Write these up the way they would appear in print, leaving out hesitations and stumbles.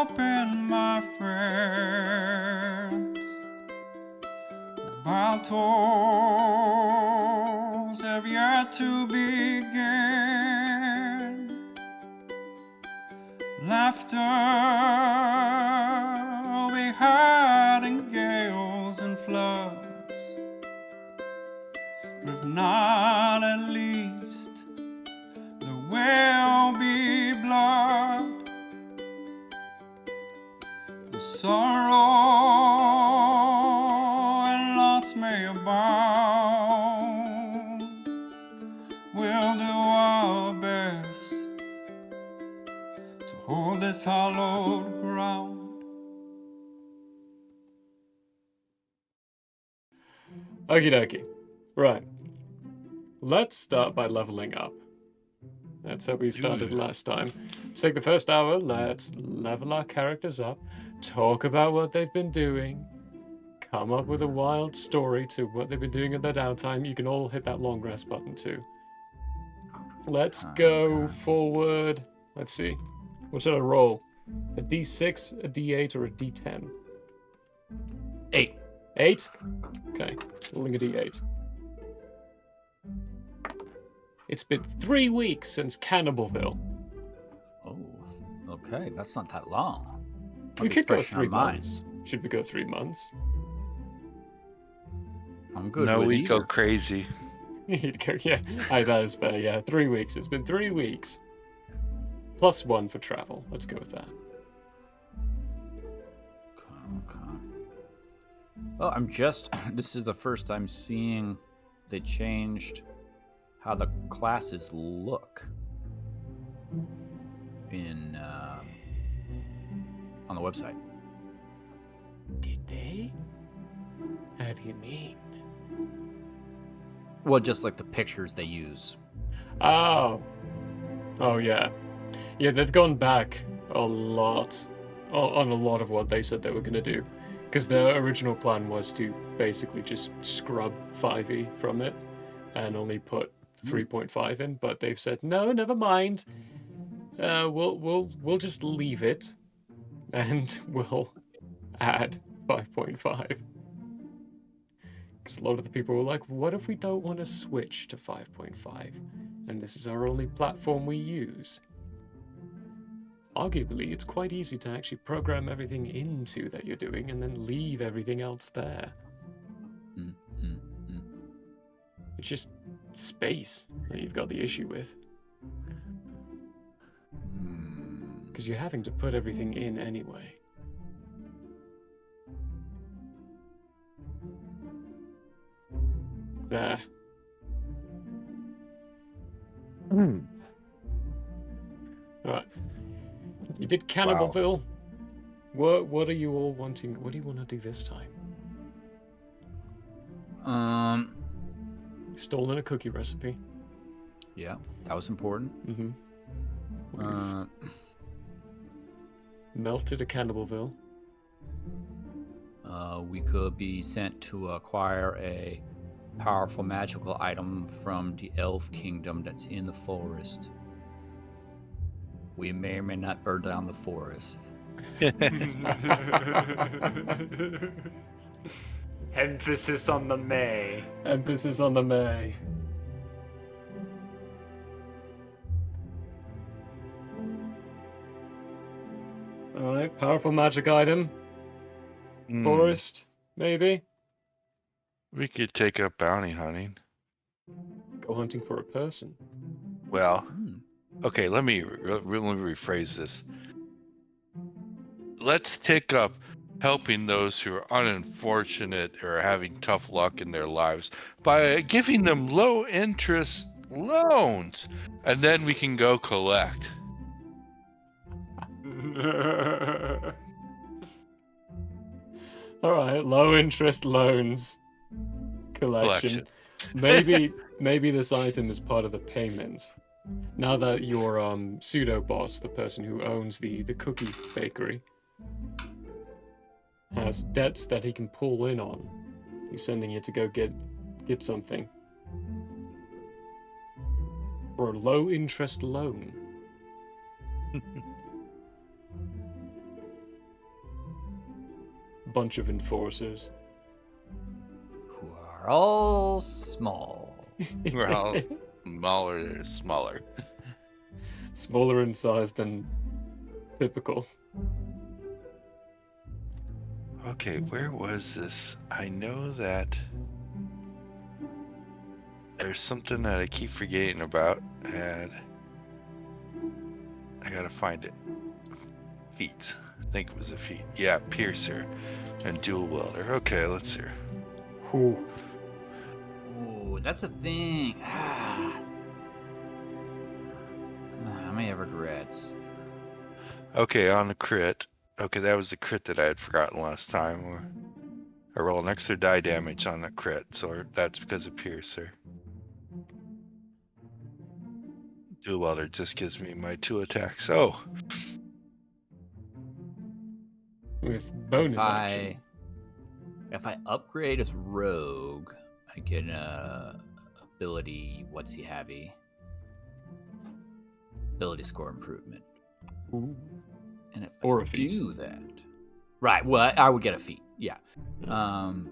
open, my friends. Battles have yet to begin. Laughter we had in gales and floods, but if not, at least there will be blood. The sorrow and loss may abound. We'll do our best to hold this hallowed ground. Okie dokie. Right. Let's start by leveling up. That's how we started last time. Let's take the first hour, let's level our characters up, talk about what they've been doing, come up with a wild story to what they've been doing in their downtime. You can all hit that long rest button too. Let's go forward. Let's see. What should I roll? A D6, a D8, or a D10? 8. 8? Okay, rolling a D8. It's been 3 weeks since Cannibalville. Oh, okay. That's not that long. We could go 3 months. Should we go 3 months? I'm good. No, with we either. go crazy. You'd go, yeah. That is fair, yeah. 3 weeks. It's been 3 weeks. +1 for travel. Let's go with that. Okay. Well, I'm just. This is the first I'm seeing they changed how the classes look in on the website. Did they? How do you mean? Well, just like the pictures they use. Oh, yeah. Yeah, they've gone back a lot on a lot of what they said they were going to do. Because their original plan was to basically just scrub 5e from it and only put 3.5 in, but they've said, no, never mind. We'll just leave it and we'll add 5.5. Because a lot of the people were like, what if we don't want to switch to 5.5? And this is our only platform we use. Arguably, it's quite easy to actually program everything into that you're doing and then leave everything else there. It's just space that you've got the issue with. Because you're having to put everything in anyway. There. Alright. You did Cannibalville. What are you all wanting? What do you want to do this time? You've stolen a cookie recipe. Yeah, that was important. Melted a Cannibalville. We could be sent to acquire a powerful magical item from the elf kingdom that's in the forest. We may or may not burn down the forest. Emphasis on the may. Emphasis on the may. Alright, powerful magic item. Forest, maybe? We could take up bounty hunting. Go hunting for a person. Well, okay, let me rephrase this. Let's take up helping those who are unfortunate or having tough luck in their lives by giving them low interest loans, and then we can go collect. Alright, low interest loans. Collection. Maybe this item is part of the payment. Now that your pseudo boss, the person who owns the cookie bakery, has debts that he can pull in on, he's sending you to go get something for a low interest loan. bunch of enforcers. Who are all small. We're all smaller. Smaller in size than typical. Okay, where was this? I know that there's something that I keep forgetting about, and I gotta find it. Feats. I think it was a feat. Yeah, piercer and dual welder. Okay, let's see. Whew. Ooh, that's the thing. How many regrets? Okay, on the crit. Okay, that was the crit that I had forgotten last time. I roll an extra die damage on the crit, so that's because of piercer. Dual welder just gives me my 2 attacks. Oh, With bonus action. If I upgrade as rogue, I get ability. What's he heavy? Ability score improvement. Ooh. And if Or I a feat. do that, right? Well, I would get a feat. Yeah. And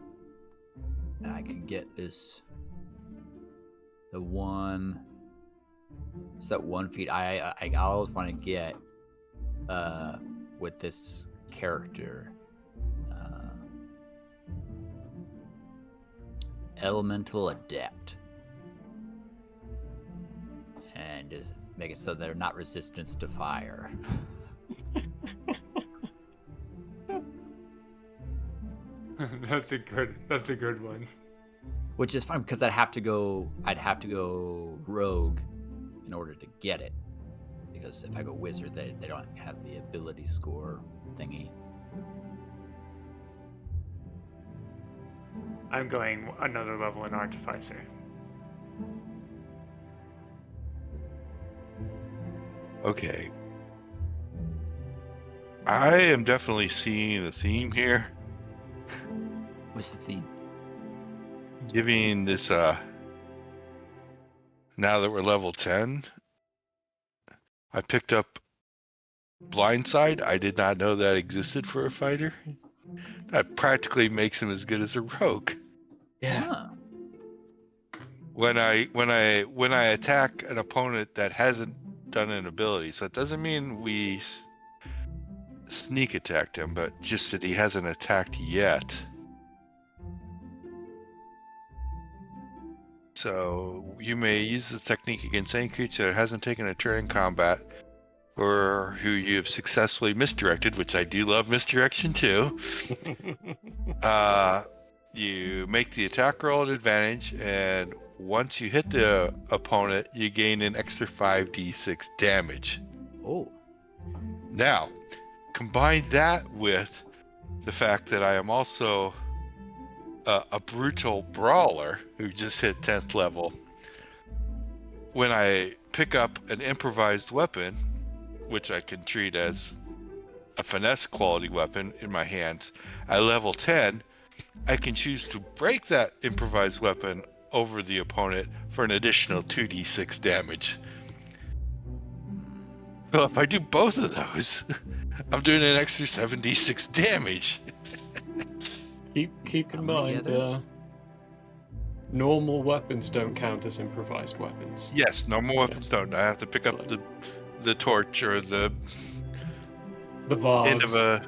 I could get this. The one. It's that one feat I always want to get with this character. Elemental Adept. And just make it so they're not resistance to fire. That's a good one. Which is fine because I'd have to go rogue in order to get it. Because if I go wizard, they don't have the ability score thingy. I'm going another level in Artificer. okay. I am definitely seeing the theme here. What's the theme? Giving this, now that we're level 10, I picked up Blindside. I did not know that existed for a fighter. That practically makes him as good as a rogue. Yeah. Huh. When I attack an opponent that hasn't done an ability, so it doesn't mean we sneak attacked him, but just that he hasn't attacked yet. So you may use this technique against any creature that hasn't taken a turn in combat, or who you have successfully misdirected, which I do love misdirection too. You make the attack roll at advantage, and once you hit the opponent, you gain an extra 5d6 damage. Oh. Now, combine that with the fact that I am also a brutal brawler who just hit 10th level. When I pick up an improvised weapon, which I can treat as a finesse quality weapon in my hands, at level 10, I can choose to break that improvised weapon over the opponent for an additional 2d6 damage. Well, if I do both of those, I'm doing an extra 7d6 damage. Keep in Come mind, together. normal weapons don't count as improvised weapons. Yes, normal weapons don't. I have to pick up the torch or the end of vase.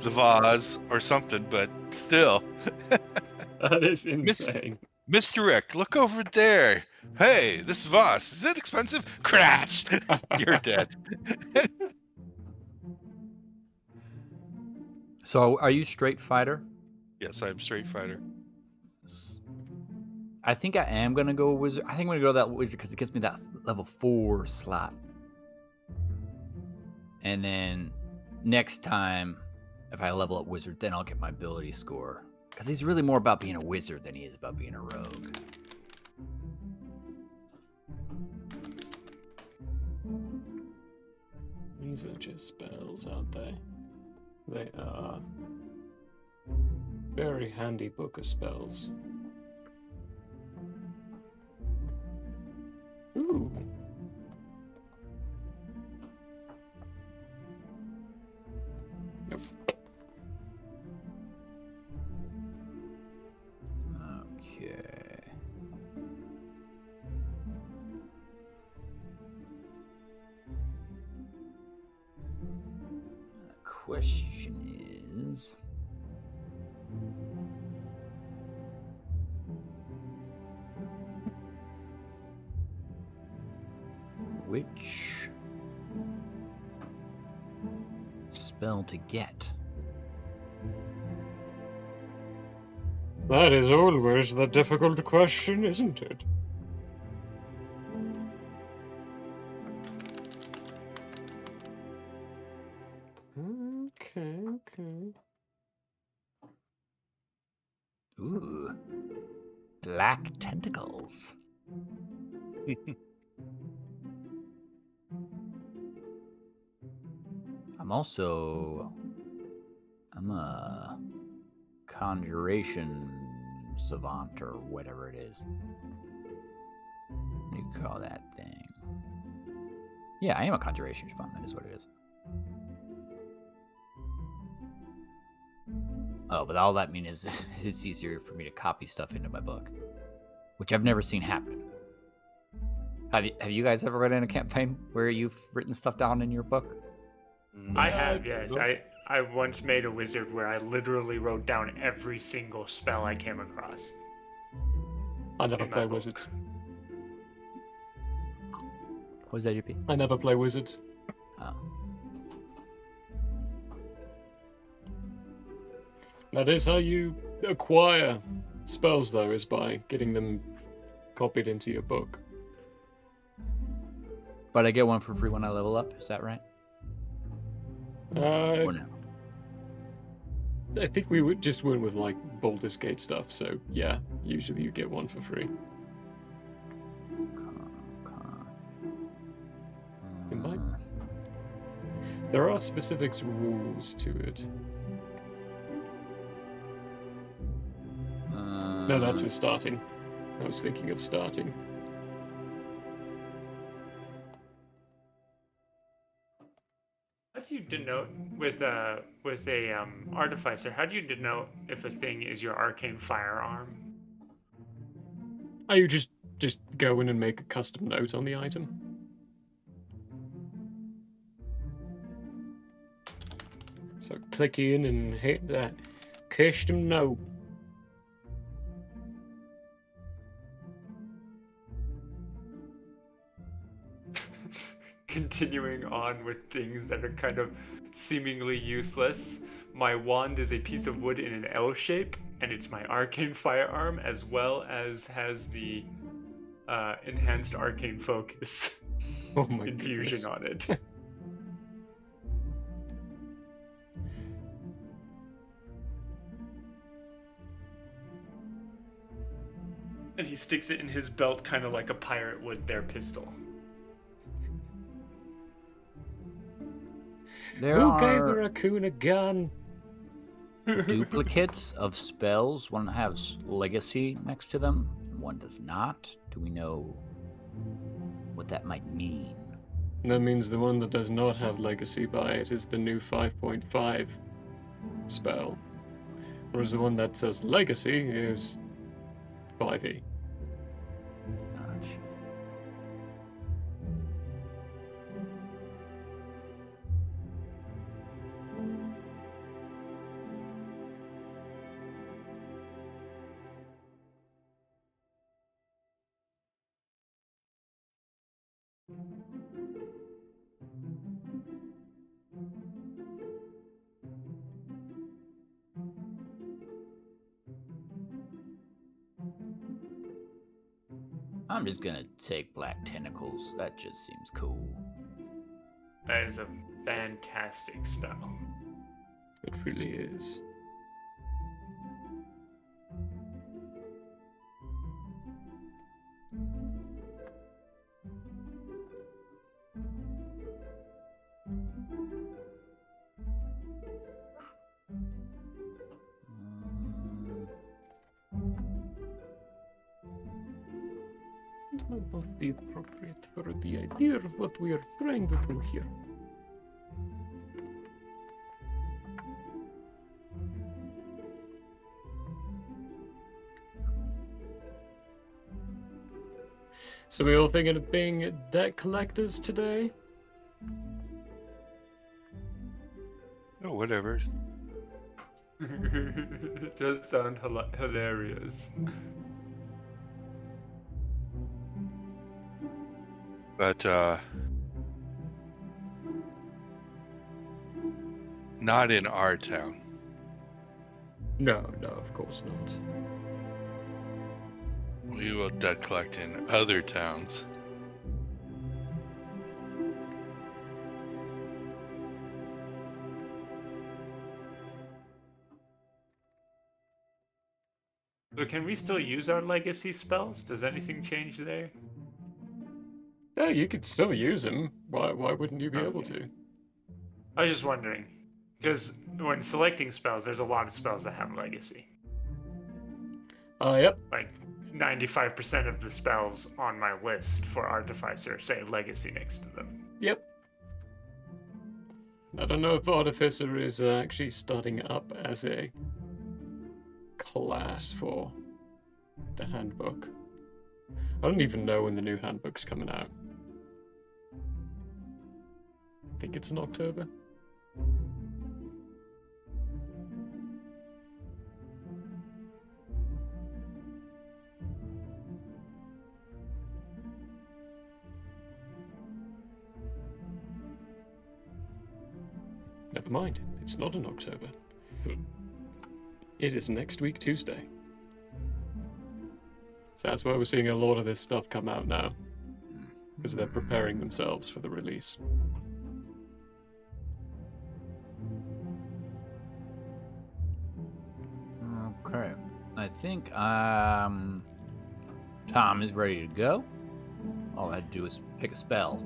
the vase or something, but still. That is insane. Misdirect, look over there. Hey, this vase, is it expensive? Crash! You're dead. So are you straight fighter? Yes, I'm straight fighter. I think I am gonna go wizard. I think I'm gonna go that wizard because it gives me that level 4 slot. And then next time, if I level up wizard, then I'll get my ability score. Because he's really more about being a wizard than he is about being a rogue. These are just spells, aren't they? They are very handy book of spells. Ooh. Nope. question is... which spell to get? That is always the difficult question, isn't it? Okay. Ooh. Black tentacles. I'm a conjuration savant or whatever it is. What do you call that thing? Yeah, I am a conjuration savant. That is what it is. Oh, but all that means is it's easier for me to copy stuff into my book, which I've never seen happen. Have you guys ever read in a campaign where you've written stuff down in your book? I have, yes. I once made a wizard where I literally wrote down every single spell I came across. I never in my play book. wizards. What was that, JP? I never play wizards. Oh. That is how you acquire spells, though, is by getting them copied into your book. But I get one for free when I level up. Is that right? Or no? I think we just went with like Baldur's Gate stuff, so yeah, usually you get one for free. It might. There are specific rules to it. No, that's for starting. I was thinking of starting. How do you denote with a artificer? How do you denote if a thing is your arcane firearm? Oh, you just go in and make a custom note on the item. So click in and hit that custom note. Continuing on with things that are kind of seemingly useless. My wand is a piece of wood in an L shape, and it's my arcane firearm, as well as has the enhanced arcane focus Oh my infusion goodness. on it. And he sticks it in his belt, kind of like a pirate would their pistol. Who gave the raccoon a gun? Duplicates of spells. One has legacy next to them, and one does not. Do we know what that might mean? That means the one that does not have legacy by it is the new 5.5 spell. Whereas the one that says legacy is 5e. Gotcha. I'm just gonna take black tentacles. That just seems cool. That is a fantastic spell. It really is. Not be appropriate for the idea of what we are trying to do here. So we all thinking of being debt collectors today? Oh, whatever. It does sound hilarious. But not in our town. No, of course not. We will debt collect in other towns. So can we still use our legacy spells? Does anything change there? Yeah, you could still use them. Why wouldn't you be able Okay. to? I was just wondering, because when selecting spells, there's a lot of spells that have legacy. Yep. Like 95% of the spells on my list for Artificer say legacy next to them. Yep. I don't know if Artificer is actually starting up as a class for the handbook. I don't even know when the new handbook's coming out. I think it's in October. Never mind, it's not in October. It is next week, Tuesday. So that's why we're seeing a lot of this stuff come out now. Because they're preparing themselves for the release. Okay. I think Tom is ready to go. All I had to do is pick a spell.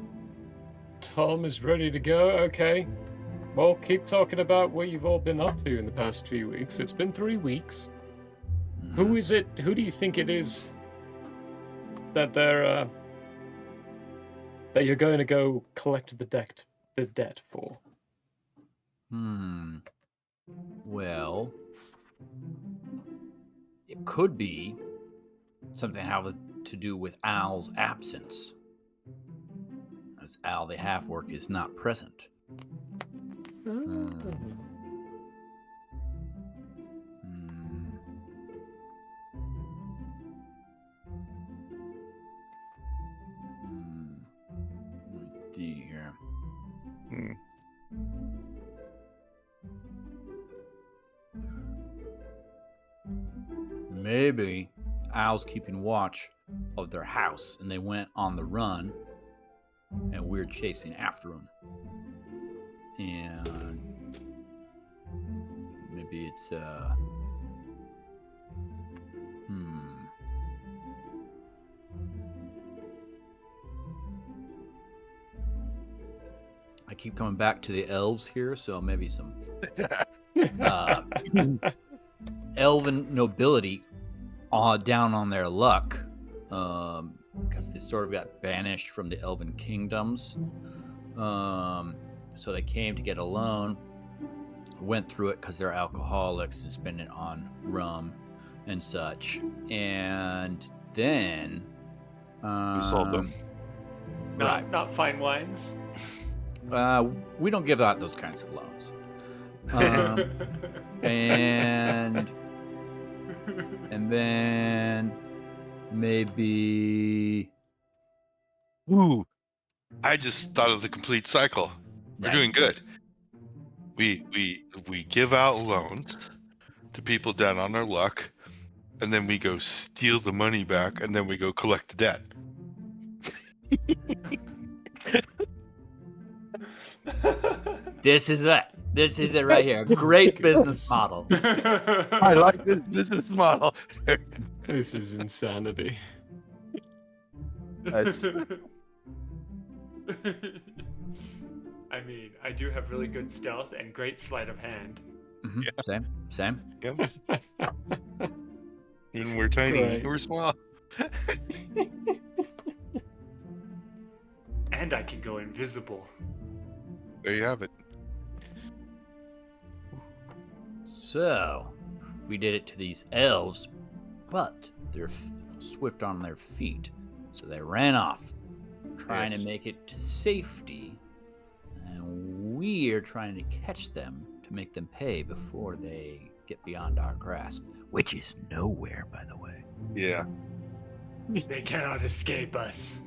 Tom is ready to go, okay. Well, keep talking about what you've all been up to in the past few weeks. It's been 3 weeks. Who is it? Who do you think it is that they're that you're going to go collect the debt for? Well, it could be something having to do with Al's absence. As Al, the half-orc, is not present. Let me see here. Maybe Al's keeping watch of their house and they went on the run and we're chasing after them. And maybe it's I keep coming back to the elves here, so maybe some elven nobility down on their luck because they sort of got banished from the elven kingdoms. So they came to get a loan, went through it because they're alcoholics and spend it on rum and such. And then we sold them. Right. Not fine wines. We don't give out those kinds of loans. And then maybe. Ooh, I just thought of the complete cycle. We're Nice. doing good. We give out loans to people down on their luck, and then we go steal the money back, and then we go collect the debt. This is it. This is it right here. Great business model. I like this business model. This is insanity. I mean, I do have really good stealth and great sleight of hand. Mm-hmm. Yeah. Same. Yep. And we're tiny. Right. We're small. And I can go invisible. There you have it. So, we did it to these elves, but they're swift on their feet. So they ran off, trying to make it to safety. And we're trying to catch them to to make them pay before they get beyond our grasp, which is nowhere, by the way. Yeah. They cannot escape us.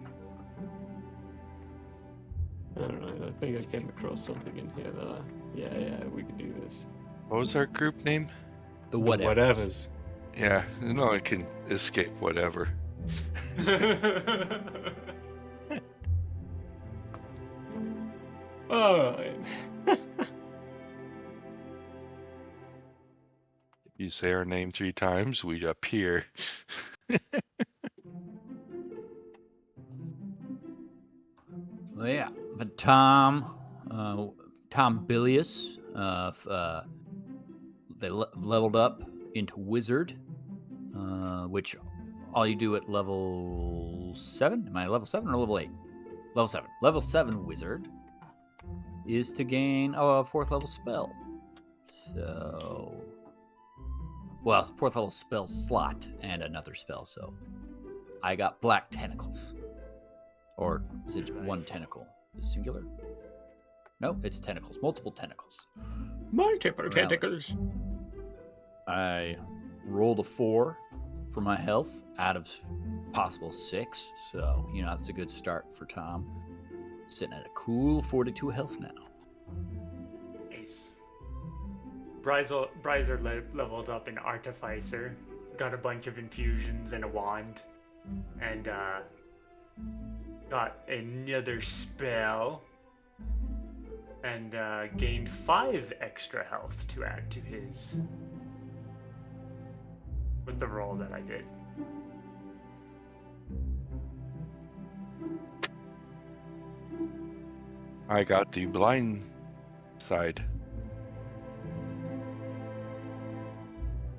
I don't know. I think I came across something in here that. Yeah, we can do this. What was our group name? The The whatever. whatevers. Yeah, no one can escape whatever. Alright. You say our name 3 times, we appear. Well, yeah, but Tom Bilius, they leveled up into wizard, which all you do at level 7. Am I level 7 or level 8? Level 7. Level 7 wizard is to gain a 4th level spell. So, well, 4th level spell slot and another spell. So, I got black tentacles. Or is it one tentacle? Is it singular? No, it's tentacles. Multiple tentacles. Multiple Well, tentacles. I rolled a 4 for my health out of possible 6. So, it's a good start for Tom. Sitting at a cool 42 health now. Nice. Bryzer leveled up in Artificer, got a bunch of infusions and a wand, and got another spell, and gained 5 extra health to add to his with the roll that I did. I got the blind side,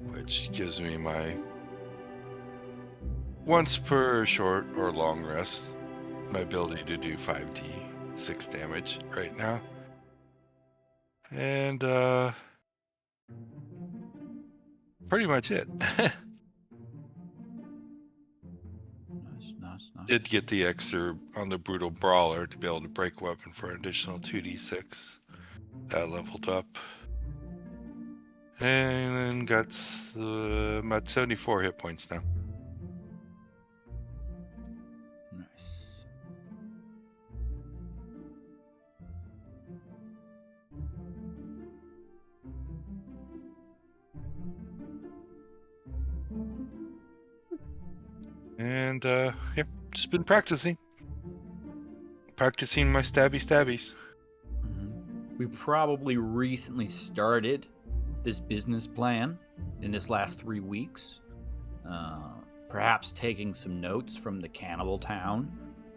which gives me my once per short or long rest, my ability to do 5d6 damage right now. And pretty much it. Nice. Did get the extra on the brutal brawler to be able to break weapon for an additional 2d6. That leveled up. And then got I'm at 74 hit points now. Nice. And just been practicing. Practicing my stabbies. We probably recently started this business plan in this last 3 weeks. Perhaps taking some notes from the cannibal town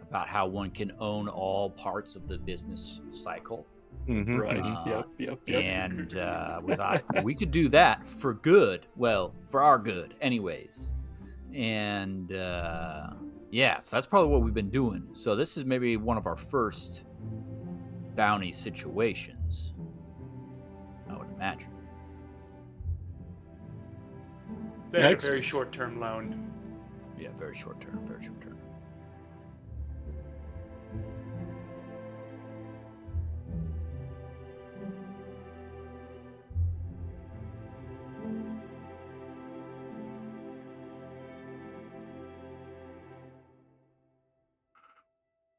about how one can own all parts of the business cycle. Right. Yep. And we thought we could do that for good. Well, for our good, anyways. And so that's probably what we've been doing. So this is maybe one of our first bounty situations, I would imagine. They had a Excellent. very short-term loan. Yeah, very short term.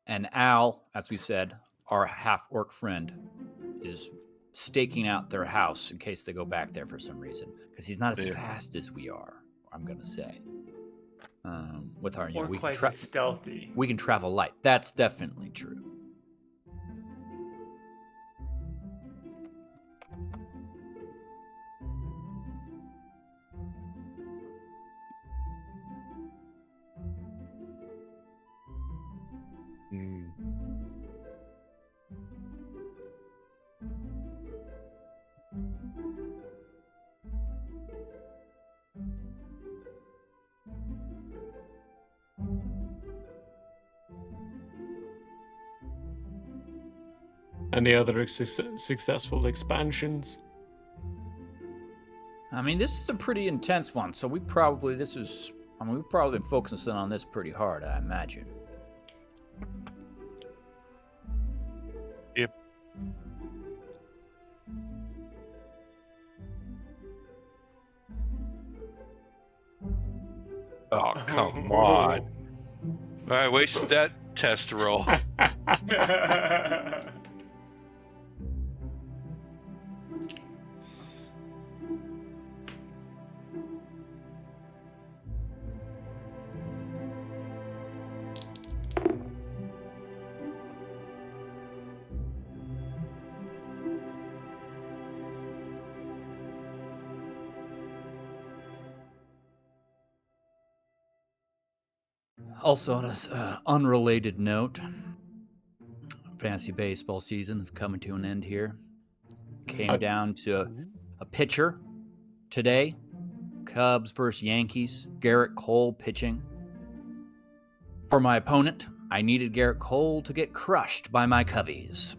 And Al, as we said, our half-orc friend, is staking out their house in case they go back there for some reason, because he's not as Yeah. fast as we are, I'm going to say. With our, Or we quite can as stealthy. we can travel light. That's definitely true. Any other successful expansions? I mean, this is a pretty intense one, so we've probably been focusing on this pretty hard, I imagine. Yep. Oh, come on. I wasted that test roll. Also, on an unrelated note, fantasy baseball season is coming to an end here. Came down to a pitcher today. Cubs versus Yankees. Garrett Cole pitching. For my opponent, I needed Garrett Cole to get crushed by my Cubbies.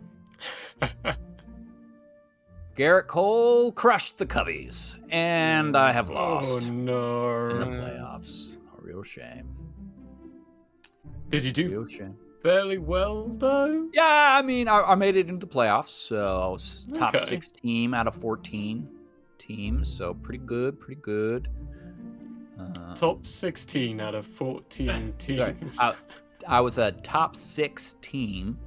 Garrett Cole crushed the Cubbies, and I have lost Oh in no. the playoffs. A real shame. Did you do Real shame. fairly well though? Yeah, I mean, I made it into the playoffs, so I was top Okay. 6 team out of 14 teams, so pretty good, pretty good. Top 16 out of 14 Sorry, teams. I was a top 6 team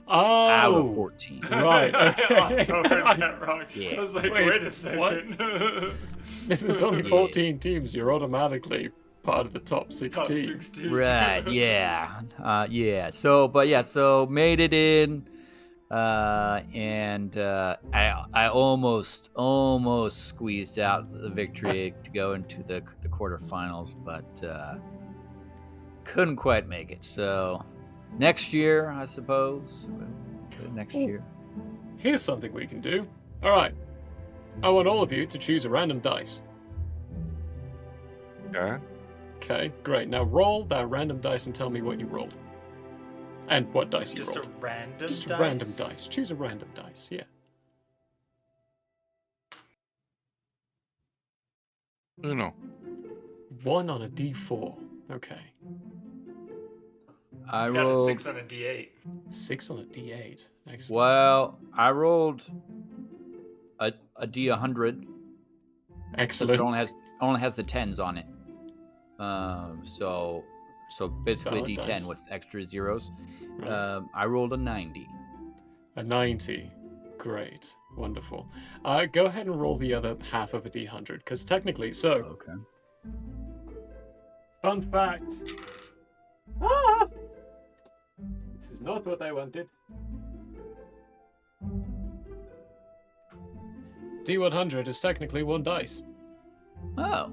Oh, out of 14. right. Okay. I also heard that wrong. Yeah. I was like, Wait, wait a second. If there's only Yeah. 14 teams, you're automatically part of the top 16. Top 16. Right, yeah. Yeah. So made it in. And I almost squeezed out the victory to go into the quarterfinals, but couldn't quite make it. So next year, I suppose. Next Ooh. year. Here's something we can do. All right. I want all of you to choose a random dice. Okay. Okay, great. Now roll that random dice and tell me what you rolled. And what dice you Just a rolled. random Just dice? a random dice. Choose a random dice, yeah. Uno. 1 on a d4. Okay. I Got a rolled. 6 on a d8. 6 on a d8. Excellent. Well, I rolled a D100. But Excellent. it only has the 10s on it. So basically valid D10 dice. with extra zeros. Right. I rolled a 90. A 90. Great. Wonderful. Go ahead and roll the other half of a d100, because technically, so, Okay. fun fact. Ah! This is not what I wanted. D100 is technically 1 dice. Oh,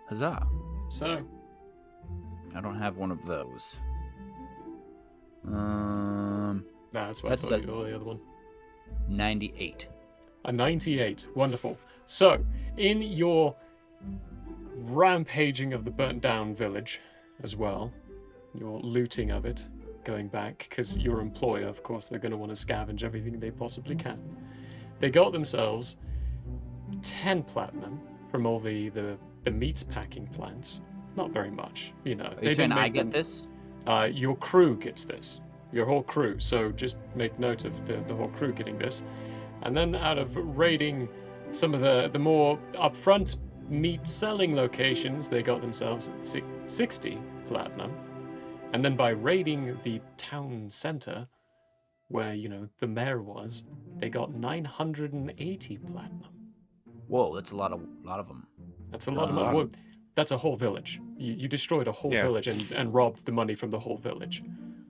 huzzah! So, I don't have one of those. that's why I That's told a- you all the other one. 98. A 98. Wonderful. So, in your rampaging of the burnt down village as well, your looting of it, going back, because your employer, of course, they're going to want to scavenge everything they possibly can. They got themselves 10 platinum from all the meat packing plants. Not very much, you know. Are you saying I get this? Your crew gets this. Your whole crew. So just make note of the whole crew getting this. And then out of raiding some of the more upfront meat selling locations, they got themselves 60 platinum. And then by raiding the town center, where, you know, the mayor was, they got 980 platinum. Whoa, that's a lot of them. That's a lot of Uh-huh. money. Well, that's a whole village. You destroyed a whole Yeah. village and robbed the money from the whole village.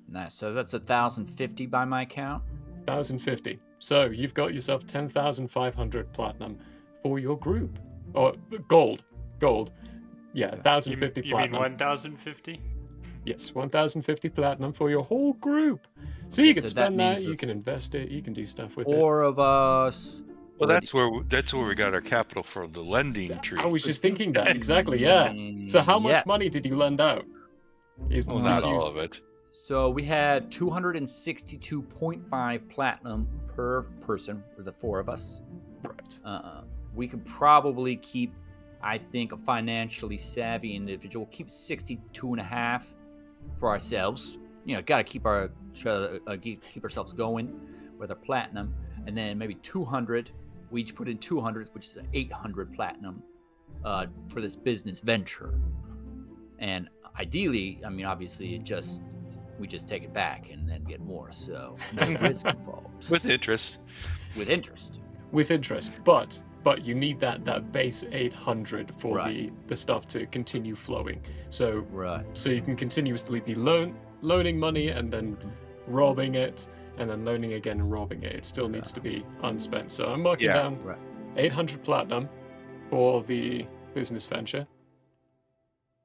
Nice. So that's 1,050 by my count. 1,050. So you've got yourself 10,500 platinum for your group. Or gold. Gold. Yeah, 1,050 You mean platinum. 1,050? Yes, 1,050 platinum for your whole group. So you Okay, can so that spend that, means you with can invest it, you can do stuff with it. 4 of us. Well, would- that's where we got our capital for the lending tree. I was just thinking that, exactly, yeah. So how much Yes. money did you lend out? Well, not all of it. So we had 262.5 platinum per person, for the 4 of us. Right. We could probably keep, I think, a financially savvy individual keep 62.5 for ourselves. You know, got to keep keep ourselves going with our platinum, and then maybe 200. We each put in 200, which is 800 platinum for this business venture. And ideally, I mean, obviously, we just take it back and then get more. So no risk involved. With interest. With interest. With interest, but you need that base 800 for Right. the stuff to continue flowing. So Right. so you can continuously be loaning money and then robbing it, and then loaning again and robbing it. It still needs to be unspent. So I'm marking Yeah. down Right. 800 platinum for the business venture.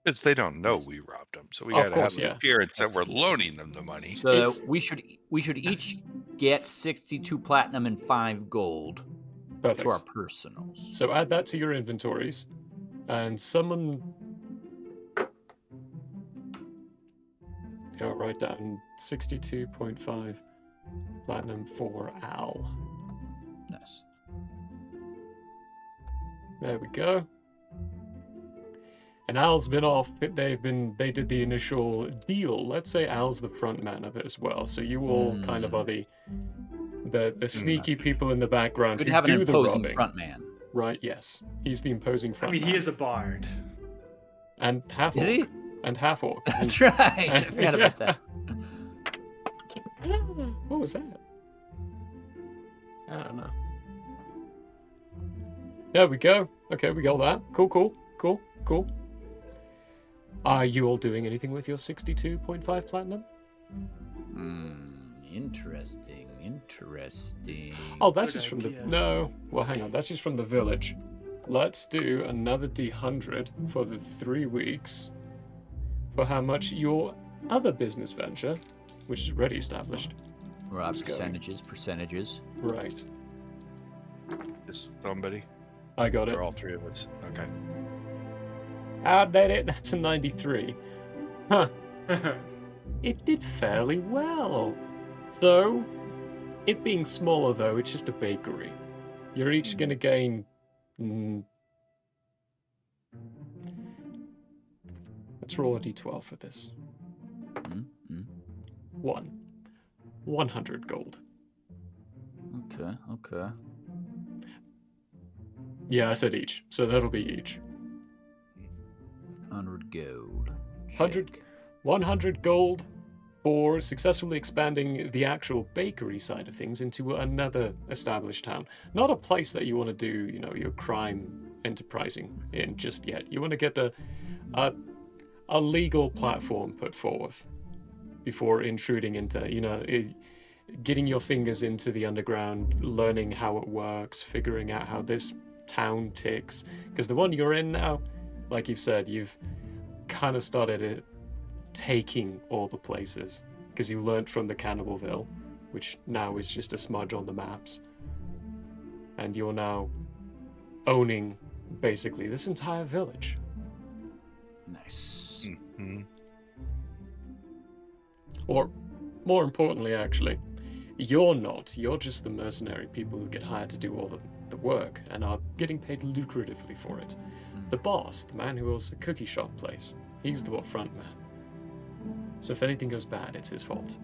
Because they don't know we robbed them. So we Of got to have course, the yeah. appearance that we're loaning them the money. So It's- we should each get 62 platinum and 5 gold Perfect. to our personals. So add that to your inventories, and someone. I'll write down 62.5 platinum for Al. Nice. There we go. And Al's been off. They did the initial deal. Let's say Al's the front man of it as well. So you all kind of are the sneaky people in the background Good who to have an do the imposing robbing. front man. Right? Yes, he's the imposing I front mean, man. he is a bard. And half Is he? orc. And half orc. That's right. I forgot about that. What was that? I don't know. There we go. Okay, we got that. Cool. Are you all doing anything with your 62.5 platinum? Interesting. Oh, that's Good just from idea. the... No. Well, hang on. That's just from the village. Let's do another D100 for the 3 weeks for how much your other business venture, which is already established. Right, Let's go. percentages. Right. Just somebody. I got it. Or all three of us. Okay. I did it. That's a 93. Huh. It did fairly well. So, it being smaller though, it's just a bakery. You're each going to gain... Let's roll a d12 for this. 100 gold. Okay. Yeah, I said each, so that'll be each. 100 gold. 100 Check. 100 gold for successfully expanding the actual bakery side of things into another established town. Not a place that you want to do, your crime enterprising in just yet. You want to get a legal platform put forth before intruding into, getting your fingers into the underground, learning how it works, figuring out how this town ticks. Because the one you're in now, like you've said, you've kind of started it taking all the places because you learned from the Cannibalville, which now is just a smudge on the maps, and you're now owning basically this entire village. Nice. Mhm. Or more importantly, actually, you're not. You're just the mercenary people who get hired to do all the work and are getting paid lucratively for it. The boss, the man who owns the cookie shop place, he's the front man. So if anything goes bad, it's his fault.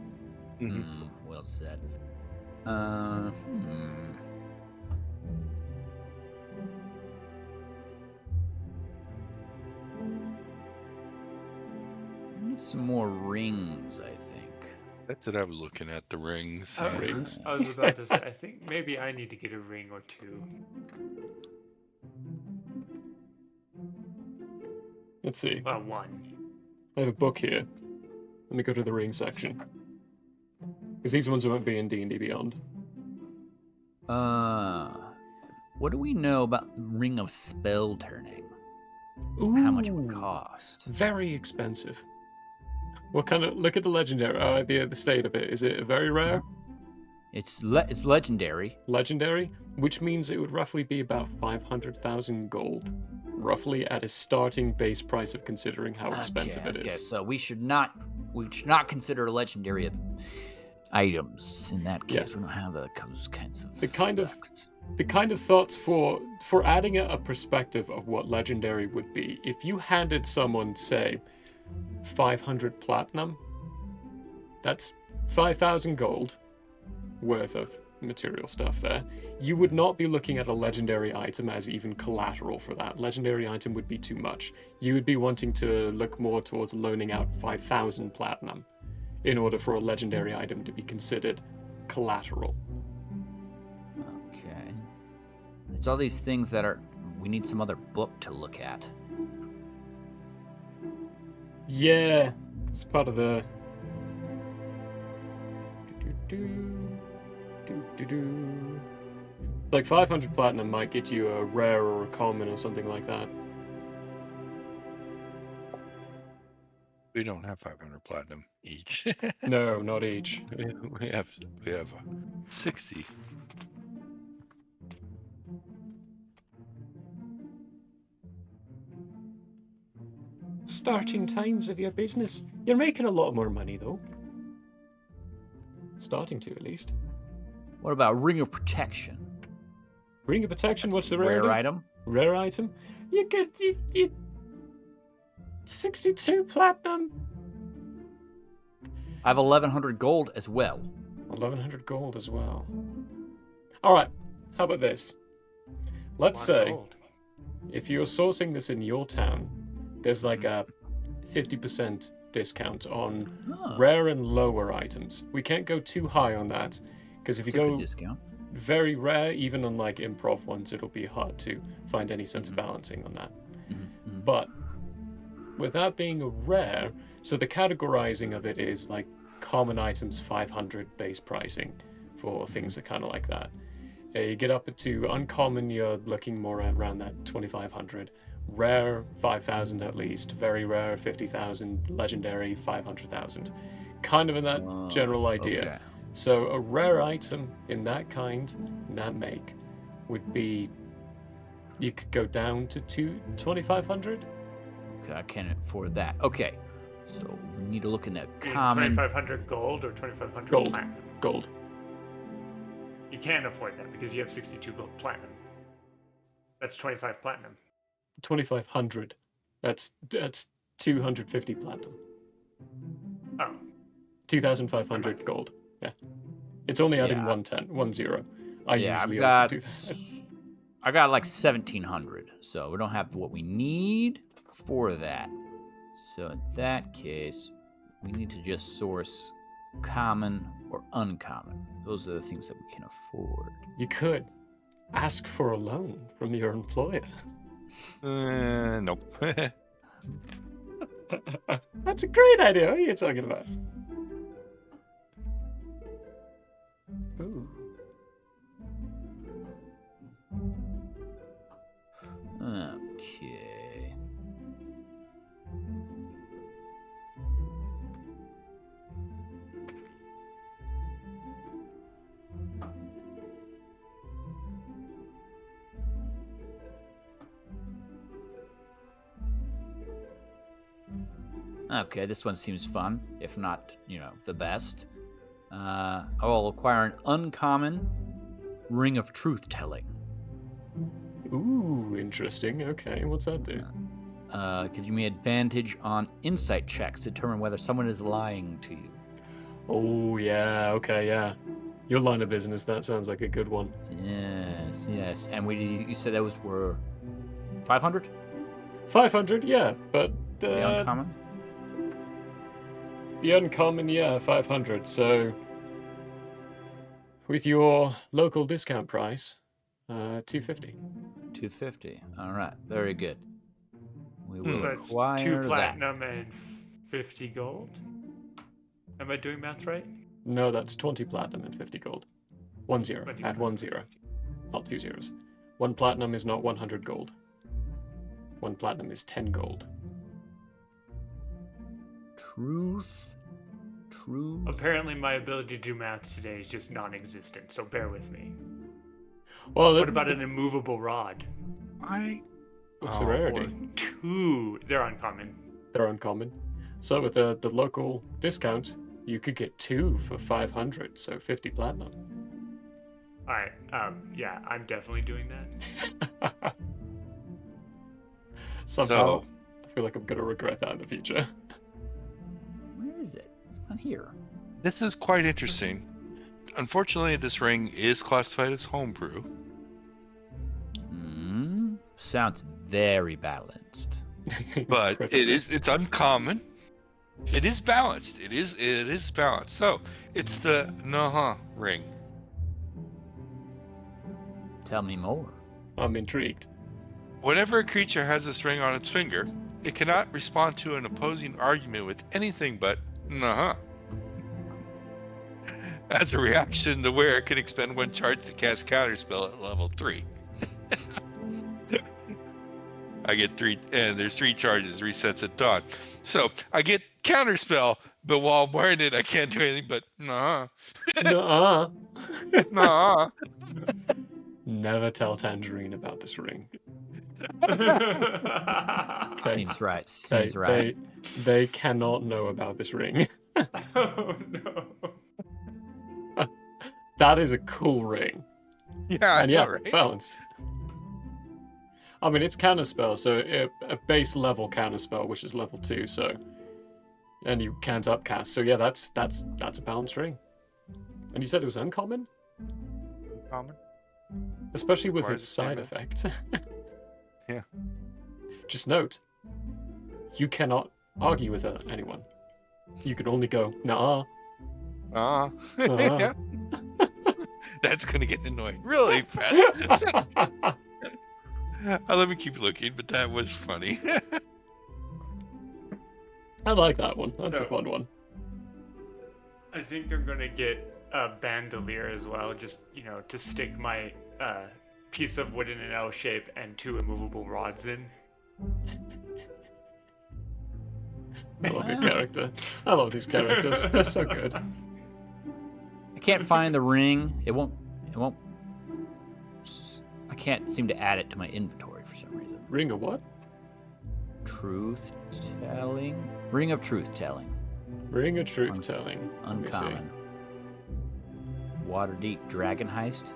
Well said. Need some more rings, I think. That's what I was looking at, the rings. Oh, Rings. I was about to say, I think maybe I need to get a ring or two. Let's see. Well, one. I have a book here. Let me go to the ring section. Because these ones won't be in D&D Beyond. What do we know about the ring of spell turning? How much it would cost? Very expensive. What kind of... Look at the legendary... the state of it. Is it very rare? It's legendary. Legendary? Which means it would roughly be about 500,000 gold. Roughly at a starting base price of considering how expensive it is. Okay, so we should not consider legendary items in that case. Yeah. We don't have those kinds of The kind of- bucks. The kind of thoughts for adding a perspective of what legendary would be. If you handed someone, say, 500 platinum, that's 5,000 gold worth of material stuff there. You would not be looking at a legendary item as even collateral for that. Legendary item would be too much. You would be wanting to look more towards loaning out 5,000 platinum in order for a legendary item to be considered collateral. Okay. It's all these things that are. We need some other book to look at. Yeah, it's part of the. Like 500 platinum might get you a rare or a common or something like that. We don't have 500 platinum each. No, not each. we have 60. Starting times of your business. You're making a lot more money though. Starting to, at least. What about Ring of Protection? Ring of Protection, That's what's the a rare rarity? item? Rare item? You get you 62 platinum. I have 1,100 gold as well. 1,100 gold as well. Alright, how about this? Let's say, Gold. if you're sourcing this in your town, there's like a 50% discount on Oh, rare and lower items. We can't go too high on that, because if you that's a good go discount. very rare, even on like improv ones, it'll be hard to find any sense of balancing on that. But with that being a rare, so the categorizing of it is like common items 500 base pricing for things that kind of like that. You get up to uncommon, you're looking more at around that 2,500. Rare 5,000 at least, very rare 50,000, legendary 500,000. Kind of in that general idea. Okay. So a rare item in that kind, in that make, would be, you could go down to 2,500. Okay, I can't afford that. Okay, so we need to look in the You common. 2,500 gold or 2,500 Gold. platinum. Gold. You can't afford that because you have 62 gold platinum. That's 25 platinum. 2,500. That's 250 platinum. Oh, 2,500 gold. Yeah. It's only adding Yeah. 10. I Yeah, usually I've also do that. I got like 1,700, so we don't have what we need for that. So in that case, we need to just source common or uncommon. Those are the things that we can afford. You could ask for a loan from your employer. Nope. That's a great idea. What are you talking about? Ooh. Okay. Okay, this one seems fun, if not, the best. I will acquire an uncommon Ring of Truth Telling. Ooh, interesting. Okay, what's that do? Gives me advantage on insight checks to determine whether someone is lying to you. Oh, yeah, okay, yeah. Your line of business, that sounds like a good one. Yes. And you said that were 500? 500, yeah, but The uncommon? the uncommon, yeah, 500. So with your local discount price, 250. 250. All right, very good. We will that's acquire 2 that. platinum and 50 gold. Am I doing math right? No, that's 20 platinum and 50 gold. 1 0. 20 Add 1 0. Not 2 zeros. 1 platinum is not 100 gold. 1 platinum is 10 gold. Truth. Apparently, my ability to do math today is just non-existent, so bear with me. Well, What about an immovable rod? what's the Or rarity? 2? They're uncommon. They're uncommon. So with the local discount, you could get 2 for 500, so 50 platinum. Alright, yeah, I'm definitely doing that. Somehow, So- I feel like I'm gonna regret that in the future. Where is it? It's not here. This is quite interesting. unfortunately, this ring is classified as homebrew. Sounds very balanced. But Incredibly. it's uncommon. It is balanced. It is balanced. So it's the Naha ring. Tell me more. I'm intrigued. Whenever a creature has this ring on its finger, it cannot respond to an opposing argument with anything but Naha. As a reaction, the wearer can expend 1 charge to cast Counterspell at level 3. I get 3, and there's 3 charges, resets at dawn. So I get Counterspell, but while I'm wearing it, I can't do anything but Naha. Nuh-uh. Naha. Never tell Tangerine about this ring. Okay. Seems right. They, Seems right. they cannot know about this ring. Oh no. That is a cool ring. Yeah, And yeah, right? balanced. I mean, it's counterspell, so a base level counterspell, which is level 2, so... And you can't upcast, so yeah, that's a balanced ring. And you said it was uncommon? Common. Especially with Why its is it side that? effect. Yeah. Just note, you cannot argue with anyone. You can only go, nah. Yeah. That's gonna get annoying really fast. Let me keep looking, but that was funny. I like that one. That's a So- fun one. I think I'm gonna get a bandolier as well, just to stick my piece of wood in an L shape and 2 immovable rods in. I love your character. I love these characters. They're so good. I can't find the ring. It won't. I can't seem to add it to my inventory for some reason. Ring of what? Truth telling. Ring of truth telling. Ring of truth telling. Let me see. Uncommon. Waterdeep dragon heist.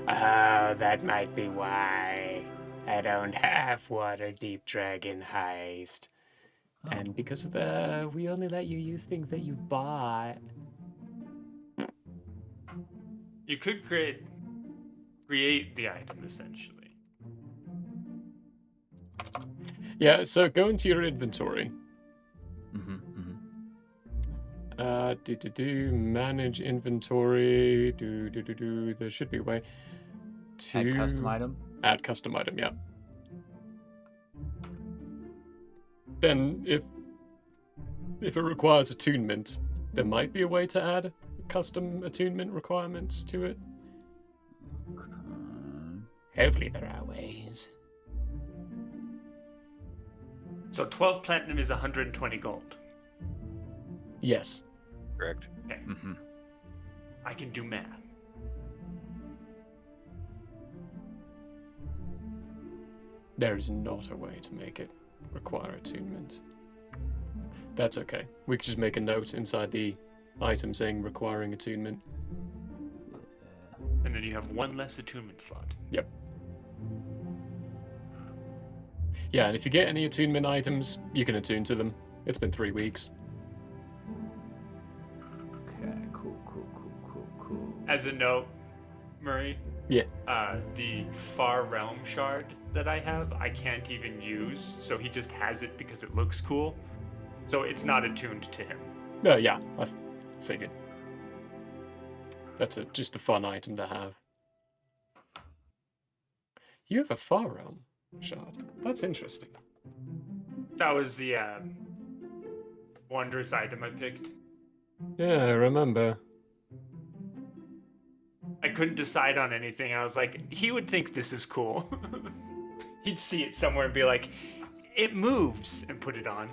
Oh, that might be why I don't have Waterdeep Dragon Heist. Oh. And because of we only let you use things that you bought. You could create the item essentially. Yeah, so go into your inventory. Manage inventory. There should be a way to Add custom item. Add custom item, yeah. Then if it requires attunement, there might be a way to add custom attunement requirements to it. Hopefully there are ways. So 12 platinum is 120 gold. Yes. Correct. Okay. Mm-hmm. I can do math. There is not a way to make it require attunement. That's okay. We could just make a note inside the item saying requiring attunement. And then you have 1 less attunement slot. Yeah, and if you get any attunement items, you can attune to them. It's been 3 weeks. Okay. Cool. As a note, Murray. Yeah. The Far Realm shard that I have, I can't even use, so he just has it because it looks cool. So it's not attuned to him. Yeah, I figured. That's just a fun item to have. You have a Far Realm shard. That's interesting. That was the wondrous item I picked. Yeah, I remember. I couldn't decide on anything. I was like, he would think this is cool. He'd see it somewhere and be like, it moves, and put it on.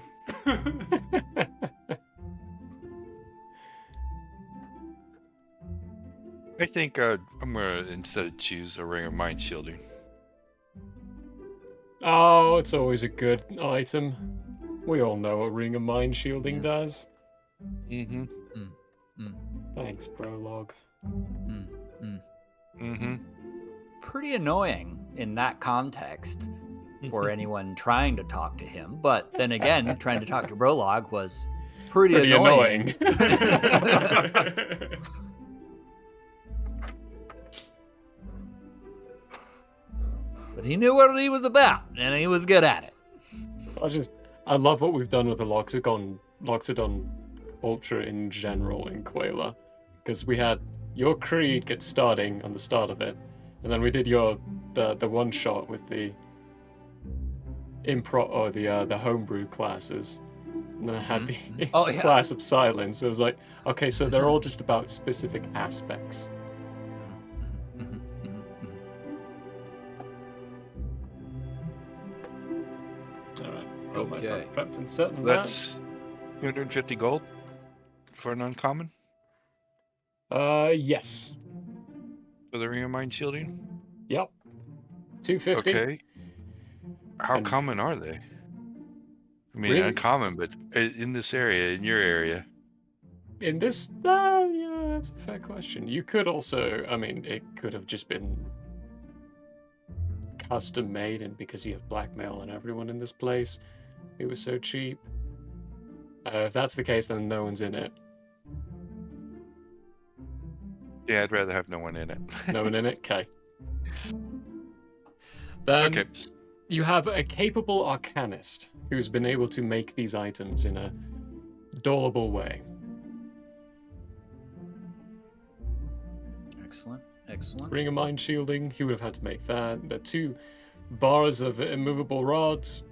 I think I'm gonna instead choose a ring of mind shielding. Oh, it's always a good item. We all know what Ring of Mind Shielding does. Mm-hmm. Thanks, Prologue. Mm-hmm. Pretty annoying in that context for anyone trying to talk to him. But then again, trying to talk to Brolog was pretty annoying. But he knew what he was about, and he was good at it. I love what we've done with the Loxodon culture in general in Quayla. Because we had your creed get starting on the start of it, and then we did the one shot with the improv or the homebrew classes. And then I had the class of silence. It was like, okay, so they're all just about specific aspects. Alright, got myself prepped and set on That's 250 gold for an uncommon that. Yes. for the Ring of Mind Shielding. Yep. 250. Okay. How And- common are they? I mean, Really? uncommon, but in this area, in your area. In this, yeah, that's a fair question. You could also, I mean, it could have just been custom made, and because you have blackmail on everyone in this place, it was so cheap. If that's the case, then no one's in it. Yeah, I'd rather have no one in it. No one in it? Okay. Then Okay. you have a capable arcanist who's been able to make these items in a doable way. Excellent. Ring of Mind Shielding, he would have had to make that. The 2 bars of immovable rods,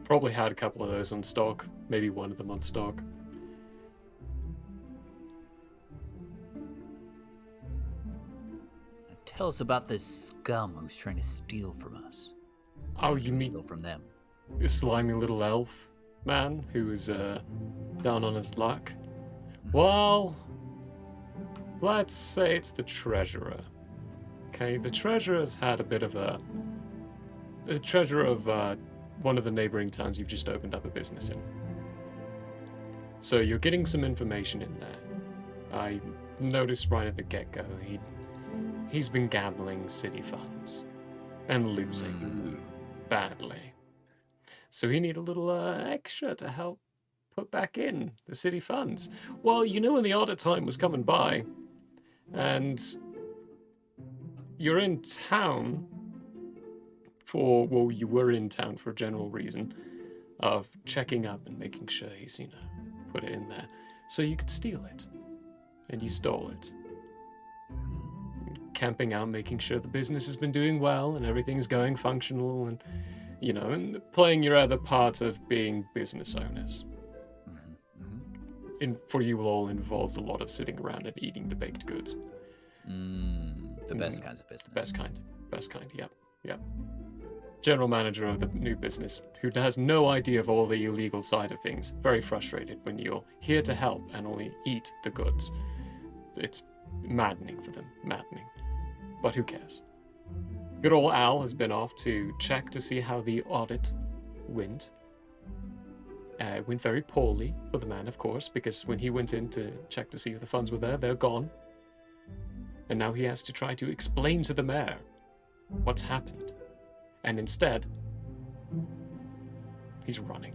probably had a couple of those on stock, maybe one of them on stock. Tell us about this scum who's trying to steal from us. Oh, you mean Steal from them? the slimy little elf man who's down on his luck? Well, let's say it's the treasurer. Okay, the treasurer's had a bit of the treasurer of one of the neighboring towns you've just opened up a business in. So you're getting some information in there. I noticed right at the get-go he's been gambling city funds and losing badly. So he need a little extra to help put back in the city funds. Well, you know when the audit time was coming by, and you're in town you were in town for a general reason of checking up and making sure he's, put it in there. So you could steal it. And you stole it. Camping out, making sure the business has been doing well and everything's going functional and, and playing your other part of being business owners. For you all involves a lot of sitting around and eating the baked goods. The best kinds of business. Best kind, yep. General manager of the new business, who has no idea of all the illegal side of things. Very frustrated when you're here to help and only eat the goods. It's maddening for them, maddening. But who cares? Good old Al has been off to check to see how the audit went. It went very poorly for the man, of course, because when he went in to check to see if the funds were there, they're gone. And now he has to try to explain to the mayor what's happened. And instead, he's running.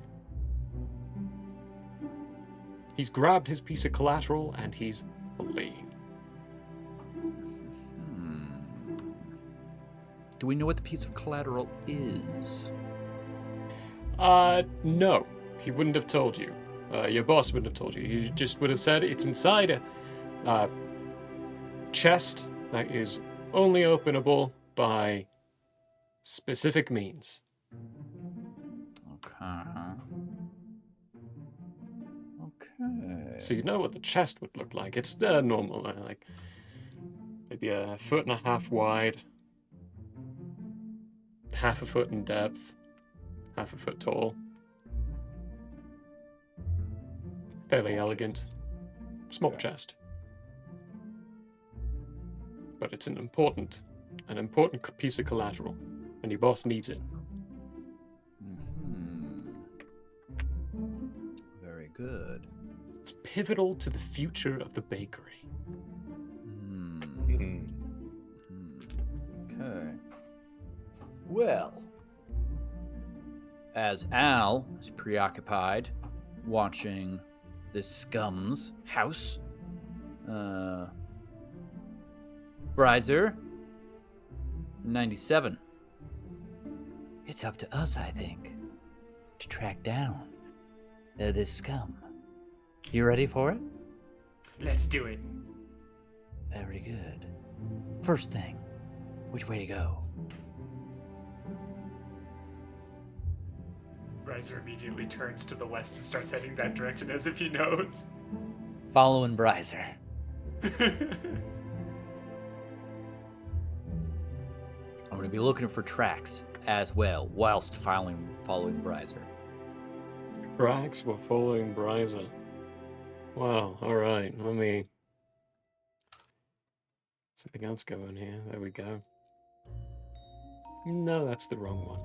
He's grabbed his piece of collateral and he's fleeing. Do we know what the piece of collateral is? No. He wouldn't have told you. Your boss wouldn't have told you. He just would have said it's inside a chest that is only openable by specific means. Okay. So you know what the chest would look like. It's normal, like maybe 1.5 feet wide, 1/2 foot in depth, 1/2 foot tall. Fairly elegant. Small chest. But it's an important piece of collateral, and your boss needs it. Very good. It's pivotal to the future of the bakery. Okay. Well, as Al is preoccupied watching this scum's house, Bryzer, 97. it's up to us, I think, to track down this scum. You ready for it? Let's do it. Very good. First thing, which way to go? Riser immediately turns to the west and starts heading that direction as if he knows. Following Bryzer. I'm going to be looking for tracks as well, whilst following Bryzer. Tracks were following Bryzer. Wow, alright, let me... Something else going here, there we go. No, that's the wrong one.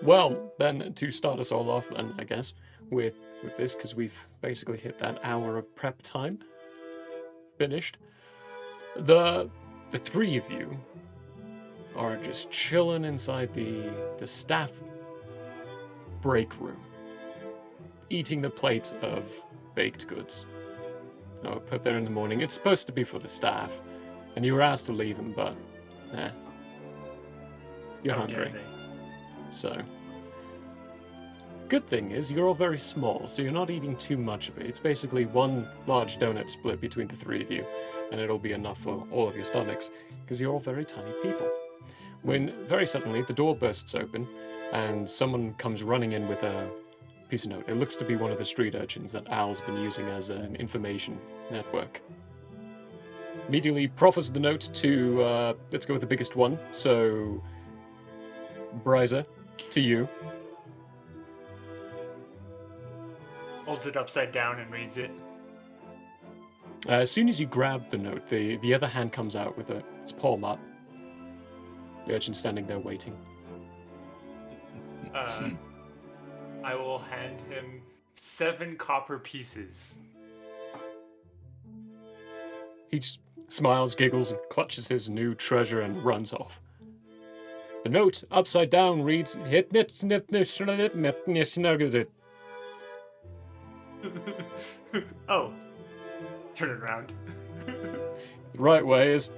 Well, then, to start us all off then, I guess, with this, because we've basically hit that hour of prep time. Finished. The three of you are just chilling inside the staff break room, eating the plate of baked goods. Oh, put there in the morning. It's supposed to be for the staff, and you were asked to leave them, but you're hungry. So, good thing is you're all very small, so you're not eating too much of it. It's basically one large donut split between the three of you, and it'll be enough for all of your stomachs, because you're all very tiny people. When very suddenly the door bursts open, and someone comes running in with a piece of note. It looks to be one of the street urchins that Al's been using as an information network. Immediately proffers the note to, let's go with the biggest one, so Bryzer, to you. Holds it upside down and reads it. As soon as you grab the note, the other hand comes out with its palm up. The urchin's standing there waiting. I will hand him 7 copper pieces. He just smiles, giggles, and clutches his new treasure and runs off. The note, upside down, reads, Oh. Turn it around. The right way is,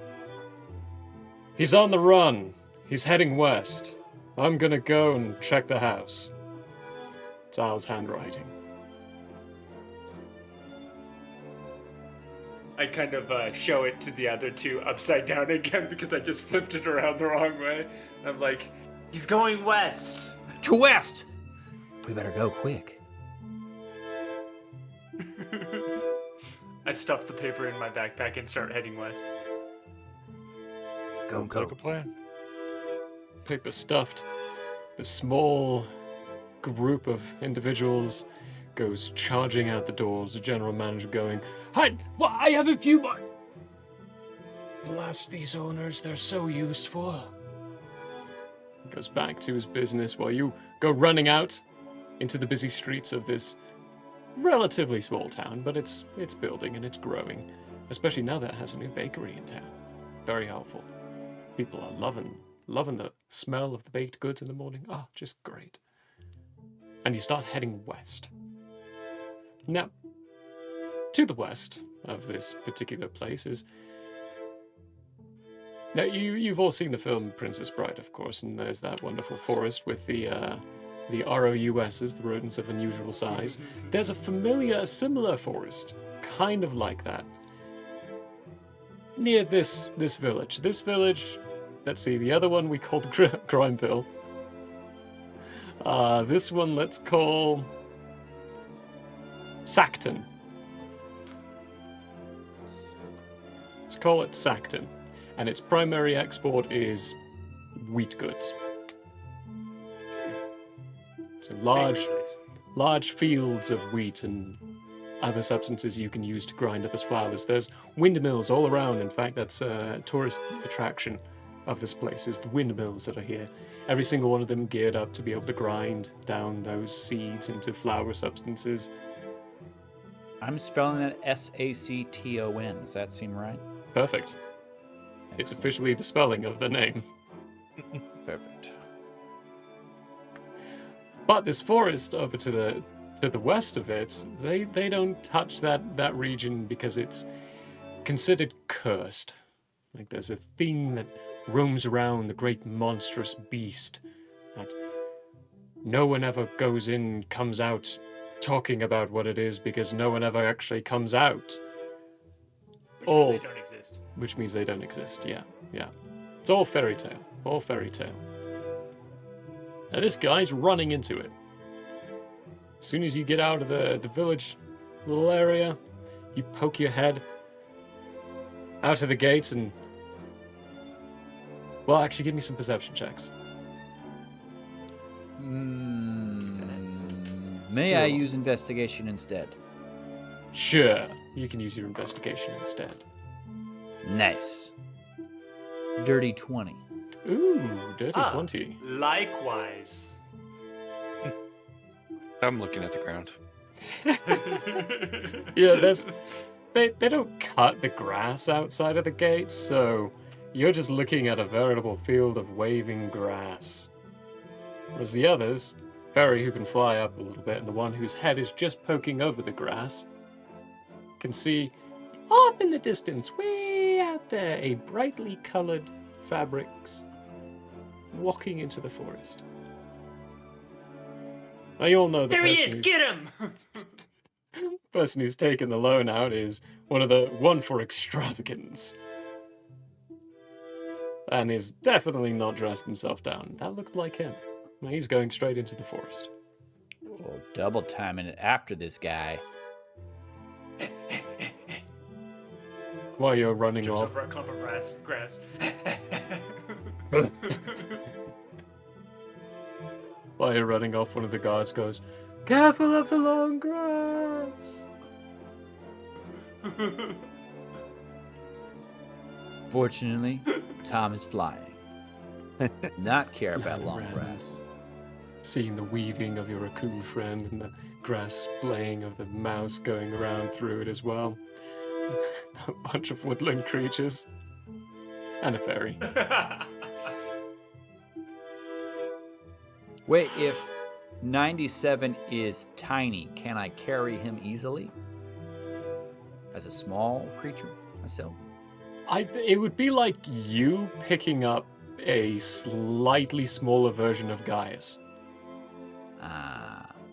he's on the run. He's heading west. I'm gonna go and check the house. It's Al's handwriting. I kind of show it to the other two upside down again because I just flipped it around the wrong way. I'm like, he's going west. To west! We better go quick. I stuff the paper in my backpack and start heading west. Go. Like a plan. Paper stuffed. The small group of individuals goes charging out the doors, the general manager going, "Hi, well, I have a few more." Blast these owners, they're so useful. He goes back to his business while you go running out into the busy streets of this relatively small town, but it's building and it's growing, especially now that it has a new bakery in town. Very helpful. People are loving the smell of the baked goods in the morning. Oh, just great. And you start heading west. Now, to the west of this particular place is... Now, you've all seen the film Princess Bride, of course, and there's that wonderful forest with the ROUSs, the rodents of unusual size. There's a similar forest, kind of like that, near this village. This village, let's see, the other one we called Grimeville. This one let's call Sackton. Let's call it Sackton. And its primary export is wheat goods. So large fields of wheat and other substances you can use to grind up as flours. There's windmills all around. In fact, that's a tourist attraction of this place, is the windmills that are here. Every single one of them geared up to be able to grind down those seeds into flour substances. I'm spelling that S-A-C-T-O-N. Does that seem right? Perfect. It's officially the spelling of the name. Perfect. But this forest over to the west of it, they don't touch that region because it's considered cursed. Like there's a thing that roams around, the great monstrous beast, that no one ever goes in, comes out talking about what it is because no one ever actually comes out. Which means they don't exist. Which means they don't exist, yeah. It's all fairy tale, all fairy tale. Now this guy's running into it. As soon as you get out of the village little area, you poke your head out of the gates and... Well, actually, give me some perception checks. May I use investigation instead? Sure, you can use your investigation instead. Nice. Dirty 20. Ooh, dirty 20. Likewise. I'm looking at the ground. Yeah, they don't cut the grass outside of the gates, so you're just looking at a veritable field of waving grass. Whereas the others, Fairy, who can fly up a little bit, and the one whose head is just poking over the grass, can see off in the distance, way out there, a brightly colored fabrics walking into the forest. Now you all know the There he person is! who's- Get him! person who's taken the loan out is one for extravagance. And is definitely not dressed himself down. That looked like him. Now he's going straight into the forest. Oh, double timing it after this guy. While you're running Jumps off. over a clump of grass. While you're running off, one of the guards goes, "Careful of the long grass!" Fortunately, Tom is flying. Not care about Flying long around. grass. Seeing the weaving of your raccoon friend and the grass splaying of the mouse going around through it as well. A bunch of woodland creatures. And a fairy. Wait, if 97 is tiny, can I carry him easily? As a small creature myself? It would be like you picking up a slightly smaller version of Gaius.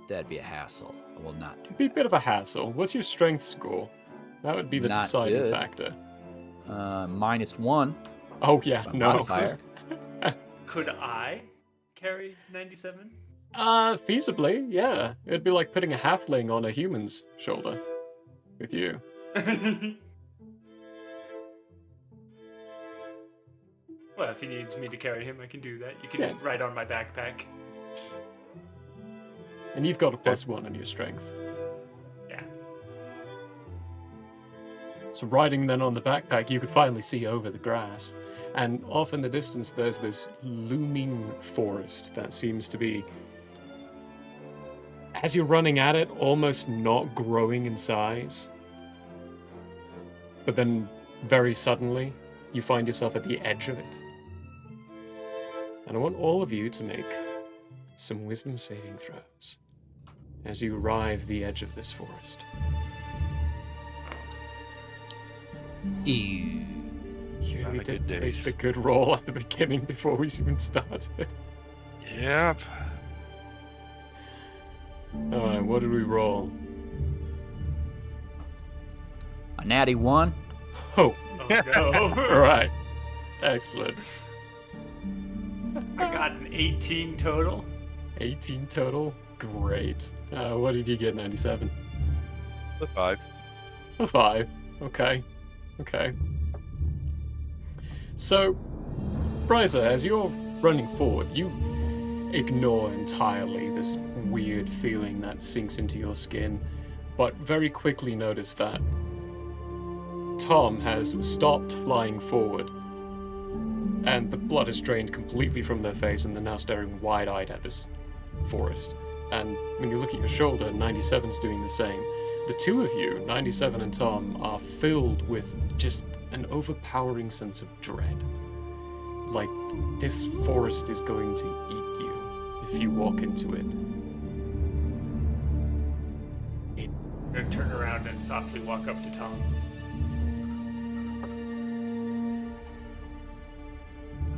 That'd be a hassle. I will not do It'd be a bit of a hassle. What's your strength score? That would be the Not deciding good. factor. -1. Oh yeah, My no. modifier. Could I carry 97? Feasibly, yeah. It'd be like putting a halfling on a human's shoulder. With you. Well, if he needs me to carry him, I can do that. You can Yeah. ride on my backpack. And you've got a +1 on your strength. Yeah. So riding then on the backpack, you could finally see over the grass. And off in the distance, there's this looming forest that seems to be, as you're running at it, almost not growing in size. But then, very suddenly, you find yourself at the edge of it. And I want all of you to make some wisdom saving throws as you arrive the edge of this forest. Ew. You Not really a did good place days. the good roll at the beginning before we even started. Yep. Alright, what did we roll? A natty 1. Oh, Oh no. alright. Excellent. I got an 18 total. 18 total? Great. What did you get, 97? The 5. A 5. Okay. Okay. So, Bryza, as you're running forward, you ignore entirely this weird feeling that sinks into your skin, but very quickly notice that Tom has stopped flying forward, and the blood is drained completely from their face, and they're now staring wide-eyed at this forest. And when you look at your shoulder, 97's doing the same. The two of you, 97 and Tom, are filled with just an overpowering sense of dread. Like, this forest is going to eat you if you walk into it. I'm gonna turn around and softly walk up to Tom.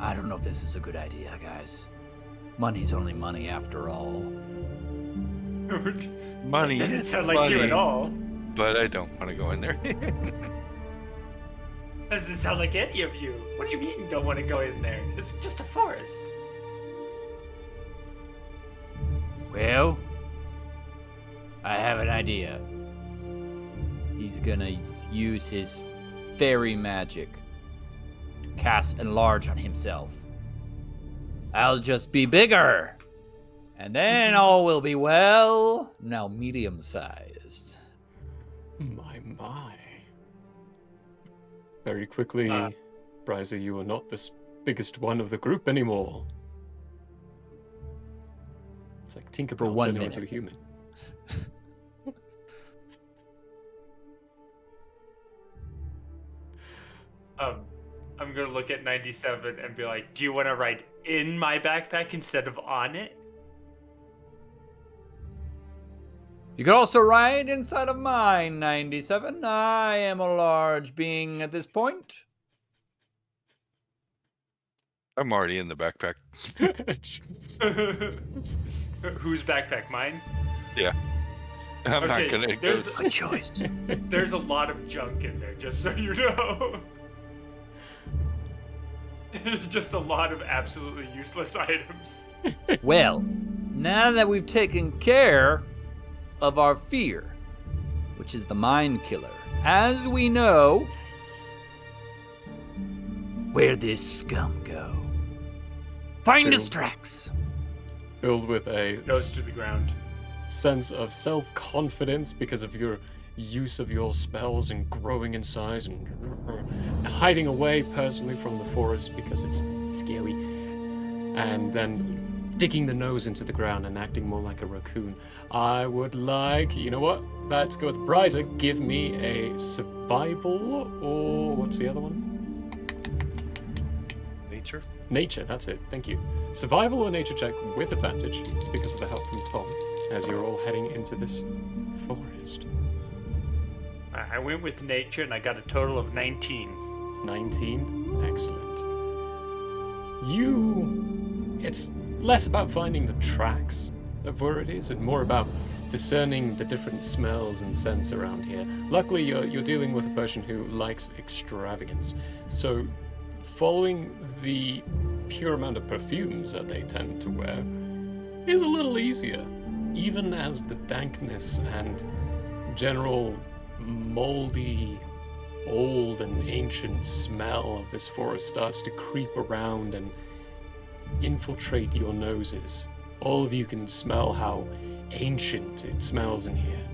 I don't know if this is a good idea, guys. Money's only money after all. Money Doesn't is sound like you at money, all. but I don't want to go in there. Doesn't sound like any of you. What do you mean you don't want to go in there? It's just a forest. Well, I have an idea. He's gonna use his fairy magic to cast enlarge on himself. I'll just be bigger, and then all will be well. Now medium-sized. My. Very quickly, Bryza, you are not the biggest one of the group anymore. It's like Tinkerbell 1 turning minute. into a human. I'm gonna look at 97 and be like, do you want to ride in my backpack instead of on it? You could also ride inside of mine, 97. I am a large being at this point. I'm already in the backpack. Whose backpack? Mine? I'm Okay, not gonna go. there's- Good choice. There's a lot of junk in there, just so you know. Just a lot of absolutely useless items. Well, now that we've taken care of our fear, which is the mind killer, as we know, where'd this scum go? Find his True. tracks. Filled with a Goes to the ground. sense of self-confidence because of your use of your spells and growing in size and hiding away personally from the forest because it's scary, and then digging the nose into the ground and acting more like a raccoon. I would like, you know what? Let's go with Bryza. Give me a survival, or what's the other one? Nature? Nature, that's it. Thank you. Survival or nature check with advantage because of the help from Tom, as you're all heading into this forest. I went with nature and I got a total of 19. 19. Excellent. It's less about finding the tracks of where it is and more about discerning the different smells and scents around here. Luckily, you're dealing with a person who likes extravagance, so following the pure amount of perfumes that they tend to wear is a little easier, even as the dankness and general moldy, old and ancient smell of this forest starts to creep around and infiltrate your noses. All of you can smell how ancient it smells in here.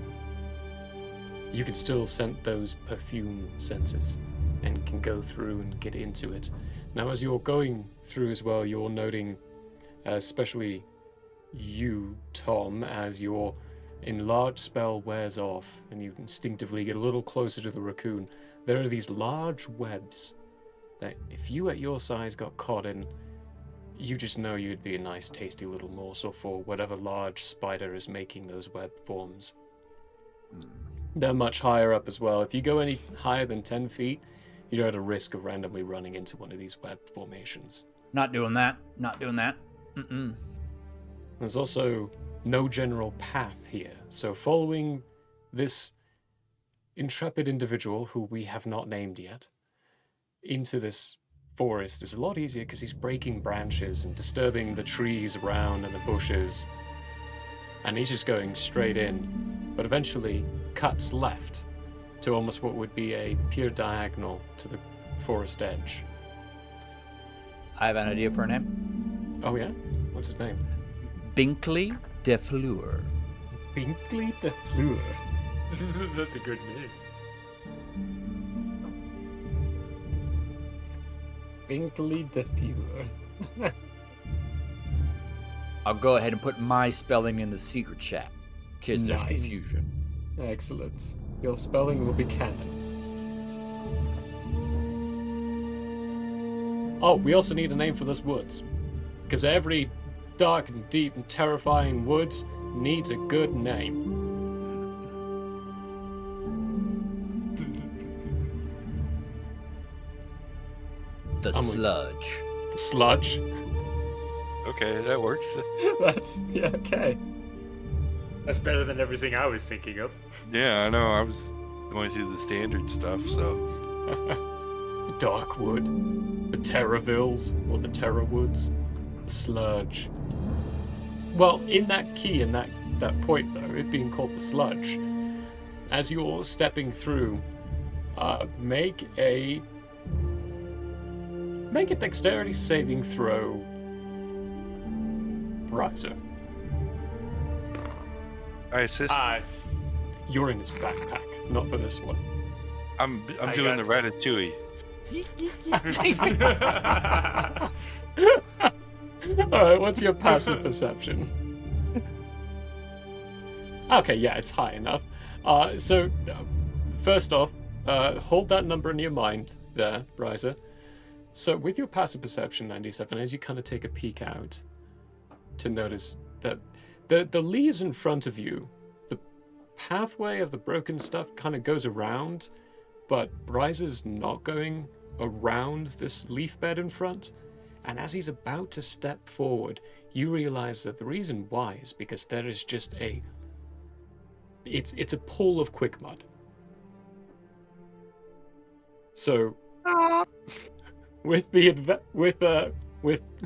You can still scent those perfume senses and can go through and get into it. Now, as you're going through as well, you're noting, especially you, Tom, as your enlarged spell wears off and you instinctively get a little closer to the raccoon, there are these large webs that if you at your size got caught in, you just know you'd be a nice tasty little morsel for whatever large spider is making those web forms. They're much higher up as well. If you go any higher than 10 feet, you're at a risk of randomly running into one of these web formations. Not doing that. Not doing that. Mm-mm. There's also no general path here, so following this intrepid individual, who we have not named yet, into this forest is a lot easier because he's breaking branches and disturbing the trees around and the bushes, and he's just going straight in, but eventually cuts left to almost what would be a pure diagonal to the forest edge. I have an idea for a name. Oh yeah? What's his name? Binkley de Fleur. Binkley de Fleur. That's a good name. Binkley de Fleur. I'll go ahead and put my spelling in the secret chat. In case there's Nice. confusion. Excellent. Your spelling will be canon. Oh, we also need a name for this woods. Because every dark and deep and terrifying woods needs a good name. The I'm with- sludge. the sludge. Okay, that works. Yeah, okay. That's better than everything I was thinking of. Yeah, I know. I was going through the standard stuff, so. The Darkwood, the Terravilles, or the Terrawoods, the Sludge. Well, in that key, in that point though, it being called the Sludge, as you're stepping through, make a dexterity saving throw, Riser. I assist. You're in his backpack, not for this one. I'm I doing got- the Ratatouille. Alright, what's your passive perception? Okay, yeah, it's high enough. First off, hold that number in your mind there, Riser. So with your passive perception, 97, as you kind of take a peek out to notice that the leaves in front of you, the pathway of the broken stuff kind of goes around, but Riser's not going around this leaf bed in front. And as he's about to step forward, you realize that the reason why is because there is just it's a pool of quick mud. So with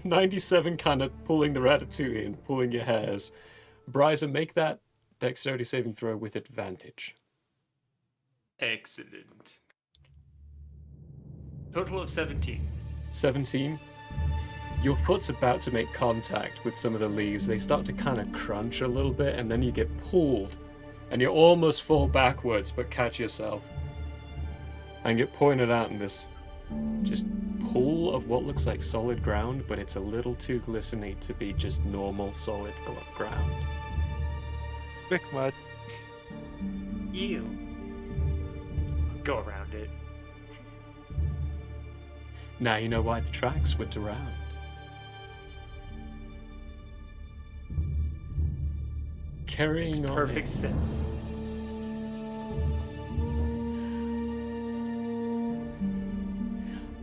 97 kind of pulling the Ratatouille and pulling your hairs, Bryza, make that dexterity saving throw with advantage. Excellent. Total of 17. 17. Your foot's about to make contact with some of the leaves. They start to kind of crunch a little bit, and then you get pulled, and you almost fall backwards, but catch yourself, and get pointed out in this just pool of what looks like solid ground, but it's a little too glistening to be just normal solid ground. Quick mud. Ew. Go around it. Now you know why the tracks went around. Carrying on. Perfect sense.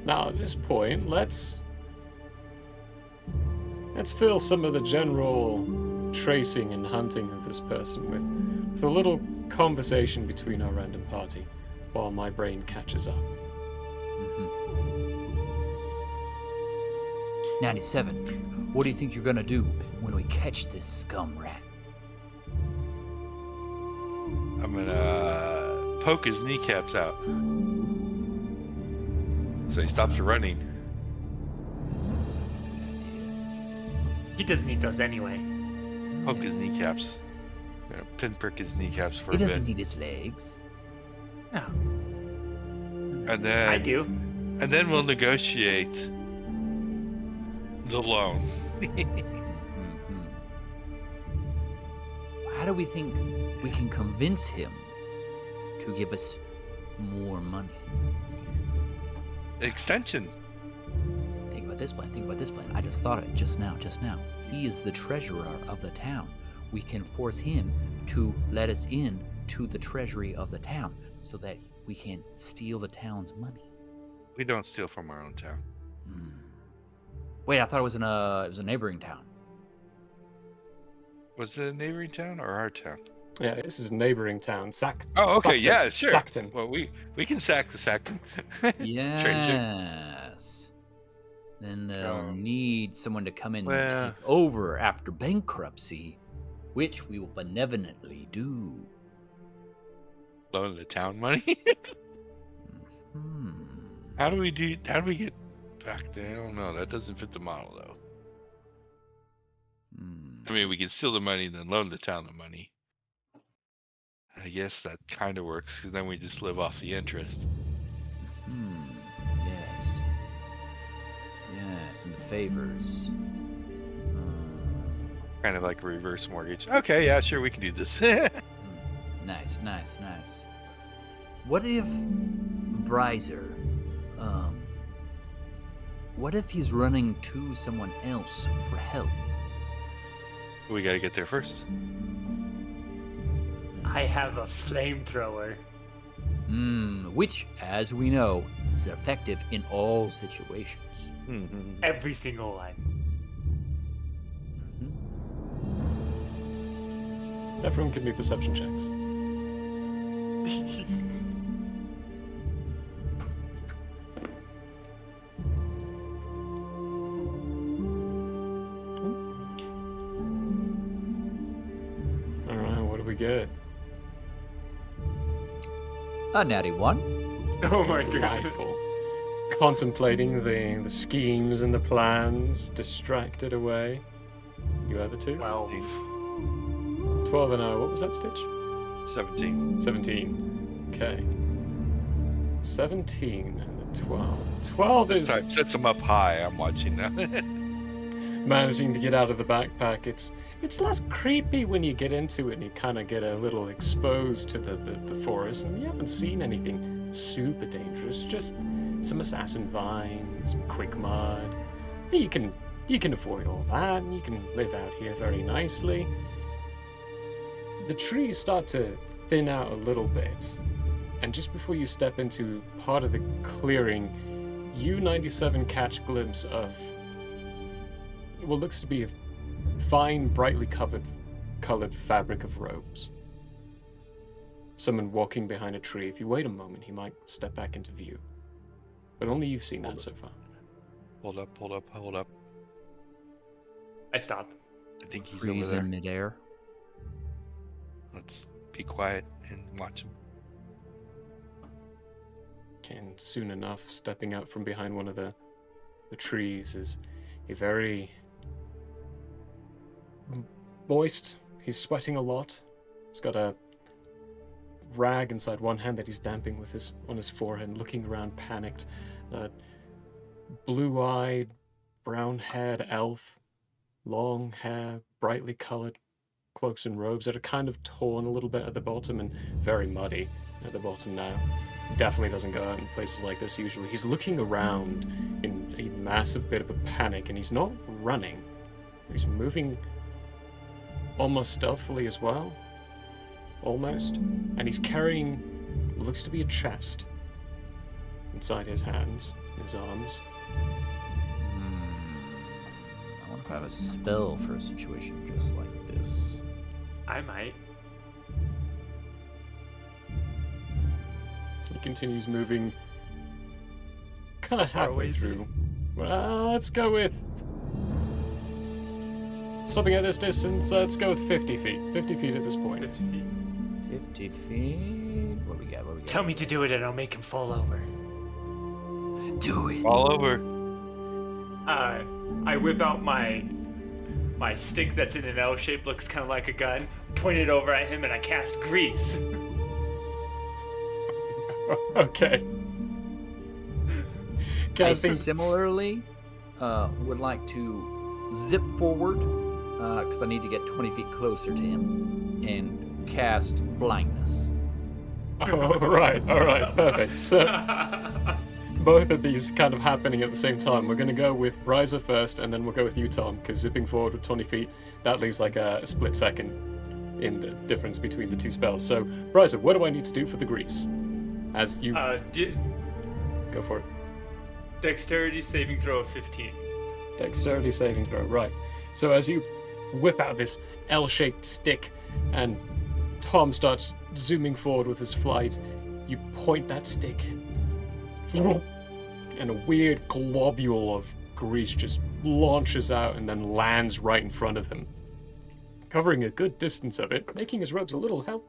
Now at this point, let's fill some of the general tracing and hunting of this person with a little conversation between our random party while my brain catches up. 97. What do you think you're gonna do when we catch this scum rat? I'm gonna poke his kneecaps out. So he stops running. Sounds like a good He doesn't need those anyway. Poke idea. his kneecaps. Gonna pinprick his kneecaps for He a doesn't bit. need his legs. No, And then I do. And then we'll negotiate the loan. Mhm. How do we think we can convince him to give us more money? Extension. Think about this plan. Think about this plan. I just thought of it just now. He is the treasurer of the town. We can force him to let us in to the treasury of the town so that we can steal the town's money. We don't steal from our own town. Wait, I thought it was a neighboring town. Was it a neighboring town or our town? Yeah, this is a neighboring town, Oh, okay, Sackton. yeah, sure. Sackton. Well, we can sack the Sackton. Yes. Then they'll need someone to come in Well- and take over after bankruptcy, which we will benevolently do. Loan the town money. How do we get back there? I don't know. That doesn't fit the model though. I mean, we can steal the money and then loan the town the money. I guess that kind of works because then we just live off the interest. Yes. Yes, and the favors. Kind of like a reverse mortgage. Okay, yeah, sure, we can do this. Nice. What if Bryzer, what if he's running to someone else for help? We gotta get there first. I have a flamethrower. Which, as we know, is effective in all situations. Every single one. Everyone give me perception checks. Alright, what do we get? A natty 1. Oh my god. Delightful. Contemplating the schemes and the plans, distracted away. You have a 2? 12. 12 and what was that, Stitch? 17. 17. Okay. 17 and the 12. 12 This is time sets him up high. I'm watching now. managing to get out of the backpack. It's less creepy when you get into it and you kind of get a little exposed to the forest, and you haven't seen anything super dangerous, just some assassin vines, some quick mud. You can avoid all that, and you can live out here very nicely. The trees start to thin out a little bit, and just before you step into part of the clearing, you 97 catch a glimpse of what looks to be a fine, brightly colored fabric of robes. Someone walking behind a tree. If you wait a moment, he might step back into view. But only you've seen that so far. Hold up. I stop. I think he's over Freeze there. in midair. Let's be quiet and watch him. And soon enough, stepping out from behind one of the trees is a very moist. He's sweating a lot. He's got a rag inside one hand that he's damping with on his forehead, looking around panicked. Blue-eyed, brown-haired elf, long hair, brightly colored cloaks and robes that are kind of torn a little bit at the bottom and very muddy at the bottom now. Definitely doesn't go out in places like this usually. He's looking around in a massive bit of a panic, and he's not running. He's moving almost stealthily as well. Almost. And he's carrying what looks to be a chest inside his hands, his arms. I wonder if I have a spell for a situation just like this. I might. He continues moving kind of How far away halfway is he? through. Well, let's go with something at this distance. Let's go with 50 feet. 50 feet at this point. 50 feet. 50 feet. What do we got? Tell me to do it and I'll make him fall over. Do it. All over. I whip out my stick that's in an L shape, looks kind of like a gun, point it over at him, and I cast grease. Okay. I Casting. similarly would like to zip forward because I need to get 20 feet closer to him and cast blindness. All right, perfect. So both of these kind of happening at the same time. We're going to go with Bryza first, and then we'll go with you, Tom, because zipping forward with 20 feet, that leaves like a split second in the difference between the two spells. So, Bryza, what do I need to do for the grease? As you go for it. Dexterity saving throw of 15. Dexterity saving throw, right. So as you whip out this L-shaped stick and Tom starts zooming forward with his flight, you point that stick and a weird globule of grease just launches out and then lands right in front of him, covering a good distance of it, making his robes a little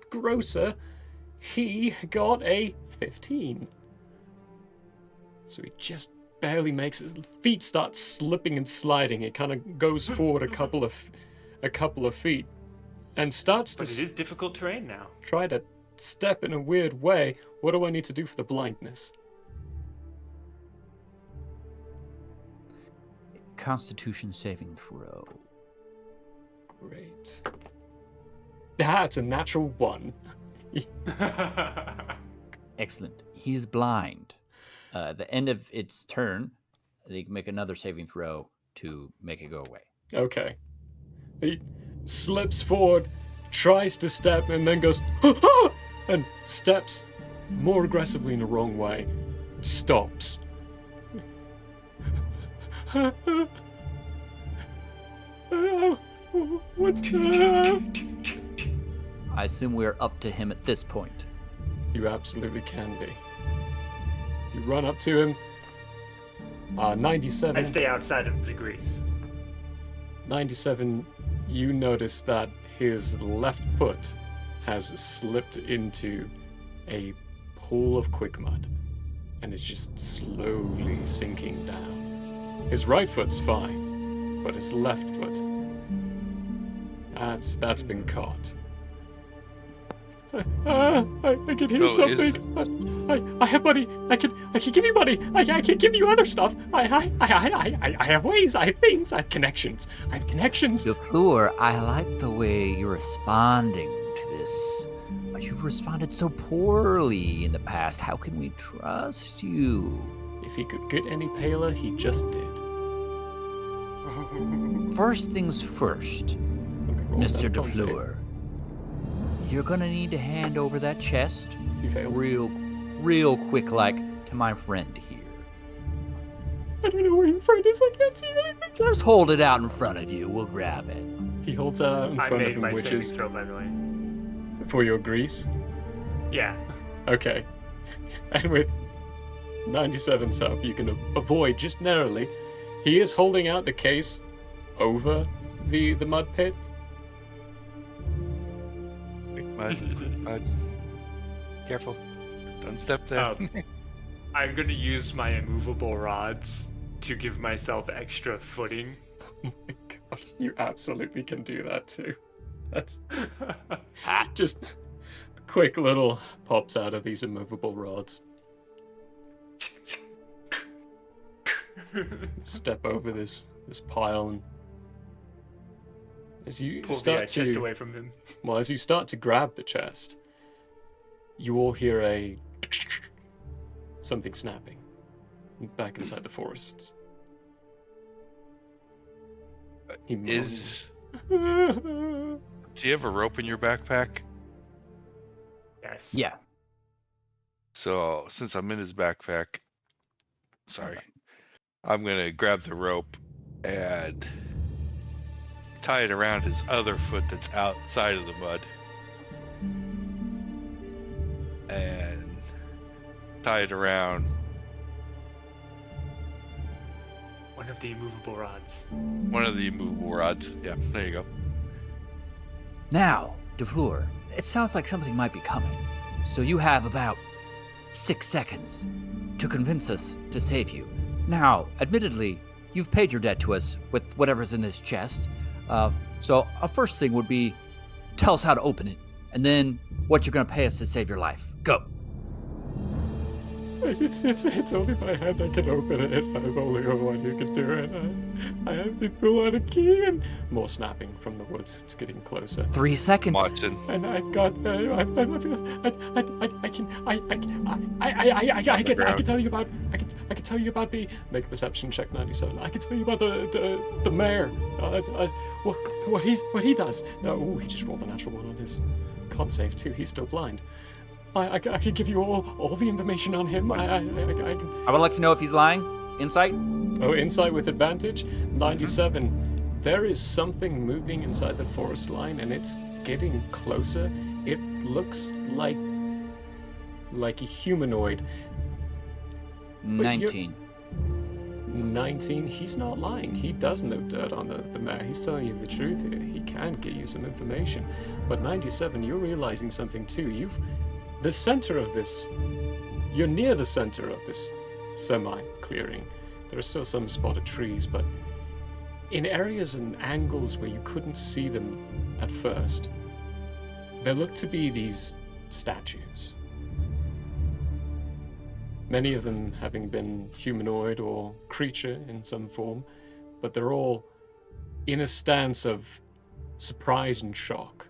grosser. He got a 15. So he just barely makes his feet start slipping and sliding. It kind of goes forward a couple of feet and starts But to it is difficult terrain now. try to step in a weird way. What do I need to do for the blindness? Constitution saving throw. Great. That's a natural 1. Excellent. He's blind. At the end of its turn, they can make another saving throw to make it go away. Okay. He slips forward, tries to step, and then goes, and steps more aggressively in the wrong way. Stops. What's I assume we're up to him at this point. You absolutely can be. You run up to him. 97. I stay outside of the grease. 97, you notice that his left foot has slipped into a pool of quick mud and is just slowly sinking down. His right foot's fine, but his left foot, that's been caught. I can hear So something. I have money. I can give you money. I can give you other stuff. I have ways. I have things. I have connections. DeFleur, I like the way you're responding to this, but you've responded so poorly in the past. How can we trust you? If he could get any paler, he just did. First things first, Mr. DeFleur. You're gonna need to hand over that chest You failed. real quick, like, to my friend here. I don't know where your friend is. I can't see anything. Just hold it out in front of you. We'll grab it. He holds out in I front of made him, my which saving is throw, by the way. for your grease. Yeah. Okay. And with 97's help, you can avoid just narrowly. He is holding out the case over the mud pit. Mud. Careful. Don't step there. I'm gonna use my immovable rods to give myself extra footing. Oh my god, you absolutely can do that too. That's Ha! just quick little pops out of these immovable rods. Step over this pile, and as you Pull the start chest to away from him. well, as you start to grab the chest, you all hear a something snapping back inside the forests. He moans. Do you have a rope in your backpack? Yes. Yeah. So since I'm in his backpack, sorry, I'm gonna grab the rope and tie it around his other foot that's outside of the mud, and tie it around One of the immovable rods. one of the immovable rods. Yeah, there you go. Now, DeFleur, it sounds like something might be coming. So you have about 6 seconds to convince us to save you. Now, admittedly, you've paid your debt to us with whatever's in this chest. So a first thing would be tell us how to open it, and then what you're going to pay us to save your life. Go. It's only my hand I can open it. I'm only the one who can do it. I have to pull out a key, and more snapping from the woods. It's getting closer. 3 seconds. Watson. And I've got I can tell you about I can tell you about the make a perception check 97. I can tell you about the mayor. What he does. Oh, he just rolled a natural one on his con save too. He's still blind. I can give you all the information on him. I can. I would like to know if he's lying. Insight? Oh, insight with advantage 97. There is something moving inside the forest line, and it's getting closer. It looks like a humanoid. 19. 19. He's not lying. He does know dirt on the mayor. He's telling you the truth here. He can get you some information. But 97, you're realizing something too. The center of this, you're near the center of this semi-clearing. There are still some spotted trees, but in areas and angles where you couldn't see them at first, there look to be these statues. Many of them having been humanoid or creature in some form, but they're all in a stance of surprise and shock.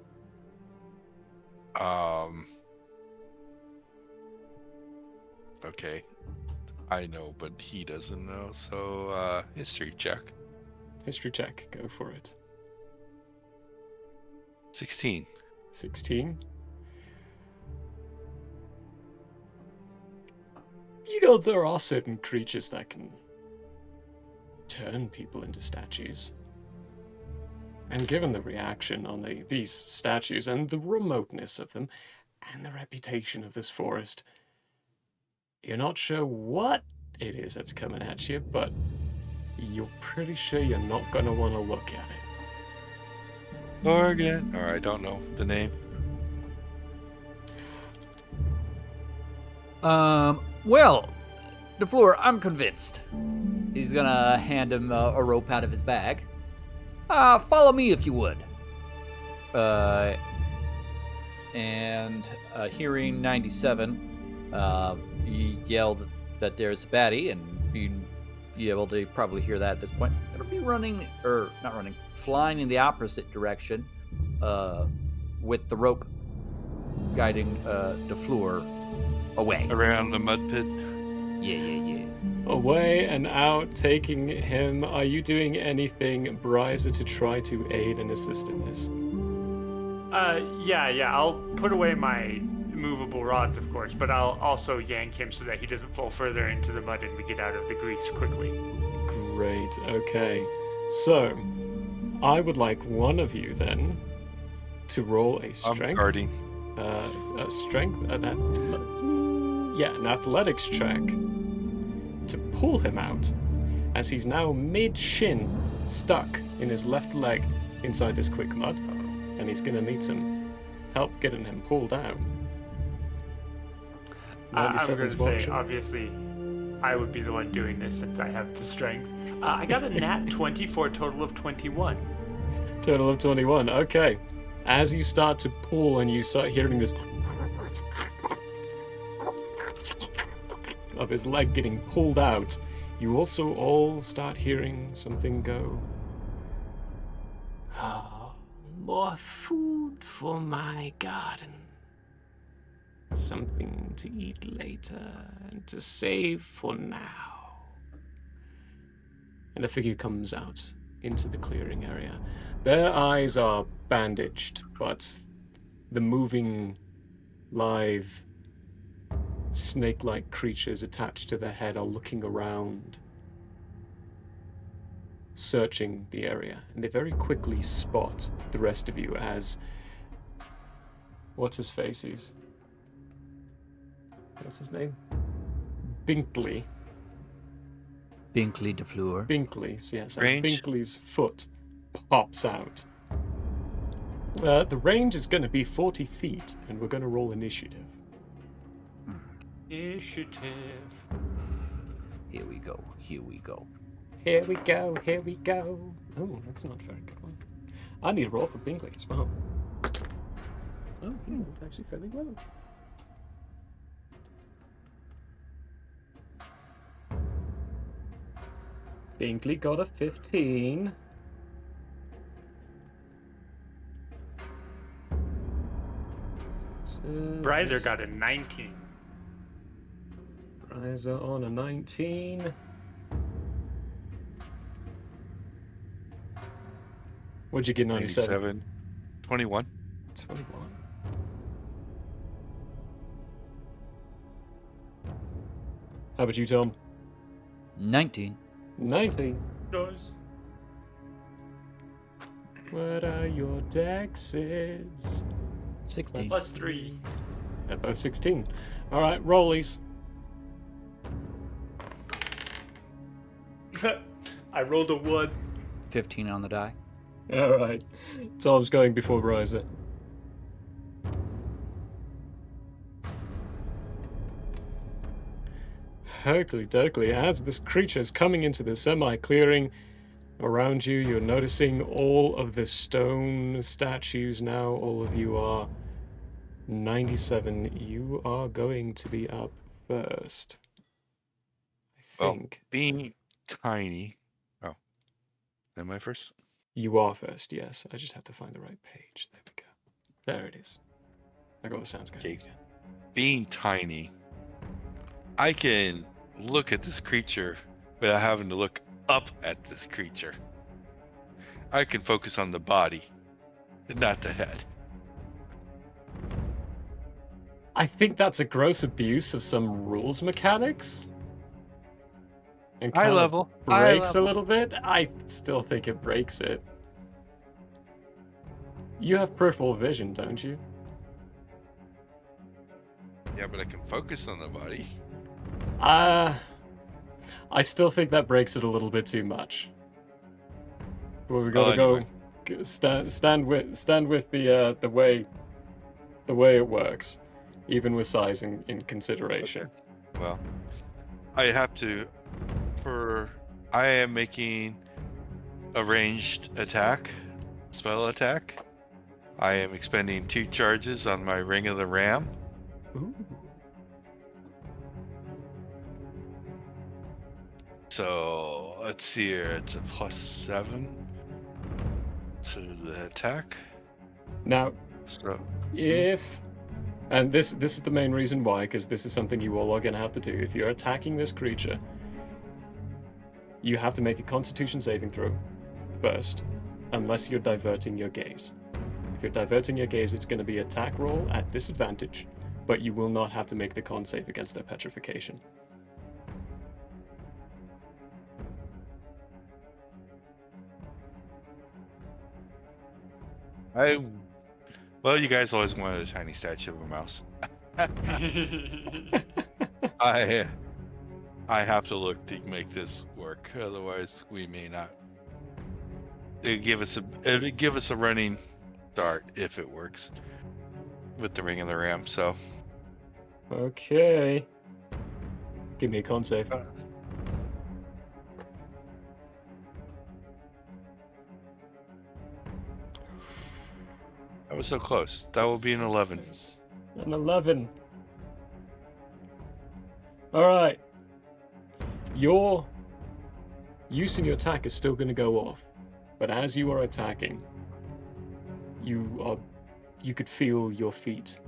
Okay. I know, but he doesn't know, so history check. History check, go for it. 16. 16. You know, there are certain creatures that can turn people into statues. And given the reaction on these statues and the remoteness of them and the reputation of this forest, you're not sure what it is that's coming at you, but you're pretty sure you're not going to want to look at it. Oregon. Or I don't know the name. Well, DeFleur, I'm convinced. He's gonna hand him a rope out of his bag. Follow me if you would. And hearing 97, he yelled that there's a baddie, and being able to probably hear that at this point. It'll be flying in the opposite direction, with the rope guiding DeFleur away. Around the mud pit. Yeah. Away and out, taking him. Are you doing anything, Bryza, to try to aid and assist in this? Yeah. I'll put away my movable rods, of course, but I'll also yank him so that he doesn't fall further into the mud and we get out of the grease quickly. Great, okay. So, I would like one of you then to roll a strength. I'm guarding. An athletics check to pull him out, as he's now mid-shin, stuck in his left leg inside this quick mud, and he's going to need some help getting him pulled out. I'm going to 97's say, watching. obviously, I would be the one doing this since I have the strength. I got a nat 20 for a total of 21. Total of 21, okay. As you start to pull and you start hearing this of his leg getting pulled out, you also all start hearing something go. Oh, more food for my garden. Something to eat later and to save for now. And a figure comes out into the clearing area. Their eyes are bandaged, but the moving, lithe, snake-like creatures attached to their head are looking around, searching the area, and they very quickly spot the rest of you as... What's his face? What's his name? Binkley. Binkley DeFleur. Binkley's, yes. As Range? Binkley's foot pops out. The range is going to be 40 feet, and we're going to roll initiative. Initiative. Here we go. Here we go. Oh, that's not a very good one. I need a roll for Binkley as well. Oh, he rolled actually fairly well. Binkley got a 15. Bryzer got a 19. Bryzer on a 19. What'd you get, 97? 97. 21. 21. How about you, Tom? 19. 19. Nice. What are your dexes? 16. Plus 3. They're both 16. All right, rollies. I rolled a 1. 15 on the die. All right. Tom's going before Bryzer. Hercly Dokley, as this creature is coming into the semi-clearing around you, you're noticing all of the stone statues now. All of you are 97. You are going to be up first. I Well, think. being tiny. Oh, am I first? You are first, yes. I just have to find the right page. There we go. There it is. I got the sounds going Okay. again. Being tiny, I can look at this creature without having to look up at this creature. I can focus on the body, and not the head. I think that's a gross abuse of some rules mechanics. and Eye kind level. of Eye breaks a level. little bit, I still think it breaks it. You have peripheral vision, don't you? Yeah, but I can focus on the body. I still think that breaks it a little bit too much. Well, we gotta Anyway. go stand with the way it works, even with size in consideration. Well, I have to. I am making a ranged attack, spell attack. I am expending 2 charges on my Ring of the Ram. Ooh. So let's see here. It's a +7 to the attack. Now, So if and this is the main reason why, because this is something you all are gonna have to do. If you're attacking this creature, you have to make a Constitution saving throw first, unless you're diverting your gaze. If you're diverting your gaze, it's going to be attack roll at disadvantage, but you will not have to make the con save against their petrification. well, you guys always wanted a tiny statue of a mouse. I have to look to make this work. Otherwise, we may not. It'd give us a running start if it works with the Ring of the Ram. So Okay. Give me a con save. that was so close. That will be an 11. Close. An 11. Alright. Your use in your attack is still going to go off, but as you are attacking, you could feel your feet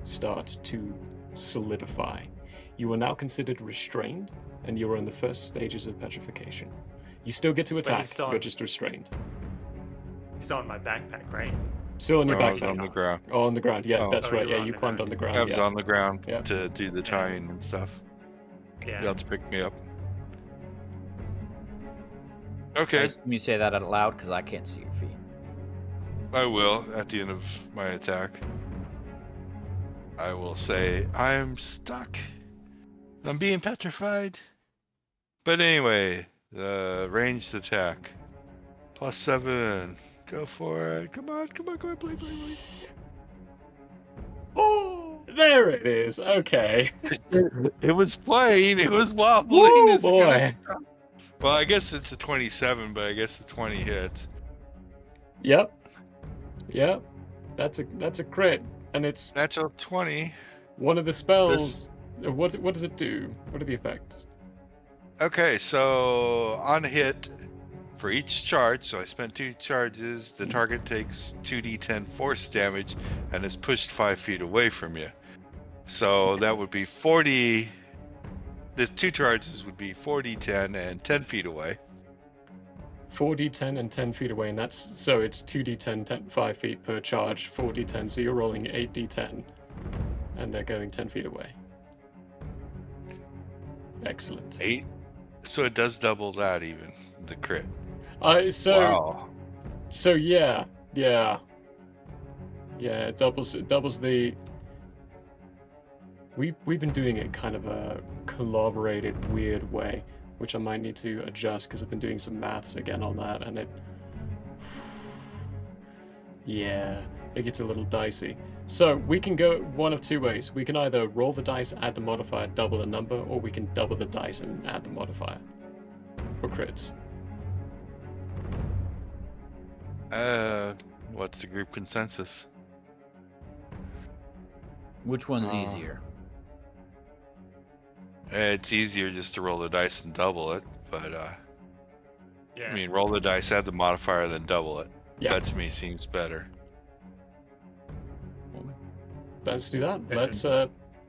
start to solidify. You are now considered restrained, and you are in the first stages of petrification. You still get to attack, still you're on- just restrained. Still in my backpack, right? Still on your I was backpack. on the ground. Oh, on the ground. Yeah, Oh. that's Oh, right. you Yeah, were on you the climbed ground. on the ground. I was yeah. on the ground Yeah. to do the tying and stuff. Yeah. You have to pick me up. I Okay, assume you say that out loud because I can't see your feet. I will at the end of my attack. I will say I'm stuck. I'm being petrified. But anyway, the ranged attack. +7. Go for it. Come on, play. Oh, there it is. Okay. It was playing, it was wobbling. Woo, it's boy. Well, I guess it's a 27, but I guess the 20 hits. Yep. That's a crit, and it's Natural 20. one of the spells. What does it do? What are the effects? Okay, so on a hit, for each charge, so I spent 2 charges, the target takes 2d10 force damage and is pushed 5 feet away from you. So that would be 40. The 2 charges would be 4d10 and 10 feet away. 4d10 and 10 feet away, and that's so it's 2d10, 5 feet per charge, 4d10. So you're rolling 8d10, and they're going 10 feet away. Excellent. 8. So it does double that even, the crit. So Wow. yeah, it doubles the. We've been doing it kind of a collaborated weird way, which I might need to adjust because I've been doing some maths again on that, and it gets a little dicey. So we can go one of two ways. We can either roll the dice, add the modifier, double the number, or we can double the dice and add the modifier for crits. What's the group consensus? Which one's easier? It's easier just to roll the dice and double it, but Yeah. I mean, roll the dice, add the modifier, then double it. Yeah. That to me seems better. Let's do that. Let's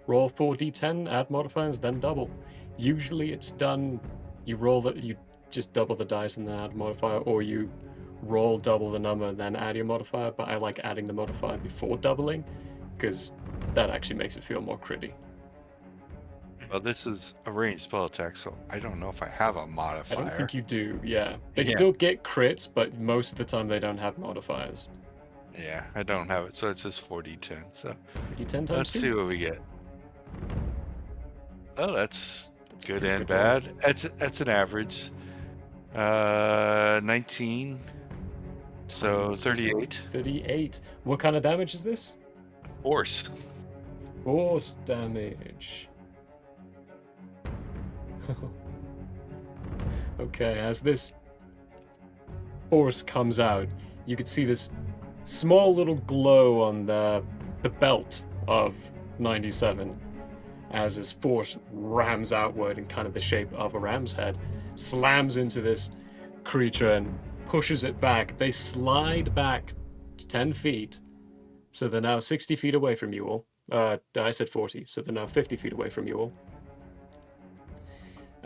roll 4d10, add modifiers, then double. Usually it's done, you just double the dice and then add a modifier, or you roll double the number and then add your modifier, but I like adding the modifier before doubling, because that actually makes it feel more critty. Well, this is a ranged spell attack, so I don't know if I have a I modifier. don't think you do, yeah. They Yeah. still get crits, but most of the time they don't have modifiers. Yeah, I don't have it, so it's just 4d10. So You 10 times let's 2? see what we get. Oh, that's That's a good pretty and good roll. bad. That's an average. 19. So Times 38. 38. What kind of damage is this? Force. Force damage. Okay, as this force comes out, you can see this small little glow on the belt of 97 as his force rams outward in kind of the shape of a ram's head, slams into this creature and pushes it back. They slide back 10 feet, so they're now 60 feet away from you all. I said 40, so they're now 50 feet away from you all.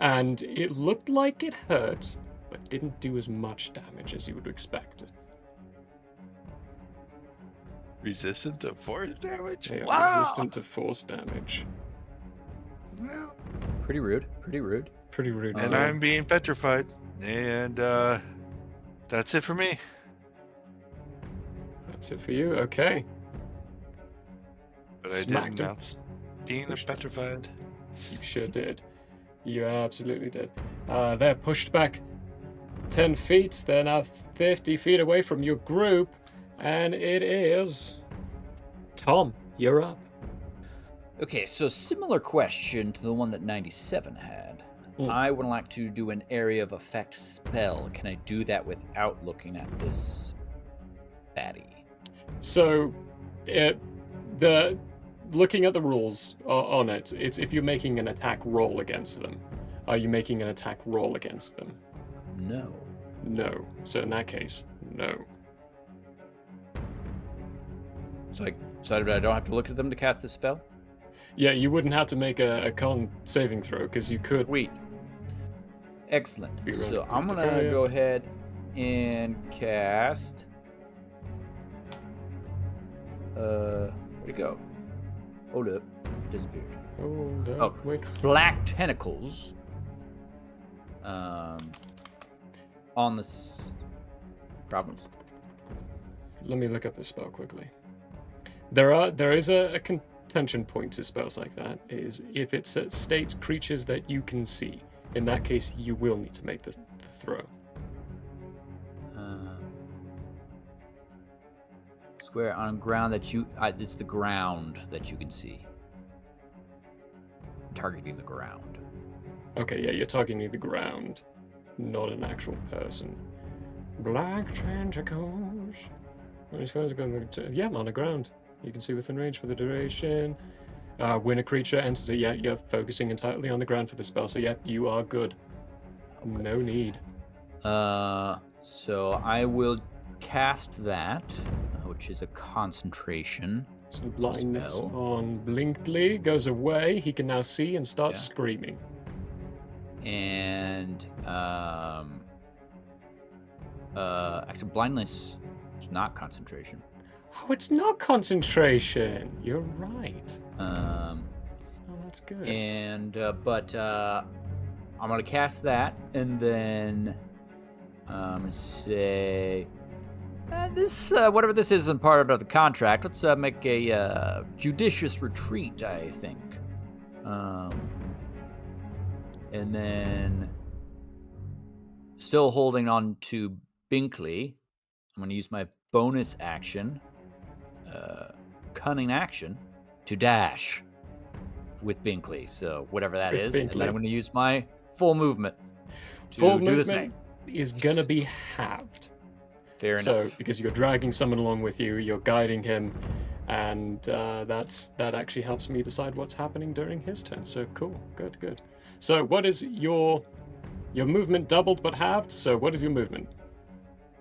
And it looked like it hurt, but didn't do as much damage as you would expect. Resistant to force damage? They are Wow! resistant to force damage. Well, Pretty rude. Pretty rude. Pretty rude. and no? I'm being petrified. And that's it for me. That's it for you. Okay. But Smacked I didn't him. announce being Pushed him. petrified. You sure did. You absolutely did. They're pushed back 10 feet. They're now 50 feet away from your group. And it is... Tom, you're up. Okay, so similar question to the one that 97 had. Mm. I would like to do an area of effect spell. Can I do that without looking at this baddie? So, looking at the rules on it, it's if you're making an attack roll against them. Are you making an attack roll against them? No. No. So in that case, no. So I don't have to look at them to cast this spell? Yeah, you wouldn't have to make a con saving throw because you could. Sweet. Excellent. Be So ready. I'm going Defer, to yeah. go ahead and cast... where'd it go? Hold up. Disappeared. Hold up, Oh. wait. Black tentacles on this problems. Let me look up the spell quickly. There is a contention point to spells like that. Is if it states creatures that you can see. In that case, you will need to make the throw. Square on ground that you it's the ground that you can see. I'm targeting the ground. Okay, yeah, you're targeting the ground, not an actual person. Black tentacles. Yeah, on the ground. You can see within range for the duration. When a creature enters it, yeah, you're focusing entirely on the ground for the spell, so yeah, you are good. Okay. No need. So I will cast that, which is a concentration. So the blindness Spell. on Blinkley goes away. He can now see and start Yeah. screaming. And actually blindness is not concentration. Oh, it's not concentration. You're right. Um Oh, that's good. and but I'm gonna cast that and then say this whatever this isn't part of the contract. Let's make a judicious retreat, I think. And then still holding on to Binkley, I'm going to use my bonus action, cunning action, to dash with Binkley. So whatever that With is, and then Binkley. I'm going to use my full movement to Full do the movement same. is gonna be halved. Fair So enough. because you're dragging someone along with you, you're guiding him, and that actually helps me decide what's happening during his turn. So cool, good. So what is your movement doubled but halved? So what is your movement?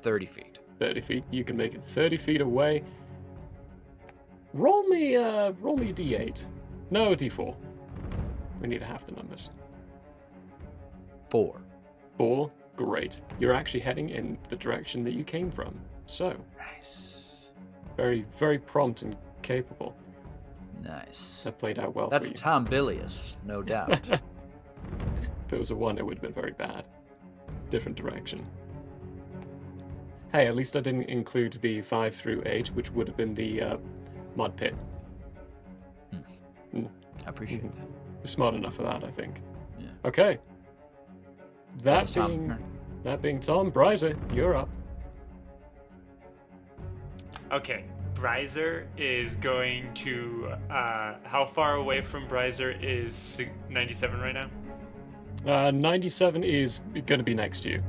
30 feet. 30 feet. You can make it 30 feet away. Roll me a d8. No, a d4. We need to half the numbers. 4. 4. Great. You're actually heading in the direction that you came from. So Nice. very, very prompt and capable. Nice. That played out well That's for you. Tom Bilius, no doubt. If it was a 1, it would have been very bad. Different direction. Hey, at least I didn't include the 5 through 8, which would have been the mud pit. I appreciate that. Smart enough for that, I think. Yeah. Okay. That's Tom's turn. That being Tom, Bryzer, you're up. Okay, Bryzer is going to. How far away from Bryzer is 97 right now? 97 is going to be next to you.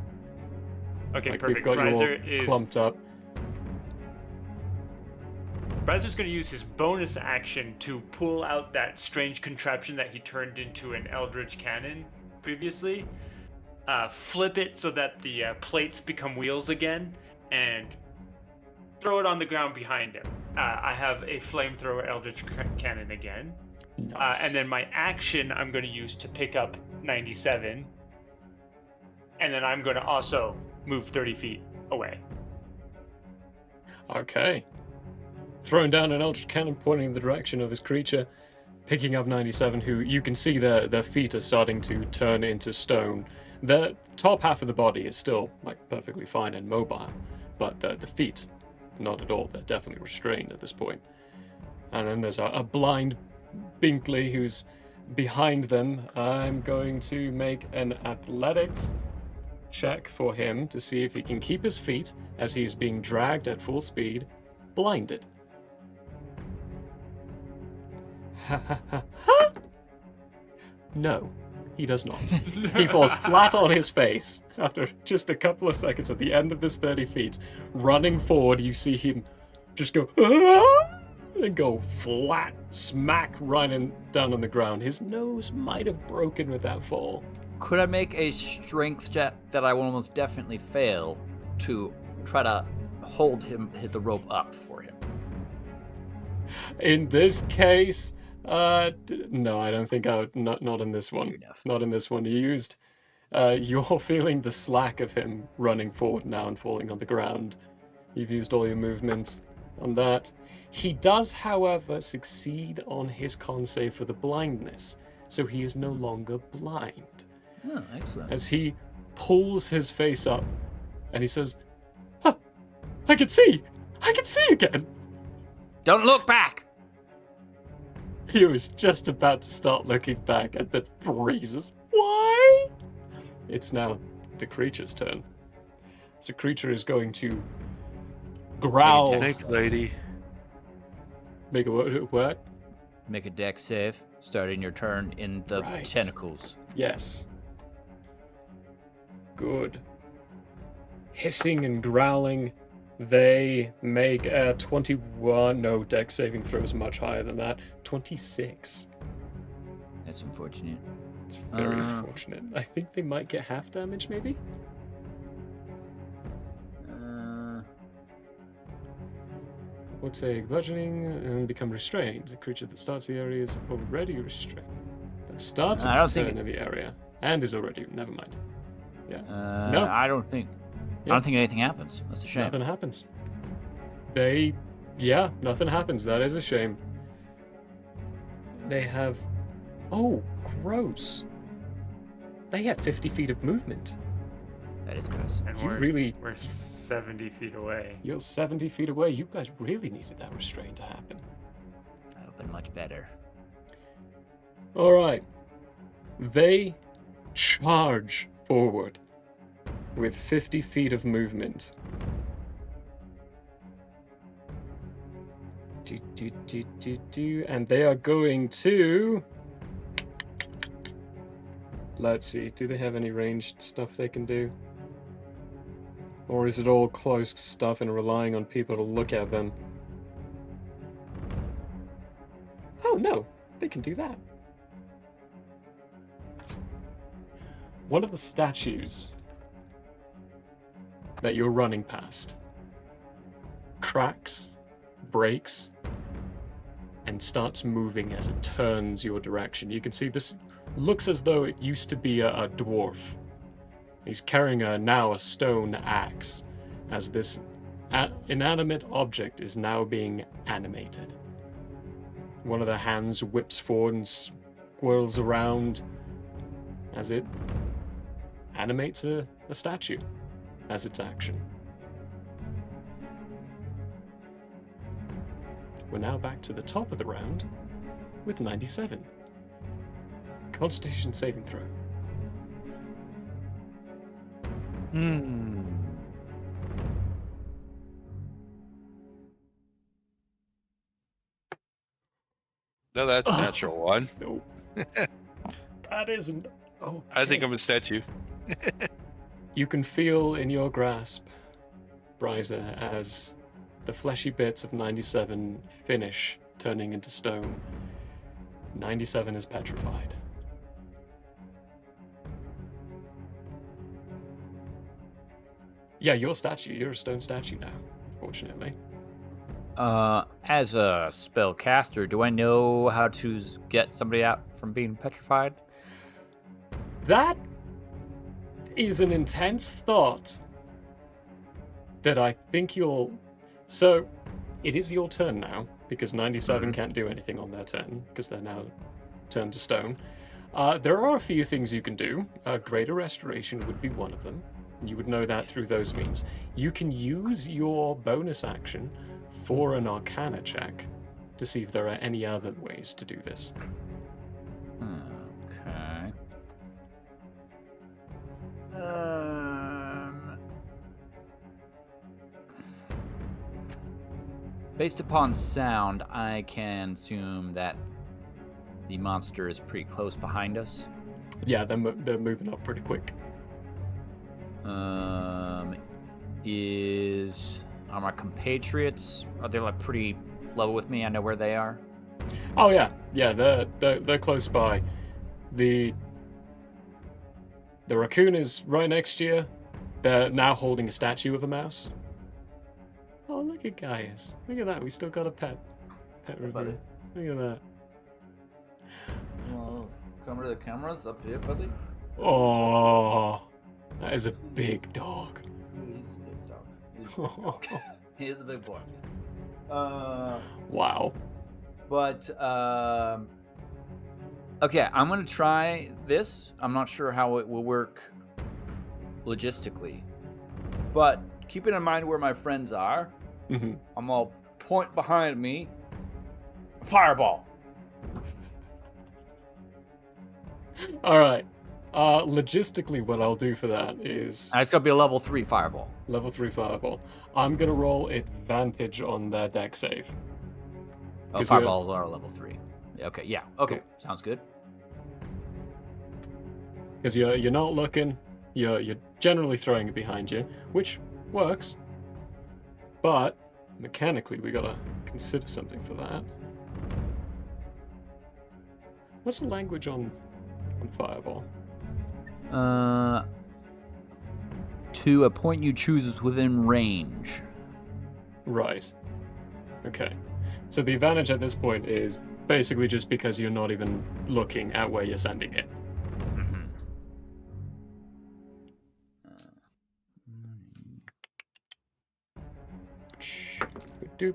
Okay, Like perfect. we've got you all Bryzer is. clumped up. Bryzer's going to use his bonus action to pull out that strange contraption that he turned into an Eldritch Cannon previously. Flip it so that the plates become wheels again, and throw it on the ground behind him. I have a flamethrower Eldritch Cannon again. Nice. And then my action I'm going to use to pick up 97. And then I'm going to also move 30 feet away. Okay. Throwing down an Eldritch Cannon pointing in the direction of this creature, picking up 97, who you can see their feet are starting to turn into stone. The top half of the body is still like perfectly fine and mobile, but the feet, not at all. They're definitely restrained at this point. And then there's a blind Binkley who's behind them. I'm going to make an athletics check for him to see if he can keep his feet as he is being dragged at full speed, blinded. Ha ha ha ha! No, he does not. He falls flat on his face after just a couple of seconds at the end of this 30 feet. Running forward, you see him just go, "Ah!" and go flat, smack running down on the ground. His nose might have broken with that fall. Could I make a strength check that I will almost definitely fail to try to hit the rope up for him? In this case, no, I don't think I would. Not in this one. Enough. Not in this one. You used. You're feeling the slack of him running forward now and falling on the ground. You've used all your movements on that. He does, however, succeed on his con save for the blindness, so he is no longer blind. Oh, excellent. As he pulls his face up, and he says, "Huh, I can see! I can see again!" Don't look back! He was just about to start looking back and then freezes. Why? It's now the creature's turn. So creature is going to growl. Thank lady. Make a what? Make a dex save, starting your turn in the Right. tentacles. Yes. Good. Hissing and growling. They make a 21. No, dex saving throws much higher than that. 26. That's unfortunate. It's very unfortunate. I think they might get half damage, maybe? Or take bludgeoning and become restrained. A creature that starts the area is already restrained. That starts I don't its think turn in the area and is already. Never mind. Yeah. No, No. I don't think. Yeah. I don't think anything happens. That's a shame. Nothing happens. Nothing happens. That is a shame. They have. Oh, gross. They have 50 feet of movement. That is gross. And we're 70 feet away. You're 70 feet away. You guys really needed that restraint to happen. That would have been much better. All right. They charge forward with 50 feet of movement. And they are going to... Let's see, do they have any ranged stuff they can do? Or is it all close stuff and relying on people to look at them? Oh no, they can do that. One of the statues that you're running past cracks, breaks, and starts moving as it turns your direction. You can see this looks as though it used to be a dwarf. He's carrying now a stone axe, as this inanimate object is now being animated. one of the hands whips forward and swirls around as it animates a statue as its action. We're now back to the top of the round with 97. Constitution saving throw. No, that's a natural one. Nope. That isn't. Oh, I think I'm a statue. You can feel in your grasp, Bryza, as the fleshy bits of 97 finish turning into stone. 97 is petrified. Yeah, you're a statue. You're a stone statue now, unfortunately. As a spellcaster, do I know how to get somebody out from being petrified? That is an intense thought that I think you'll... So, it is your turn now, because 97 can't do anything on their turn, because they're now turned to stone. There are a few things you can do. Greater Restoration would be one of them. You would know that through those means. You can use your bonus action for an Arcana check to see if there are any other ways to do this. Okay. Based upon sound, I can assume that the monster is pretty close behind us. Yeah, they're moving up pretty quick. Are my compatriots, are they like pretty level with me? I know where they are. Oh yeah, they're close by. The raccoon is right next to you. They're now holding a statue of a mouse. Oh, look at Gaius. Look at that. We still got a pet review. Look at that. Well, come to the cameras up here, buddy. Oh, that is a big dog. He's a big dog. He is a big boy. Wow. But okay, I'm gonna try this. I'm not sure how it will work logistically, but keeping in mind where my friends are, I'm gonna point behind me. Fireball. All right. Logistically, what I'll do for that is And it's gonna be a level 3 fireball. level 3 fireball. I'm gonna roll advantage on their deck save. Oh, 'Cause fireballs are level 3. Okay, yeah. Okay, Cool. sounds good. Because you're not looking, you're generally throwing it behind you, which works. But mechanically, we gotta consider something for that. What's the language on fireball? To a point you choose is within range. Right. Okay. So the advantage at this point is basically just because you're not even looking at where you're sending it. Doop.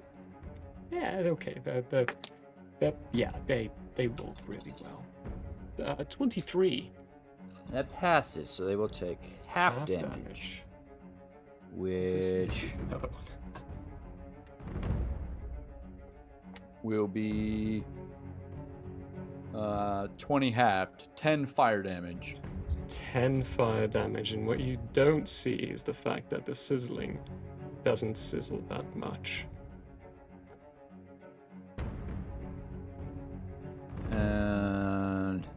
Yeah, okay. They rolled really well. 23. That passes, so they will take half damage. Which This is another one. will be 20 halved, 10 fire damage. 10 fire damage, and what you don't see is the fact that the sizzling doesn't sizzle that much. And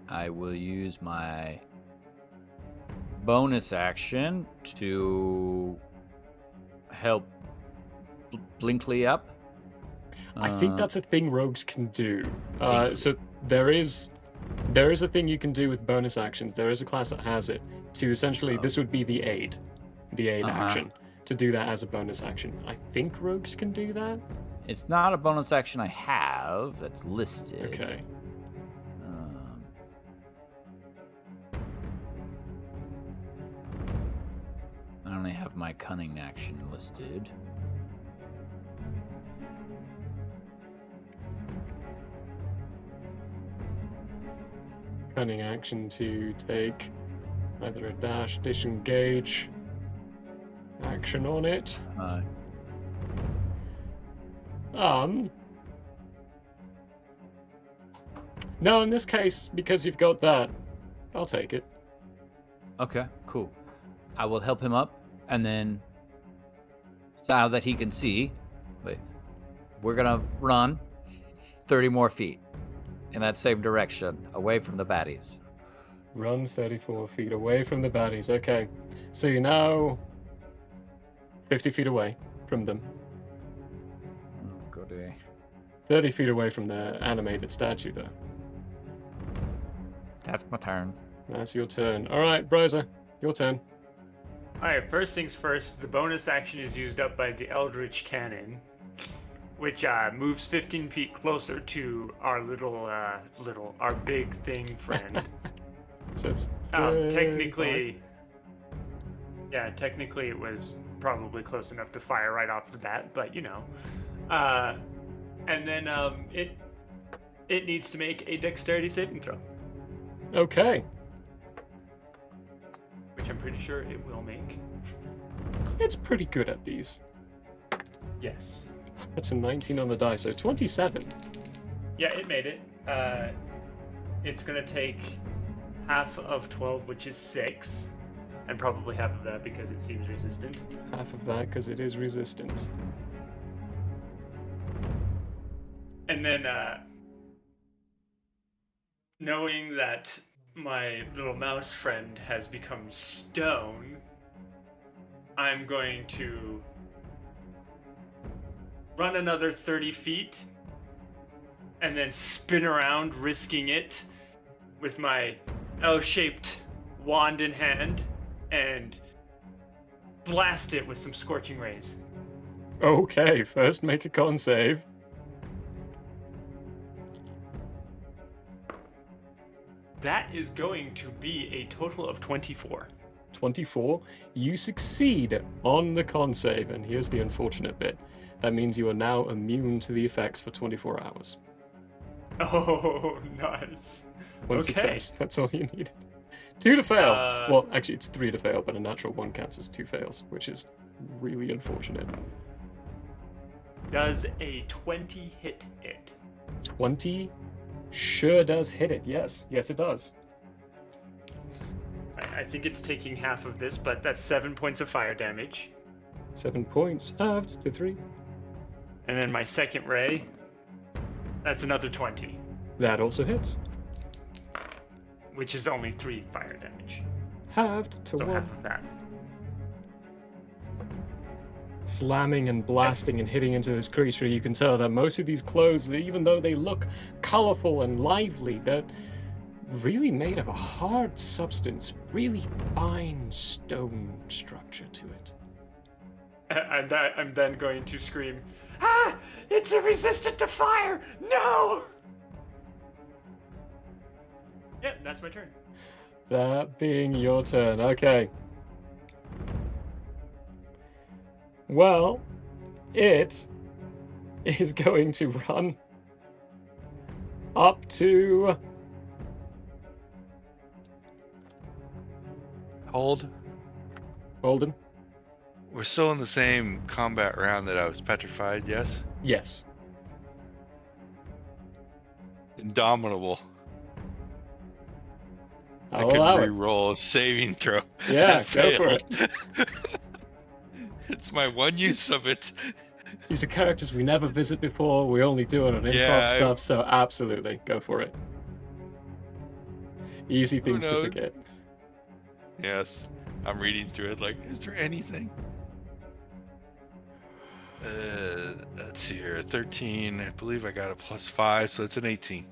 I will use my bonus action to help Blinkly up. I think that's a thing rogues can do. So there is a thing you can do with bonus actions. There is a class that has it. To essentially, this would be the aid action. To do that as a bonus action. I think rogues can do that. It's not a bonus action I have that's listed. Okay. I only have my cunning action listed. cunning action to take either a dash, disengage action on it. No, in this case, because you've got that, I'll take it. Okay, cool. I will help him up, and then now that he can see, we're gonna run 30 more feet in that same direction, away from the baddies. Run 34 feet away from the baddies. Okay, so you're now 50 feet away from them. Oh, goody. 30 feet away from the animated statue, though. That's my turn. That's your turn. All right, Browser, your turn. Alright, first things first, the bonus action is used up by the Eldritch Cannon, which moves 15 feet closer to our our big thing friend. So it's Technically it was probably close enough to fire right off the bat, but you know. And then it needs to make a dexterity saving throw, Okay. which I'm pretty sure it will make. It's pretty good at these. Yes. That's a 19 on the die, so 27. Yeah, it made it. It's gonna take half of 12, which is 6, and probably half of that because it seems resistant. Half of that because it is resistant. And then, knowing that my little mouse friend has become stone, I'm going to run another 30 feet and then spin around, risking it with my L-shaped wand in hand and blast it with some scorching rays. Okay, first make a con save. That is going to be a total of 24. 24. You succeed on the con save, and here's the unfortunate bit. That means you are now immune to the effects for 24 hours. Oh, nice. One Okay. success. That's all you needed. 2 to fail. Uh, Well, actually, it's 3 to fail, but a natural 1 counts as 2 fails, which is really unfortunate. Does a 20 hit it? 20 sure does hit it. Yes. Yes, it does. I think it's taking half of this, but that's 7 points of fire damage. 7 points halved to 3. And then my second ray, that's another 20, That also hits. which is only 3 fire damage. Halved to So 1. half of that. Slamming and blasting and hitting into this creature, you can tell that most of these clothes, even though they look colorful and lively, they're really made of a hard substance, really fine stone structure to it. And I'm then going to scream, "Ah! It's resistant to fire! No!" Yep, that's my turn. That being your turn, okay. Well, it is going to run up to... Hold. Holden? We're still in the same combat round that I was petrified, yes? Yes. Indomitable. I I'll could allow it. re-roll a saving throw. Yeah, and go for fail. It's my one use of it. These are characters we never visit before, we only do it on improv Yeah, stuff, so absolutely, go for it. Easy things to knows? forget. Yes. I'm reading through it like, is there anything? Let's see here. 13. I believe I got a +5, so it's an 18.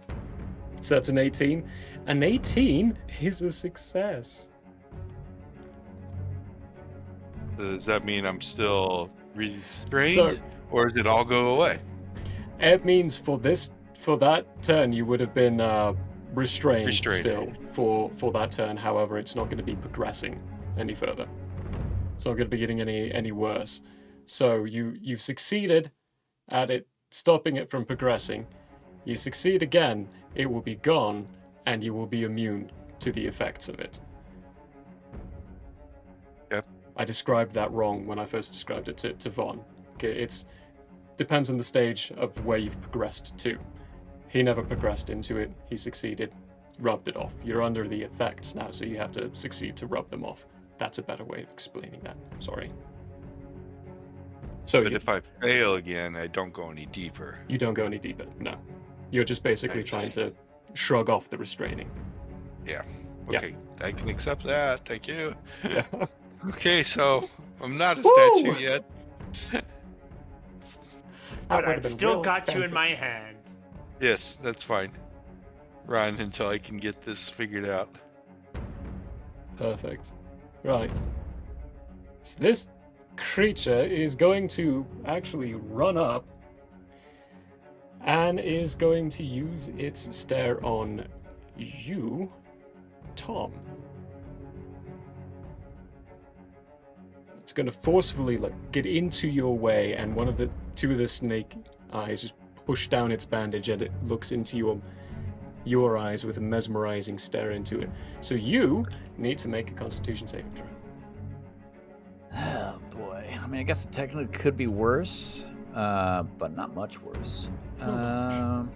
So that's an 18. An 18 is a success. Does that mean I'm still restrained? So- or does it all go away? It means for that turn you would have been restrained still for that turn. However, it's not going to be progressing any further. It's not going to be getting any worse. So you've succeeded at it stopping it from progressing. You succeed again, it will be gone, and you will be immune to the effects of it. Yep. I described that wrong when I first described it to Vaughn. It depends on the stage of where you've progressed to. He never progressed into it. He succeeded, rubbed it off. You're under the effects now, so you have to succeed to rub them off. That's a better way of explaining that. Sorry. So But if I fail again, I don't go any deeper. you don't go any deeper. No. You're just basically trying to shrug off the restraining. Yeah. Yeah. Okay, I can accept that. Thank you. Yeah. Okay, so I'm not a Woo! statue yet. But I've still got you in my hand. Yes, that's fine. Run until I can get this figured out. Perfect. Right. So this creature is going to actually run up and is going to use its stare on you, Tom. It's going to forcefully get into your way, and two of the snake eyes just push down its bandage, and it looks into your eyes with a mesmerizing stare into it. So you need to make a Constitution saving throw. Oh boy. I mean, I guess it technically could be worse, but not much worse. Not much.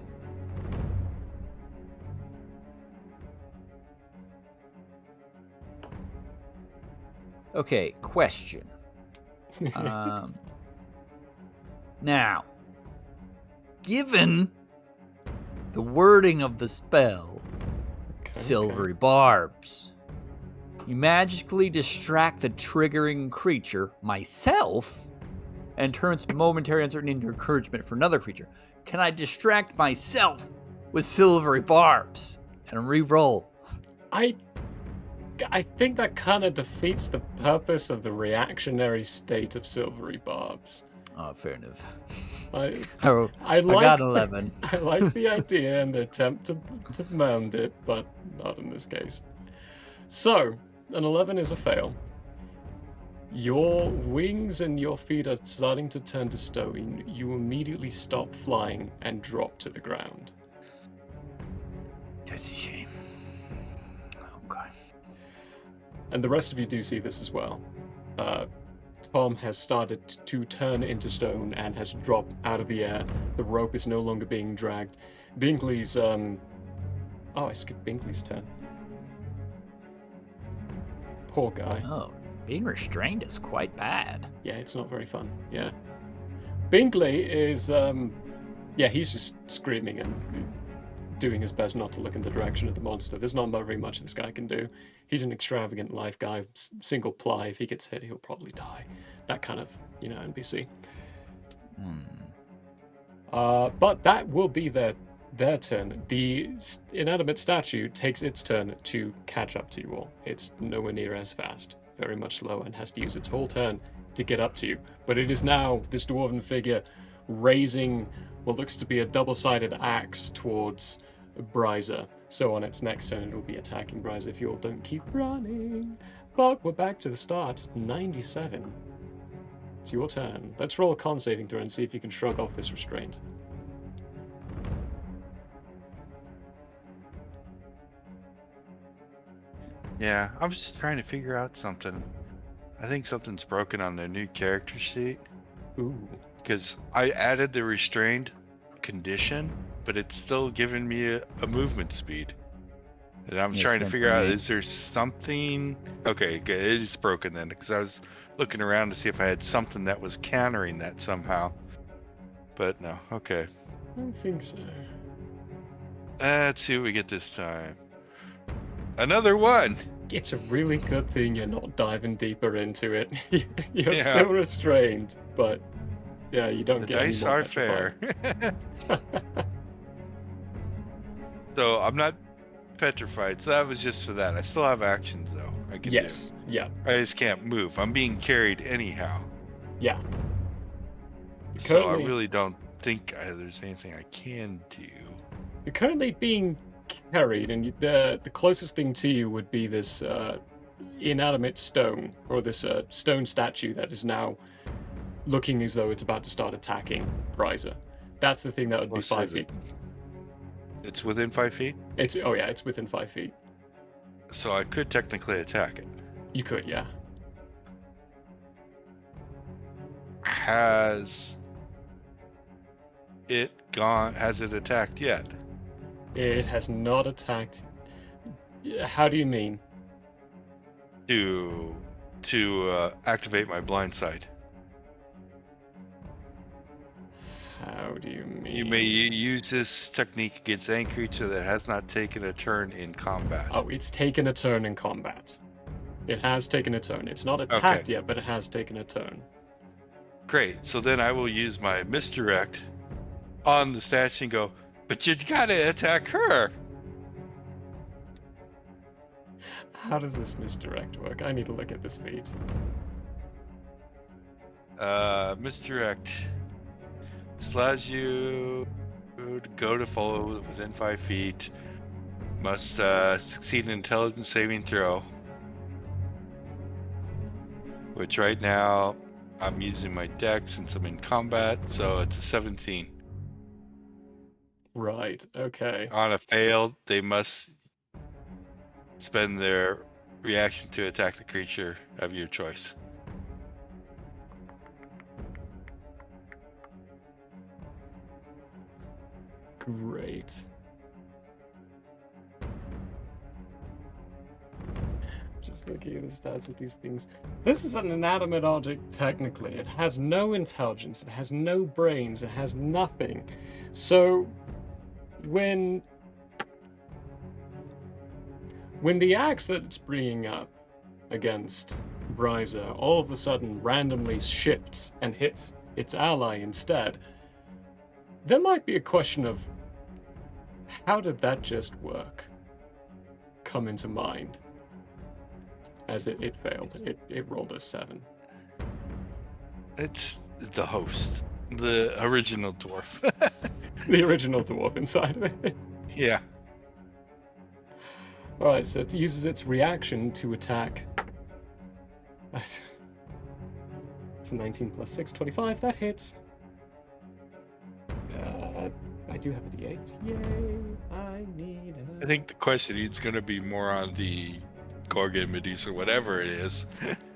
Okay, question. Now, given the wording of the spell, silvery barbs, you magically distract the triggering creature, myself, and turns momentary uncertainty into encouragement for another creature. Can I distract myself with silvery barbs and re-roll? I think that kind of defeats the purpose of the reactionary state of silvery barbs. Oh, fair enough. I got 11. I like the idea and the attempt to mound it, but not in this case. So, an 11 is a fail. Your wings and your feet are starting to turn to stone. You immediately stop flying and drop to the ground. That's a shame. Okay. And the rest of you do see this as well. Tom has started to turn into stone and has dropped out of the air. The rope is no longer being dragged. Bingley's, Oh, I skipped Bingley's turn. Poor guy. Oh, being restrained is quite bad. Yeah, it's not very fun. Yeah. Bingley is, he's just screaming and doing his best not to look in the direction of the monster. There's not very much this guy can do. He's an extravagant life guy, single ply. If he gets hit, he'll probably die. That kind of, NPC. But that will be their turn. The inanimate statue takes its turn to catch up to you all. It's nowhere near as fast, very much slower, and has to use its whole turn to get up to you. But it is now this dwarven figure raising what looks to be a double-sided axe towards Bryza. So on its next turn, it'll be attacking Bryza if you all don't keep running. But we're back to the start. 97. It's your turn. Let's roll a con saving throw and see if you can shrug off this restraint. Yeah, I'm just trying to figure out something. I think something's broken on the new character sheet. Ooh. Because I added the restrained condition, but it's still giving me a movement speed. And I'm trying to figure out, is there something... Okay, good. It is broken then, because I was looking around to see if I had something that was countering that somehow. But no, okay. I don't think so. Let's see what we get this time. Another one! It's a really good thing you're not diving deeper into it. You're still restrained, but yeah, you don't get dice any more are fair. petrified. So I'm not petrified, so that was just for that. I still have actions though. I can do. Yeah. I just can't move. I'm being carried anyhow. Yeah. So I really don't think there's anything I can do. You're currently being carried, and the closest thing to you would be this inanimate stone, or this stone statue that is now looking as though it's about to start attacking Bryza. That's the thing that would be 5 feet. It's within 5 feet? It's within 5 feet. So I could technically attack it. You could, yeah. Has it attacked yet? It has not attacked. How do you mean? To activate my blind side. How do you mean? You may use this technique against any creature that has not taken a turn in combat. Oh, it's taken a turn in combat. It has taken a turn. It's not attacked yet, but it has taken a turn. Great. So then I will use my misdirect on the statue and go, but you gotta attack her. How does this misdirect work? I need to look at this feat. Misdirect. Slash you go to follow within 5 feet. Must succeed an intelligence saving throw. Which right now I'm using my dex since I'm in combat, so it's a 17. Right, okay. On a failed, they must spend their reaction to attack the creature of your choice. Great. Just looking at the stats of these things. This is an inanimate object, technically. It has no intelligence, it has no brains, it has nothing. So, when the axe that it's bringing up against Bryza all of a sudden randomly shifts and hits its ally instead, there might be a question of how did that just work come into mind as it failed. It rolled a 7. It's the host, the original dwarf. The original dwarf inside of it. Yeah. Alright, so it uses its reaction to attack. It's a 19 plus 6, 25. That hits. I do have a d8. Yay! I need I think the question is going to be more on the Gorgon, Medusa, whatever it is,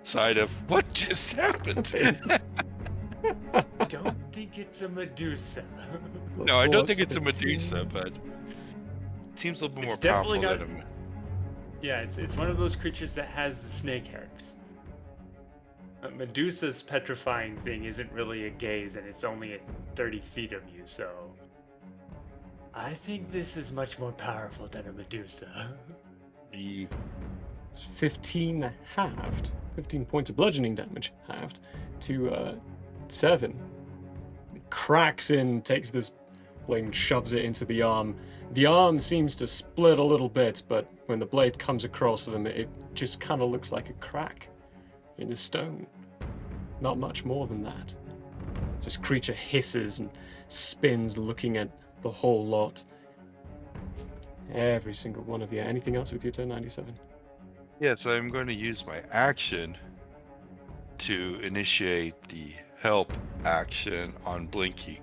side of what just happened. I don't think it's a Medusa. No, I don't think it's a Medusa, but it seems a little bit more It's definitely powerful not- than Yeah, it's one of those creatures that has the snake heads. Medusa's petrifying thing isn't really a gaze, and it's only at 30 feet of you, so... I think this is much more powerful than a Medusa. the. It's 15 halved. 15 points of bludgeoning damage halved to 7. It cracks in, takes this blade and shoves it into the arm. The arm seems to split a little bit, but when the blade comes across of him, it just kind of looks like a crack in a stone. Not much more than that. This creature hisses and spins, looking at the whole lot. Every single one of you. Anything else with your turn, 97? Yes, I'm going to use my action to initiate the help action on Blinky.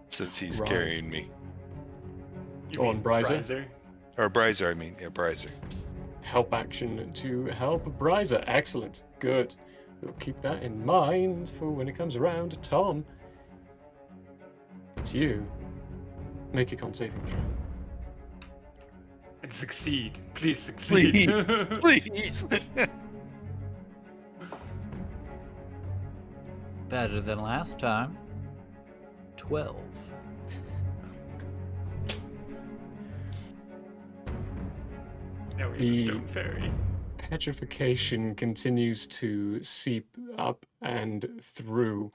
Since he's Right. carrying me. You On mean Bryza? Or Bryzer, I mean. Yeah, Bryzer. Help action to help Bryza. Excellent. Good. We'll keep that in mind for when it comes around. Tom, it's you. Make a con saving throw. And succeed. Please succeed. Please. Better than last time. 12. Now we're in the The- stone fairy. Petrification continues to seep up and through.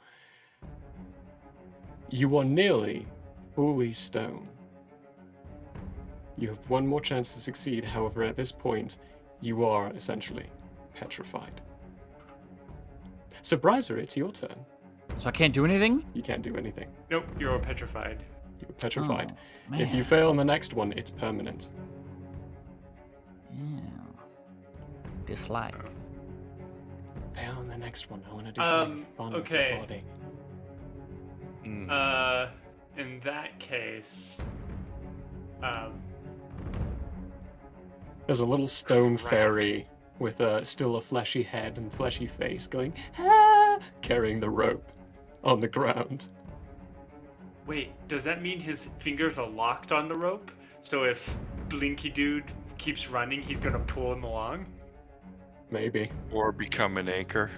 You are nearly fully stone. You have one more chance to succeed, however, at this point, you are essentially petrified. So, Bryzer, it's your turn. So I can't do anything? You can't do anything. Nope, you're petrified. You're petrified. Oh, If you man. fail on the next one, it's permanent. Yeah. Dislike. Fail on the next one. I want to do something fun okay. with your body. Mm. in that case, There's a little stone Crap. fairy with still a fleshy head and fleshy face going, ah, carrying the rope on the ground. wait, does that mean his fingers are locked on the rope? So if Blinky Dude keeps running, he's gonna pull him along? Maybe. Or become an anchor.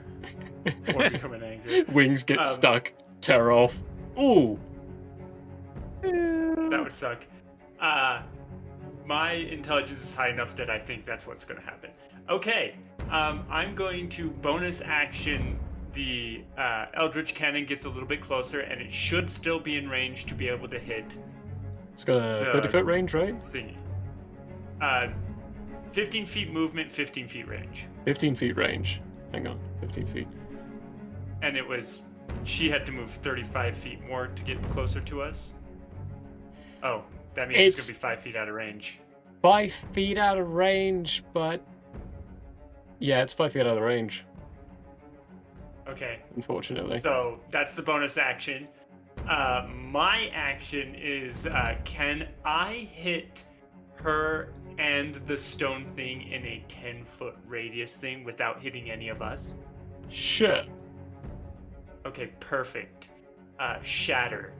Or become an anchor? Wings get Um, stuck, tear off. Ooh. That would suck. My intelligence is high enough that I think that's what's gonna happen. Okay, I'm going to bonus action the Eldritch Cannon gets a little bit closer, and it should still be in range to be able to hit It's got a 30-foot range, right? thingy. 15 feet movement, 15 feet range. 15 feet range. Hang on, 15 feet. And it was, she had to move 35 feet more to get closer to us. Oh, that means it's gonna be 5 feet out of range. 5 feet out of range, but... Yeah, it's 5 feet out of range, Okay, unfortunately. so that's the bonus action. My action is, can I hit her and the stone thing in a 10-foot radius thing without hitting any of us? Sure. Okay, perfect. Shatter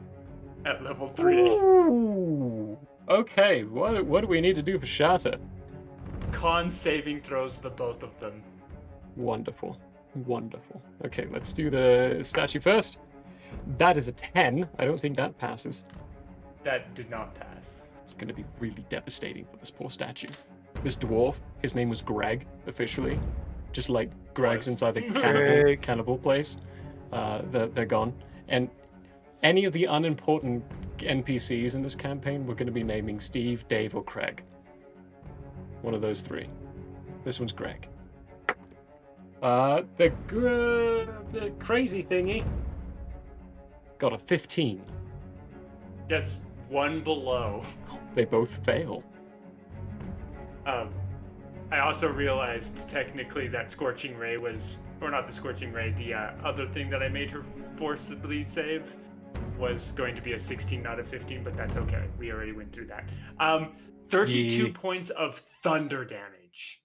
at level 3. Ooh. Okay, what do we need to do for Shatter? Con saving throws the both of them. Wonderful. Wonderful. Okay, let's do the statue first. That is a 10. I don't think that passes. That did not pass. It's going to be really devastating for this poor statue. This dwarf, his name was Greg, officially. Just like Greg's Was. inside the Greg. cannibal place. They're gone. And any of the unimportant NPCs in this campaign, we're going to be naming Steve, Dave, or Craig. One of those three. This one's Greg. The crazy thingy got a 15. Just one below. They both fail. I also realized technically that Scorching Ray was, or not the Scorching Ray, the other thing that I made her forcibly save was going to be a 16, not a 15, but that's okay. We already went through that. 32 Yeah. points of thunder damage.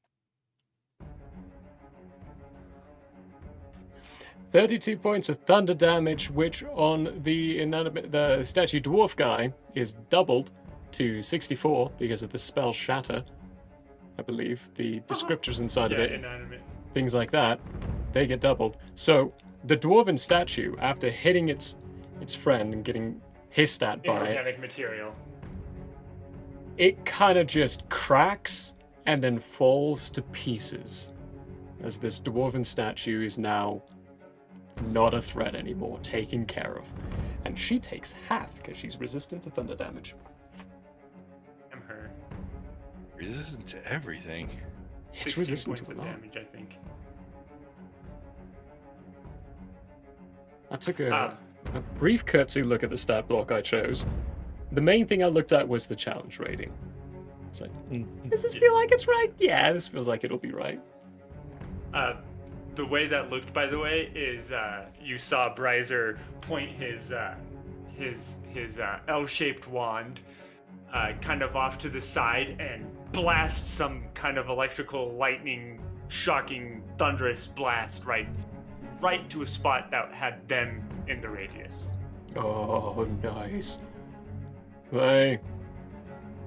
32 points of thunder damage, which on the statue dwarf guy is doubled to 64 because of the spell Shatter. I believe the descriptors inside of Yeah, it, inanimate. things like that, they get doubled. So the dwarven statue, after hitting its friend and getting hissed at by it, Inorganic material. it kind of just cracks and then falls to pieces as this dwarven statue is now not a threat anymore, taken care of. And she takes half because she's resistant to thunder damage. I'm her. Resistant to everything. It's 16 resistant points to of a lot. damage, I think. I took a brief curtsy look at the stat block I chose. The main thing I looked at was the challenge rating. It's like, does this feel like it's right? Yeah, this feels like it'll be right. The way that looked, by the way, is you saw Bryzer point his L-shaped wand kind of off to the side and blast some kind of electrical lightning, shocking, thunderous blast right to a spot that had them in the radius. Oh, nice. They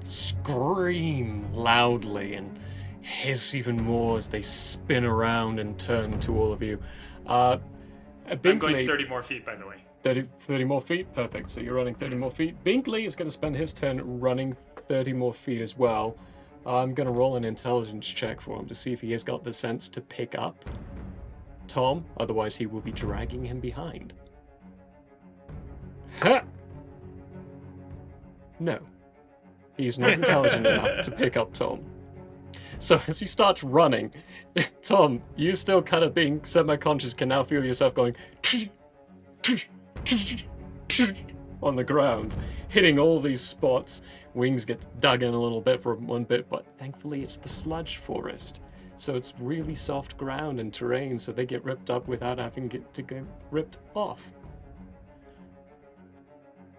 scream loudly and hiss even more as they spin around and turn to all of you. I'm going Binkley, 30 more feet, by the way. 30 more feet? Perfect. So you're running 30 more feet. Binkley is going to spend his turn running 30 more feet as well. I'm going to roll an intelligence check for him to see if he has got the sense to pick up Tom. Otherwise, he will be dragging him behind. Ha! No. He is not intelligent enough to pick up Tom. So as he starts running, Tom, you still kind of being semi-conscious, can now feel yourself going on the ground, hitting all these spots. Wings get dug in a little bit for one bit, but thankfully it's the sludge forest. So it's really soft ground and terrain, so they get ripped up without having to get ripped off.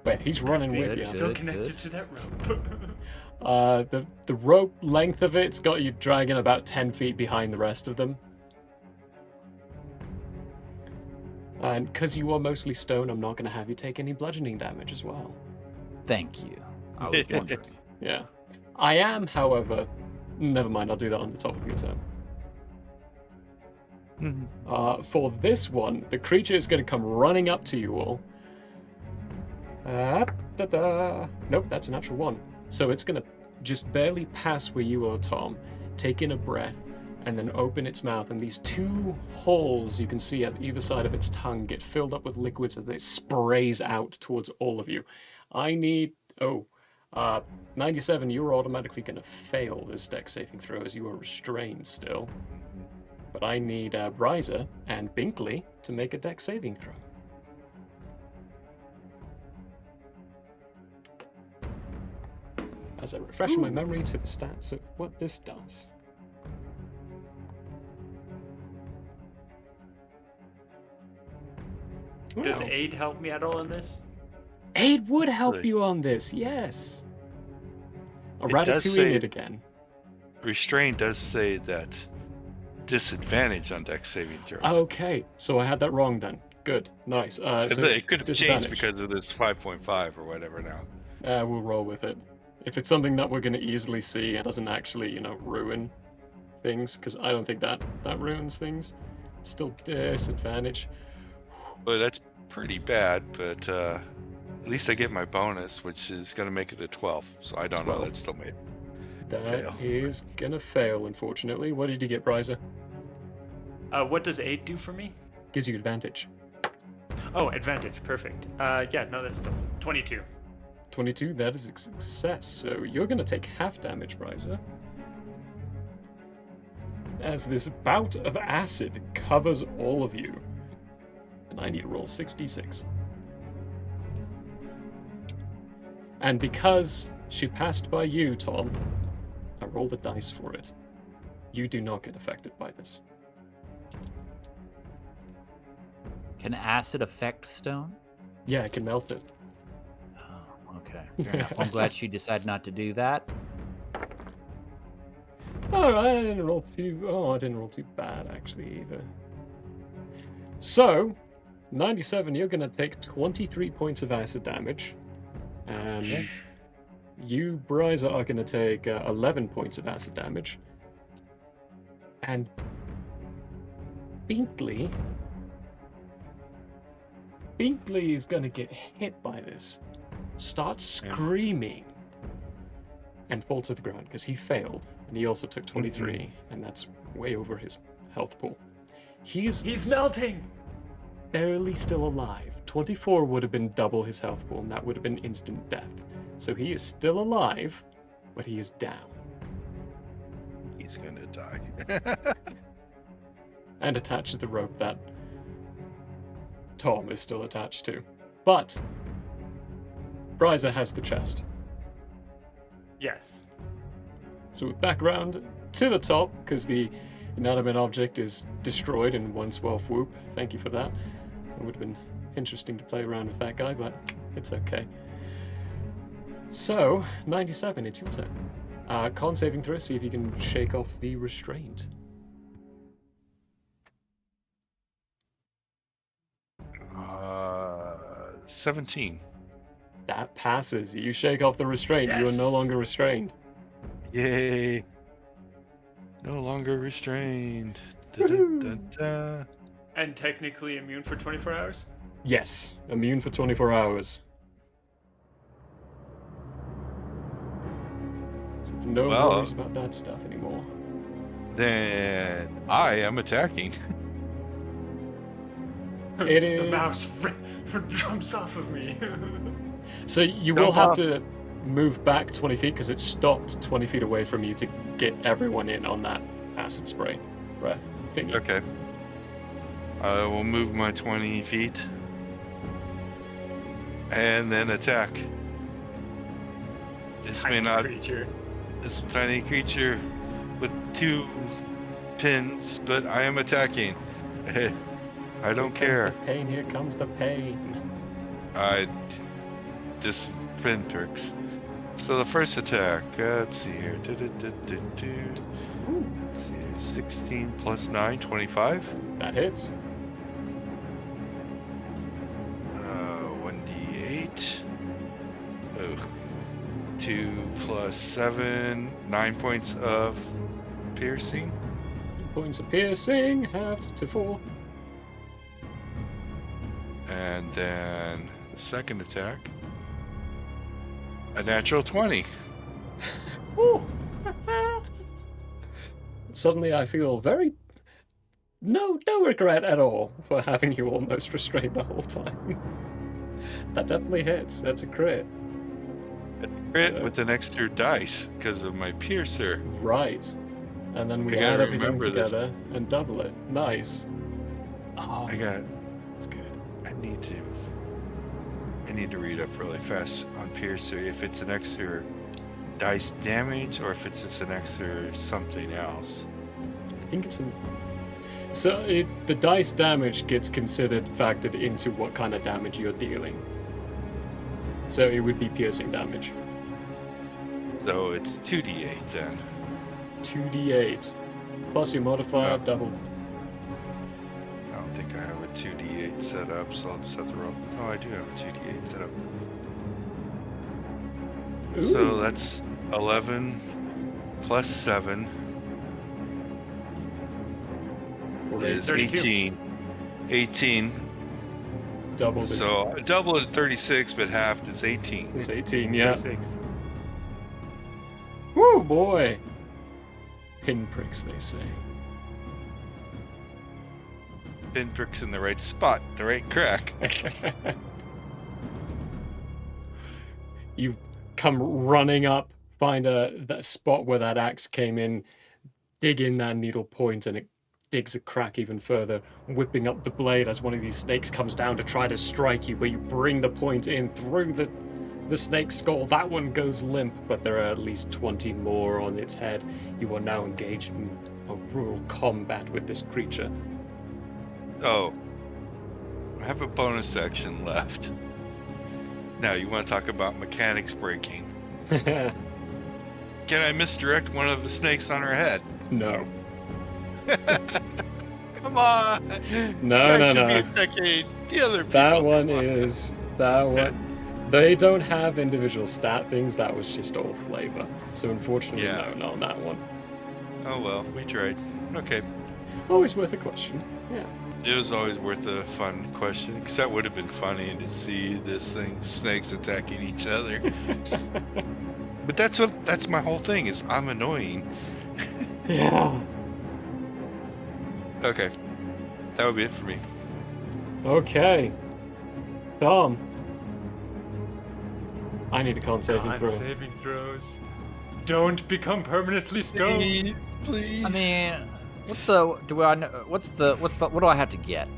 Wait, he's running with Good, you. Still good, connected good. to that rope. The rope length of it's got you dragging about 10 feet behind the rest of them. And because you are mostly stone, I'm not going to have you take any bludgeoning damage as well. Thank you. I was wondering. Yeah. I am, however... Never mind, I'll do that on the top of your turn. For this one, the creature is going to come running up to you all. Nope, that's a natural 1. So it's going to just barely pass where you are, Tom, take in a breath, and then open its mouth, and these 2 holes you can see at either side of its tongue get filled up with liquids as it sprays out towards all of you. I need... 97, you're automatically going to fail this dex saving throw as you are restrained still. But I need Bryza and Binkley to make a dex saving throw. As I refresh my memory to the stats of what this does. Does Wow. aid help me at all in this? Aid would help Really? you on this, yes. A It does Ratatouille say- it again. Restraint does say that disadvantage on dex saving throws. Okay, so I had that wrong then. Good, nice. So it could have changed disadvantage. because of this 5.5 or whatever now. We'll roll with it. If it's something that we're going to easily see and doesn't actually, ruin things, because I don't think that ruins things. Still disadvantage. But that's pretty bad, but at least I get my bonus, which is going to make it a 12. So I don't know, 12. that's still made. That Fail. is going to fail, unfortunately. What did you get, Bryza? What does aid do for me? Gives you advantage. Oh, advantage. Perfect. Yeah, no, that's still 22. 22, that is a success. So you're going to take half damage, Bryza. As this bout of acid covers all of you. And I need to roll 66. And because she passed by you, Tom, I rolled a dice for it. You do not get affected by this. Can acid affect stone? Yeah, I can melt it. Oh, okay. Fair enough. I'm glad she decided not to do that. Alright, I didn't roll too bad, actually, either. So, 97, you're going to take 23 points of acid damage. And you, Bryza, are going to take 11 points of acid damage. And Binkley is going to get hit by this, start screaming, and fall to the ground because he failed. And he also took 23, and that's way over his health pool. He's melting! barely still alive. 24 would have been double his health pool, and that would have been instant death. So he is still alive, but he is down. He's going to die. And attached to the rope that Tom is still attached to. But Bryza has the chest. Yes. So we're back around to the top, because the inanimate object is destroyed in one swell whoop. Thank you for that. It would have been interesting to play around with that guy, but it's okay. So, 97, it's your turn. Con saving throw, see if you can shake off the restraint. 17. That passes. You shake off the restraint. You are no Yes! longer restrained. Yay! No longer restrained. Woohoo! Da-da-da-da. And technically immune for 24 hours? Yes, immune for 24 hours. So no Well, worries about that stuff anymore. Then I am attacking. It The is- mouse jumps off of me. So you Jump will have off. to move back 20 feet because it stopped 20 feet away from you to get everyone in on that acid spray breath thingy. Okay. I will move my 20 feet. And then attack. This may Tiny not. creature. This tiny creature with 2 pins, but I am attacking. I don't Here comes care. the pain, here comes the pain. this pinpricks. So the first attack, let's see here. Let's see, 16 plus 9, 25. That hits. 1d8. Oh. 2 plus 7, 9 points of piercing. Points of piercing, halved to 4. And then the second attack, a natural 20. Woo! Suddenly I feel no regret at all for having you almost restrained the whole time. That definitely hits. That's a crit. Crit So- with an extra dice because of my piercer. Right. And then we I gotta add everything remember this. together and double it. Nice. Oh, I got. that's good. I need to read up really fast on piercer if it's an extra dice damage or if it's just an extra something else. I think it's an. So the dice damage gets factored into what kind of damage you're dealing. So it would be piercing damage. So it's 2d8 then. 2d8. Plus your modifier, Oh. doubled. I don't think I have a 2d8 set up, so I'll just have to roll. Oh, I do have a 2d8 set up. So Ooh. that's 11 plus 7 is 32. 18. 18. Double this. So double at 36, but halved is 18. It's 18, yeah. 36. Woo, boy! Pinpricks, they say. Pinpricks in the right spot, the right crack. You come running up, find that spot where that axe came in, dig in that needle point, and it digs a crack even further, whipping up the blade as one of these snakes comes down to try to strike you, but you bring the point in through the snake's skull. That one goes limp, but there are at least 20 more on its head. You are now engaged in a rural combat with this creature. Oh, I have a bonus action left. Now, you want to talk about mechanics breaking. Can I misdirect one of the snakes on her head? No. Come on! No, I no, should no. be attacking the other people. That one Come on. is that one. They don't have individual stat things. That was just all flavor. So unfortunately, Yeah. no, not on that one. Oh well, we tried. Okay. Always worth a question. Yeah. It was always worth a fun question, because that would have been funny to see this thing, snakes attacking each other. But that's my whole thing, is I'm annoying. Yeah. Okay. That would be it for me. Okay. Tom. I need a con saving Con throw. saving throws. Don't become permanently stoned. Please. I mean, what do I have to get?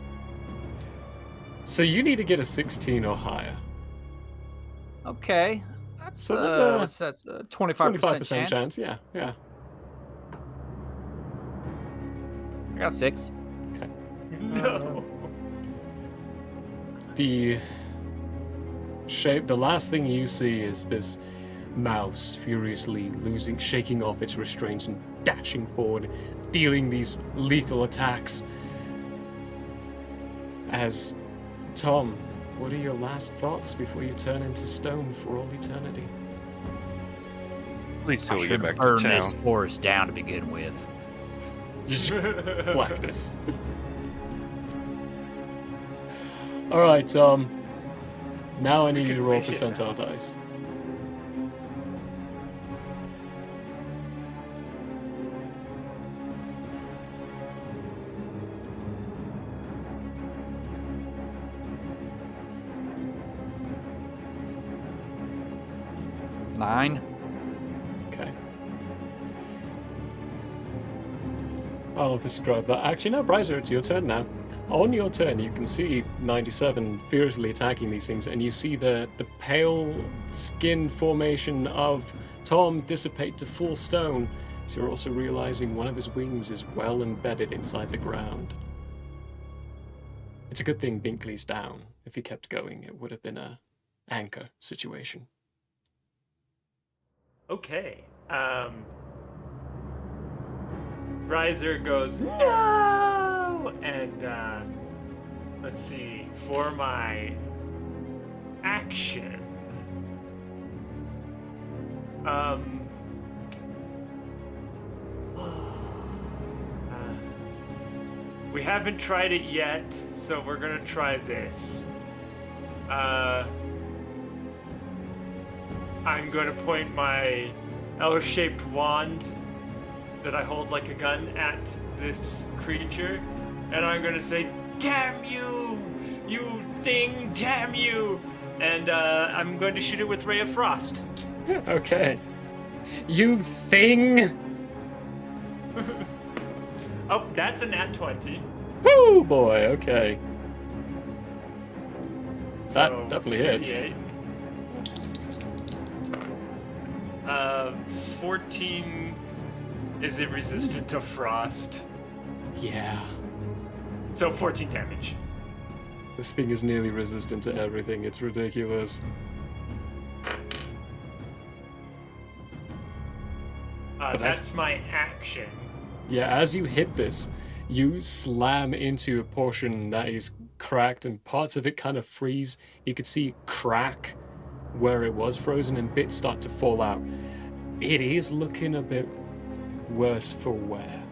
So you need to get a 16 or higher. Okay. That's, So that's a- what's that? 25% chance. Yeah, yeah. I got 6. No. The last thing you see is this mouse furiously shaking off its restraints and dashing forward, dealing these lethal attacks. As Tom, what are your last thoughts before you turn into stone for all eternity? Please till I we should get back burn to this town. forest down to begin with. Just blackness. Alright, now I need you to roll wish it now. percentile dice. Nine. Okay. I'll describe that. Actually, no, Bryzer, it's your turn now. On your turn, you can see 97 furiously attacking these things, and you see the pale skin formation of Tom dissipate to full stone. So you're also realizing one of his wings is well embedded inside the ground. It's a good thing Binkley's down. If he kept going, it would have been a anchor situation. Okay. Riser goes, no! And, let's see, for my action, we haven't tried it yet, so we're gonna try this. I'm gonna point my L-shaped wand that I hold like a gun at this creature, and I'm gonna say, damn you, you thing, damn you! And I'm going to shoot it with Ray of Frost. Okay. You thing! Oh, that's a nat 20. Woo, boy, okay. That So, definitely hits. 2d8. 14. Is it resistant to frost? Yeah. So 14 damage. This thing is nearly resistant to everything. It's ridiculous. That's my action. Yeah, as you hit this, you slam into a portion that is cracked and parts of it kind of freeze. You could see crack where it was frozen and bits start to fall out. It is looking a bit worse for wear.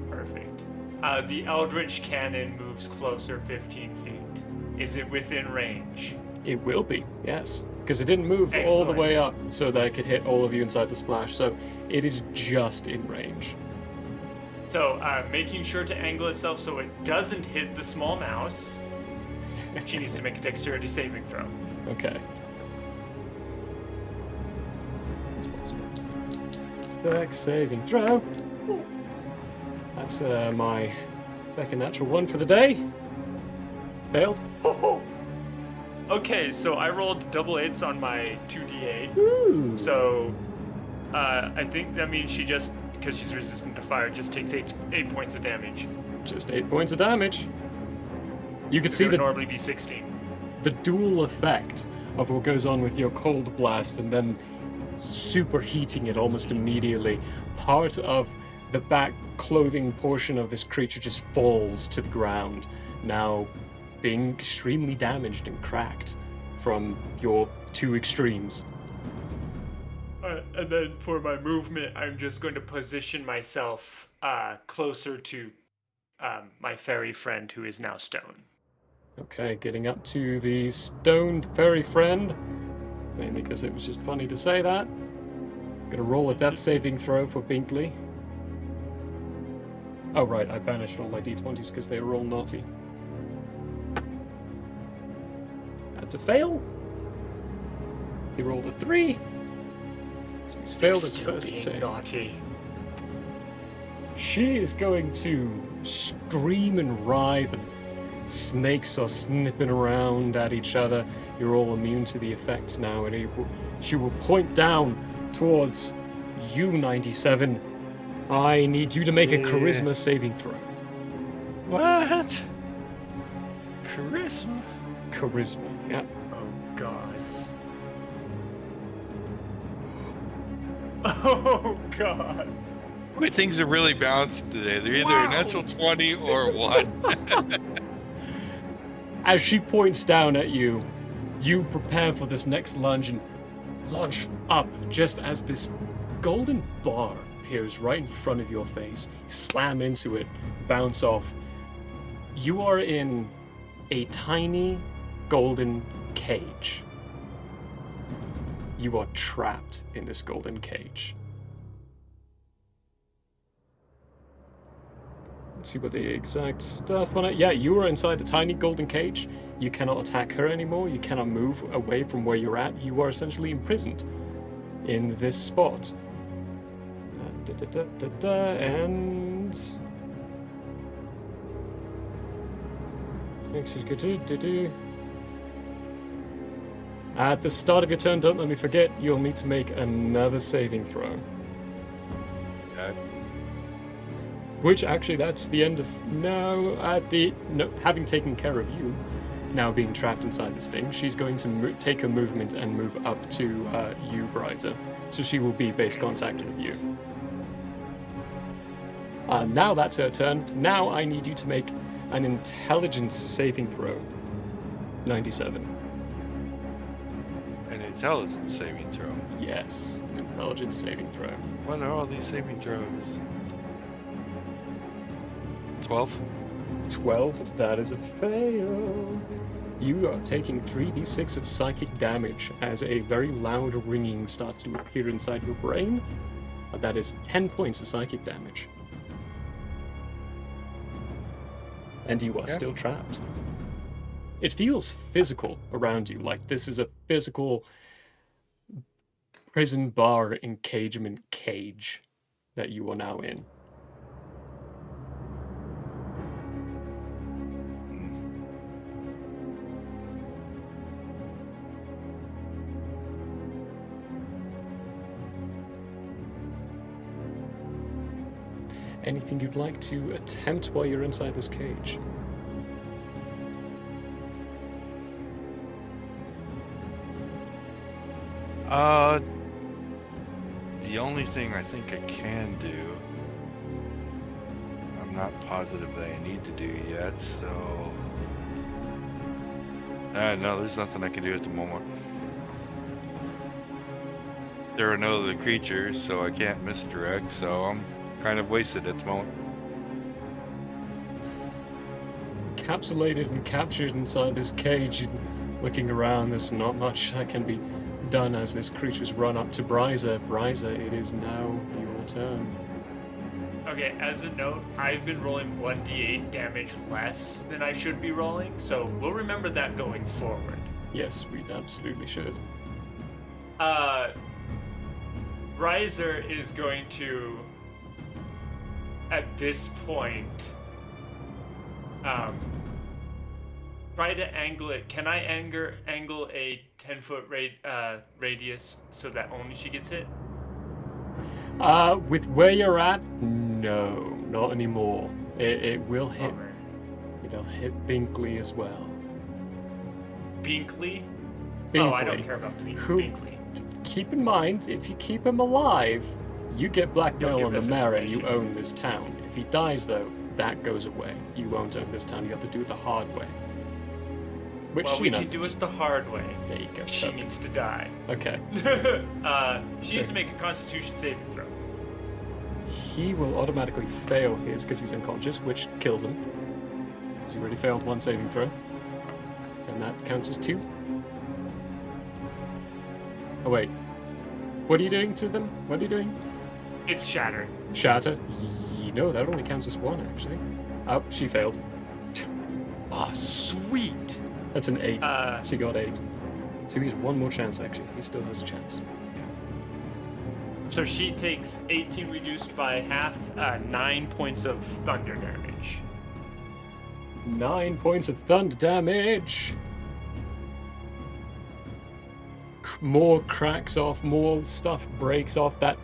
Perfect. The Eldritch Cannon moves closer 15 feet. Is it within range? It will be, yes. Because it didn't move all the Excellent. way up so that it could hit all of you inside the splash, so it is just in range. So, making sure to angle itself so it doesn't hit the small mouse. She needs to make a dexterity saving throw. Okay. Dex saving throw. That's my second natural one for the day. Failed. Okay, so I rolled double 8s on my 2d8. Ooh. So, I think that means she just, because she's resistant to fire, just takes 8 points of damage. Just 8 points of damage. You can It see would the normally be 16. dual effect of what goes on with your cold blast and then superheating it almost immediately. Part of the back clothing portion of this creature just falls to the ground, now being extremely damaged and cracked from your two extremes. And then for my movement, I'm just going to position myself closer to my fairy friend who is now stone. Okay, getting up to the stoned fairy friend, mainly because it was just funny to say that. Gonna roll a death saving throw for Binkley. Oh right, I banished all my d20s because they were all naughty. That's a fail. He rolled a 3. So he's failed his Still first being save. naughty. She is going to scream and writhe. The snakes are snipping around at each other. You're all immune to the effect now, and she will point down towards you, 97. I need you to make a charisma saving throw. What? Charisma? Charisma, yeah. Oh, gods. Oh, gods. Boy, things are really balanced today. They're either a natural 20 or 1. As she points down at you, you prepare for this next lunge and launch up just as this golden bar appears right in front of your face. You slam into it, bounce off. You are in a tiny golden cage. You are trapped in this golden cage. Let's see what the exact stuff on it. Yeah, you are inside a tiny golden cage. You cannot attack her anymore. You cannot move away from where you're at. You are essentially imprisoned in this spot. And she's good to. At the start of your turn, don't let me forget, you'll need to make another saving throw. Okay. Which actually, that's the end of having taken care of you, now being trapped inside this thing, she's going to take her movement and move up to you, Bryza. So she will be base contact with you. Now that's her turn. Now I need you to make an intelligence saving throw. 97. An intelligence saving throw. Yes, an intelligence saving throw. What are all these saving throws? 12? 12, that is a fail. You are taking 3d6 of psychic damage as a very loud ringing starts to appear inside your brain. That is 10 points of psychic damage. And you are still trapped. It feels physical around you, like this is a physical prison bar encagement cage that you are now in. Anything you'd like to attempt while you're inside this cage? The only thing I think I can do, I'm not positive that I need to do yet, so... no, there's nothing I can do at the moment. There are no other creatures, so I can't misdirect, so I'm kind of wasted at the moment. Encapsulated and captured inside this cage, looking around, there's not much that can be done as this creature's run up to Bryza. Bryza, it is now your turn. Okay, as a note, I've been rolling 1d8 damage less than I should be rolling, so we'll remember that going forward. Yes, we absolutely should. Riser is going to, at this point, try to angle it. Can I angle a 10-foot radius so that only she gets hit? With where you're at, no, not anymore. It will hit. It'll hit Binkley as well. Binkley? Binkley. Oh, I don't care about Binkley. Keep in mind, if you keep him alive, you get blackmail on the mayor. You own this town. If he dies, though, that goes away. You won't own this town. You have to do it the hard way. Which, well, we can do it the hard way. There you go. She needs to die. Okay. She needs to make a Constitution saving throw. He will automatically fail his because he's unconscious, which kills him. He's already failed one saving throw. And that counts as 2. Oh, wait. What are you doing to them? What are you doing? It's shatter. Shatter? No, that only counts as 1, actually. Oh, she failed. Oh, sweet. That's an 8. She got 8. So he has one more chance, actually. He still has a chance. So she takes 18 reduced by half, 9 points of thunder damage. 9 points of thunder damage! More cracks off, more stuff breaks off. That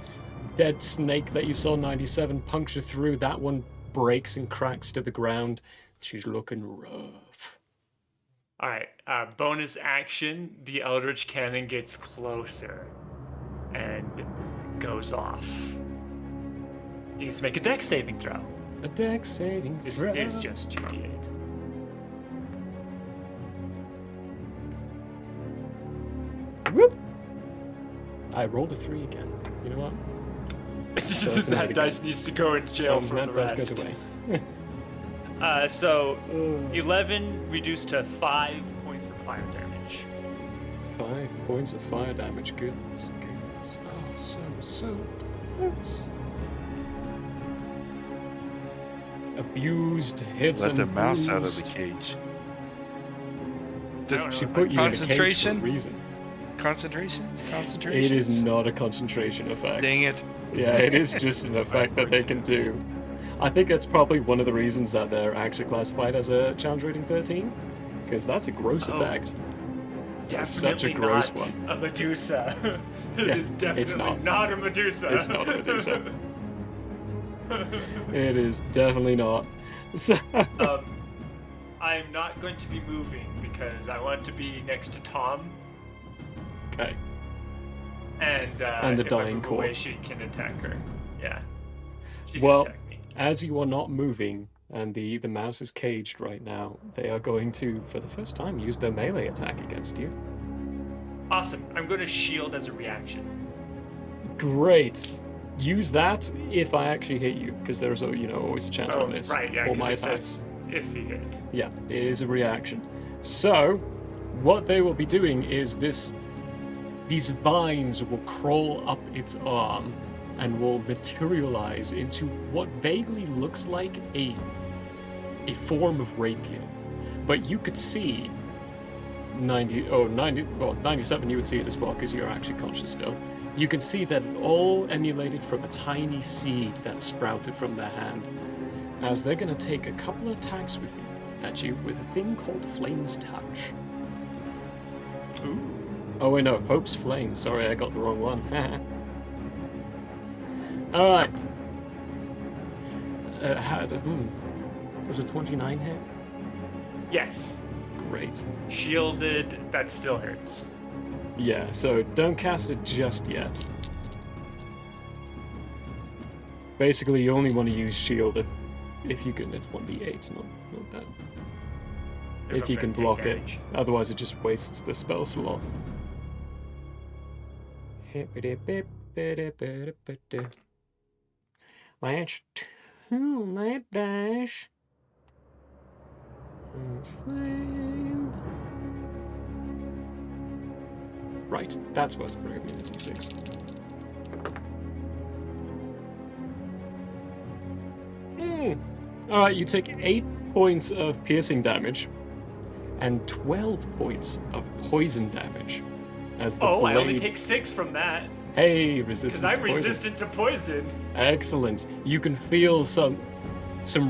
dead snake that you saw 97 puncture through, that one breaks and cracks to the ground. She's looking rough. Alright, bonus action, the Eldritch Cannon gets closer and goes off. He needs to make a dex saving throw. A dex saving throw. This is just 2d8. Whoop! I rolled a 3 again. You know what? That dice needs to go in jail for the rest. That dice goes away. So 11 reduced to 5 points of fire damage. 5 points of fire damage. Goodness. Oh, so close. Abused, hits Let and the mouse out of the bruised. cage. She put you in a cage for a Concentration? reason. Concentration? It is not a concentration effect. Dang it. Yeah, it is just an effect that they can do. I think that's probably one of the reasons that they're actually classified as a challenge rating 13, because that's a gross effect. Definitely Such a gross not one. a Medusa. It Yeah, is definitely it's not. not a Medusa. It's not a Medusa. It is definitely not. So, I'm not going to be moving because I want to be next to Tom. Okay. And the if dying I move away, corpse. she can attack her. Yeah. She can Well, attack me. as you are not moving and the mouse is caged right now, they are going to, for the first time, use their melee attack against you. Awesome. I'm going to shield as a reaction. Great. Use that if I actually hit you, because there's always a chance Oh, on this. right, yeah, All because my it attacks. says if he hit. Yeah, it is a reaction. So, what they will be doing is these vines will crawl up its arm and will materialize into what vaguely looks like a form of rapier. But you could see 97, you would see it as well because you're actually conscious still. You can see that it all emulated from a tiny seed that sprouted from their hand, as they're going to take a couple of attacks at you with a thing called Flame's Touch. Ooh. Oh wait, no, Hope's Flame. Sorry, I got the wrong one. All right. Was a 29 hit? Yes. Great. Shielded, that still hurts. Yeah, so don't cast it just yet. Basically, you only want to use shield if you can. It's 1d8, not that. If I'm you can gonna take block it, damage. otherwise it just wastes the spell slot. Let's tune that dice. Flame. Right, that's supposed to bring me to 6. Alright, you take 8 points of piercing damage and 12 points of poison damage. As the blade... I only take 6 from that. Hey, resistance Because to I'm poison. resistant to poison. Excellent. You can feel some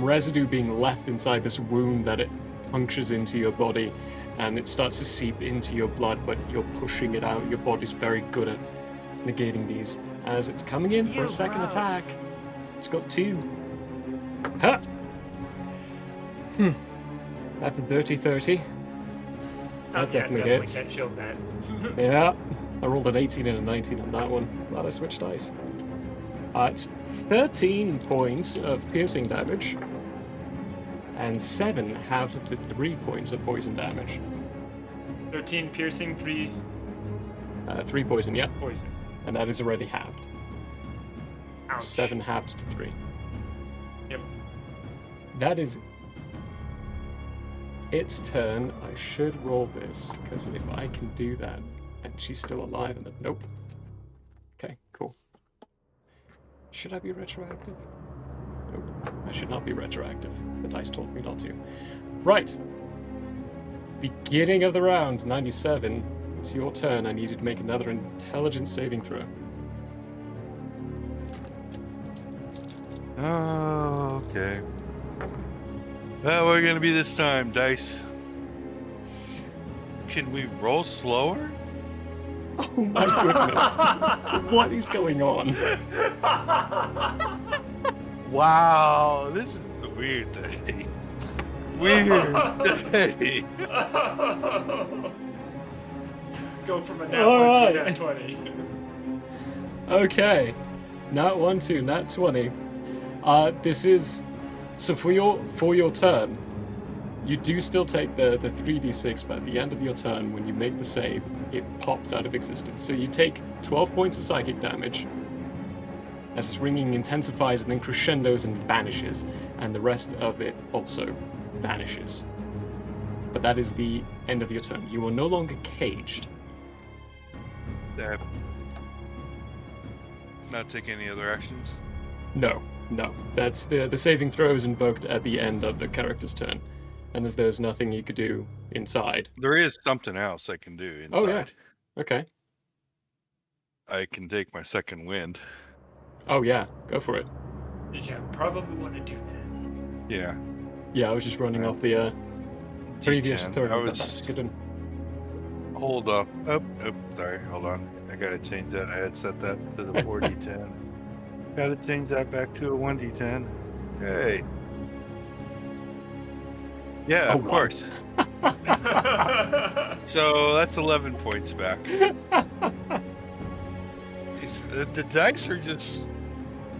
residue being left inside this wound that it punctures into your body, and it starts to seep into your blood, but you're pushing it out. Your body's very good at negating these. As it's coming in for a second attack. It's got 2. Ha! That's a dirty 30. That definitely hits. Can't shield that. Yeah, I rolled an 18 and a 19 on that one. Glad I switched dice. It's 13 points of piercing damage, and 7 halved to 3 points of poison damage. 13 piercing, 3 3 poison, yeah, poison. and that is already halved. Ouch. 7 halved to 3. Yep. That is its turn. I should roll this, because if I can do that, and she's still alive, and then nope. Okay, cool. Should I be retroactive? Nope, I should not be retroactive. The dice told me not to. Right. Beginning of the round, 97. It's your turn. I need you to make another intelligence saving throw. Oh, okay. How are we gonna be this time, dice? Can we roll slower? Oh my goodness. What is going on? Wow, this is a weird day. Weird day. Go from a nat 1 to a Alright. nat 20. Okay. Nat 1, 2, nat 20. This is... So for your turn, you do still take the 3d6, but at the end of your turn, when you make the save, it pops out of existence. So you take 12 points of psychic damage, as its ringing intensifies and then crescendos and vanishes, and the rest of it also vanishes. But that is the end of your turn. You are no longer caged. Not take any other actions? No. That's the saving throw is invoked at the end of the character's turn. And as there's nothing you could do inside. There is something else I can do inside. Oh, yeah. Okay. I can take my second wind. Oh, yeah. Go for it. Yeah, probably want to do that. Yeah. Yeah, I was just running off the previous D10. turn. I but was... That's good. Hold up. Oh, sorry. Hold on. I gotta change that. I had set that to the 4d10. Gotta change that back to a 1d10. Okay. Yeah, Oh, of wow. course. So that's 11 points back. The dice are just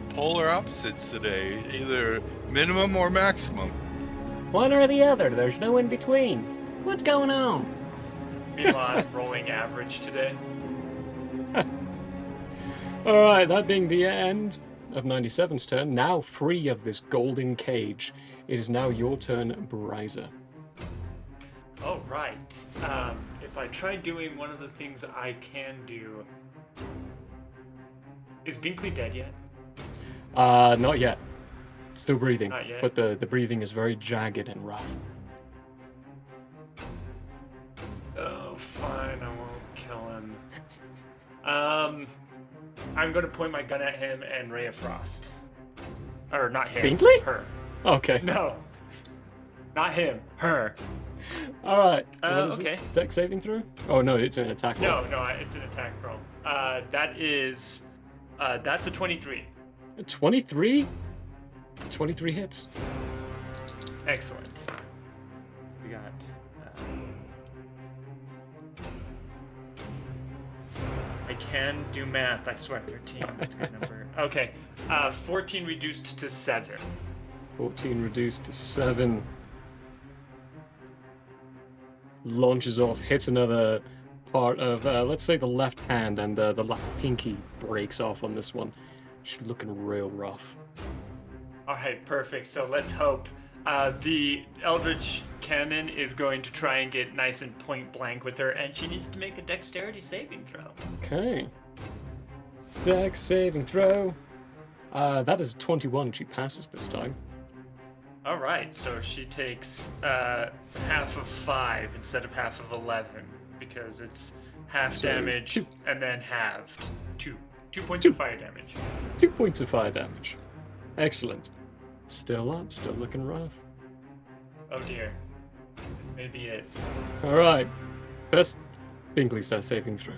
polar opposites today, either minimum or maximum. One or the other. There's no in between. What's going on? Meanwhile, I'm rolling average today. Alright, that being the end of 97's turn, now free of this golden cage, it is now your turn, Bryza. All right. If I try doing one of the things I can do, is Binkley dead yet? Not yet. Still breathing, Not yet. but the breathing is very jagged and rough. Oh, fine. I won't kill him. I'm gonna point my gun at him and Ray of Frost. Or not him. Binkley? Her. Okay. No. Not him. Her. Alright, what is okay. this? Deck saving through? Oh no, it's an attack roll. No, it's an attack roll. That's a 23. 23? 23 hits. Excellent. So we got. I can do math. I swear, 13. That's a good number. Okay, 14 reduced to 7. 14 reduced to 7. Launches off, hits another part of, let's say, the left hand, and the left pinky breaks off on this one. She's looking real rough. All right, perfect. So let's hope. The Eldritch Cannon is going to try and get nice and point blank with her, and she needs to make a dexterity saving throw. Okay. Dex saving throw. That is 21. She passes this time. All right, so she takes half of 5 instead of half of 11 because it's half So, damage 2. and then halved. 2 points of fire damage. 2 points of fire damage. Excellent. Still up, still looking rough. Oh dear, this may be it. Alright. First, Binkley says saving throw.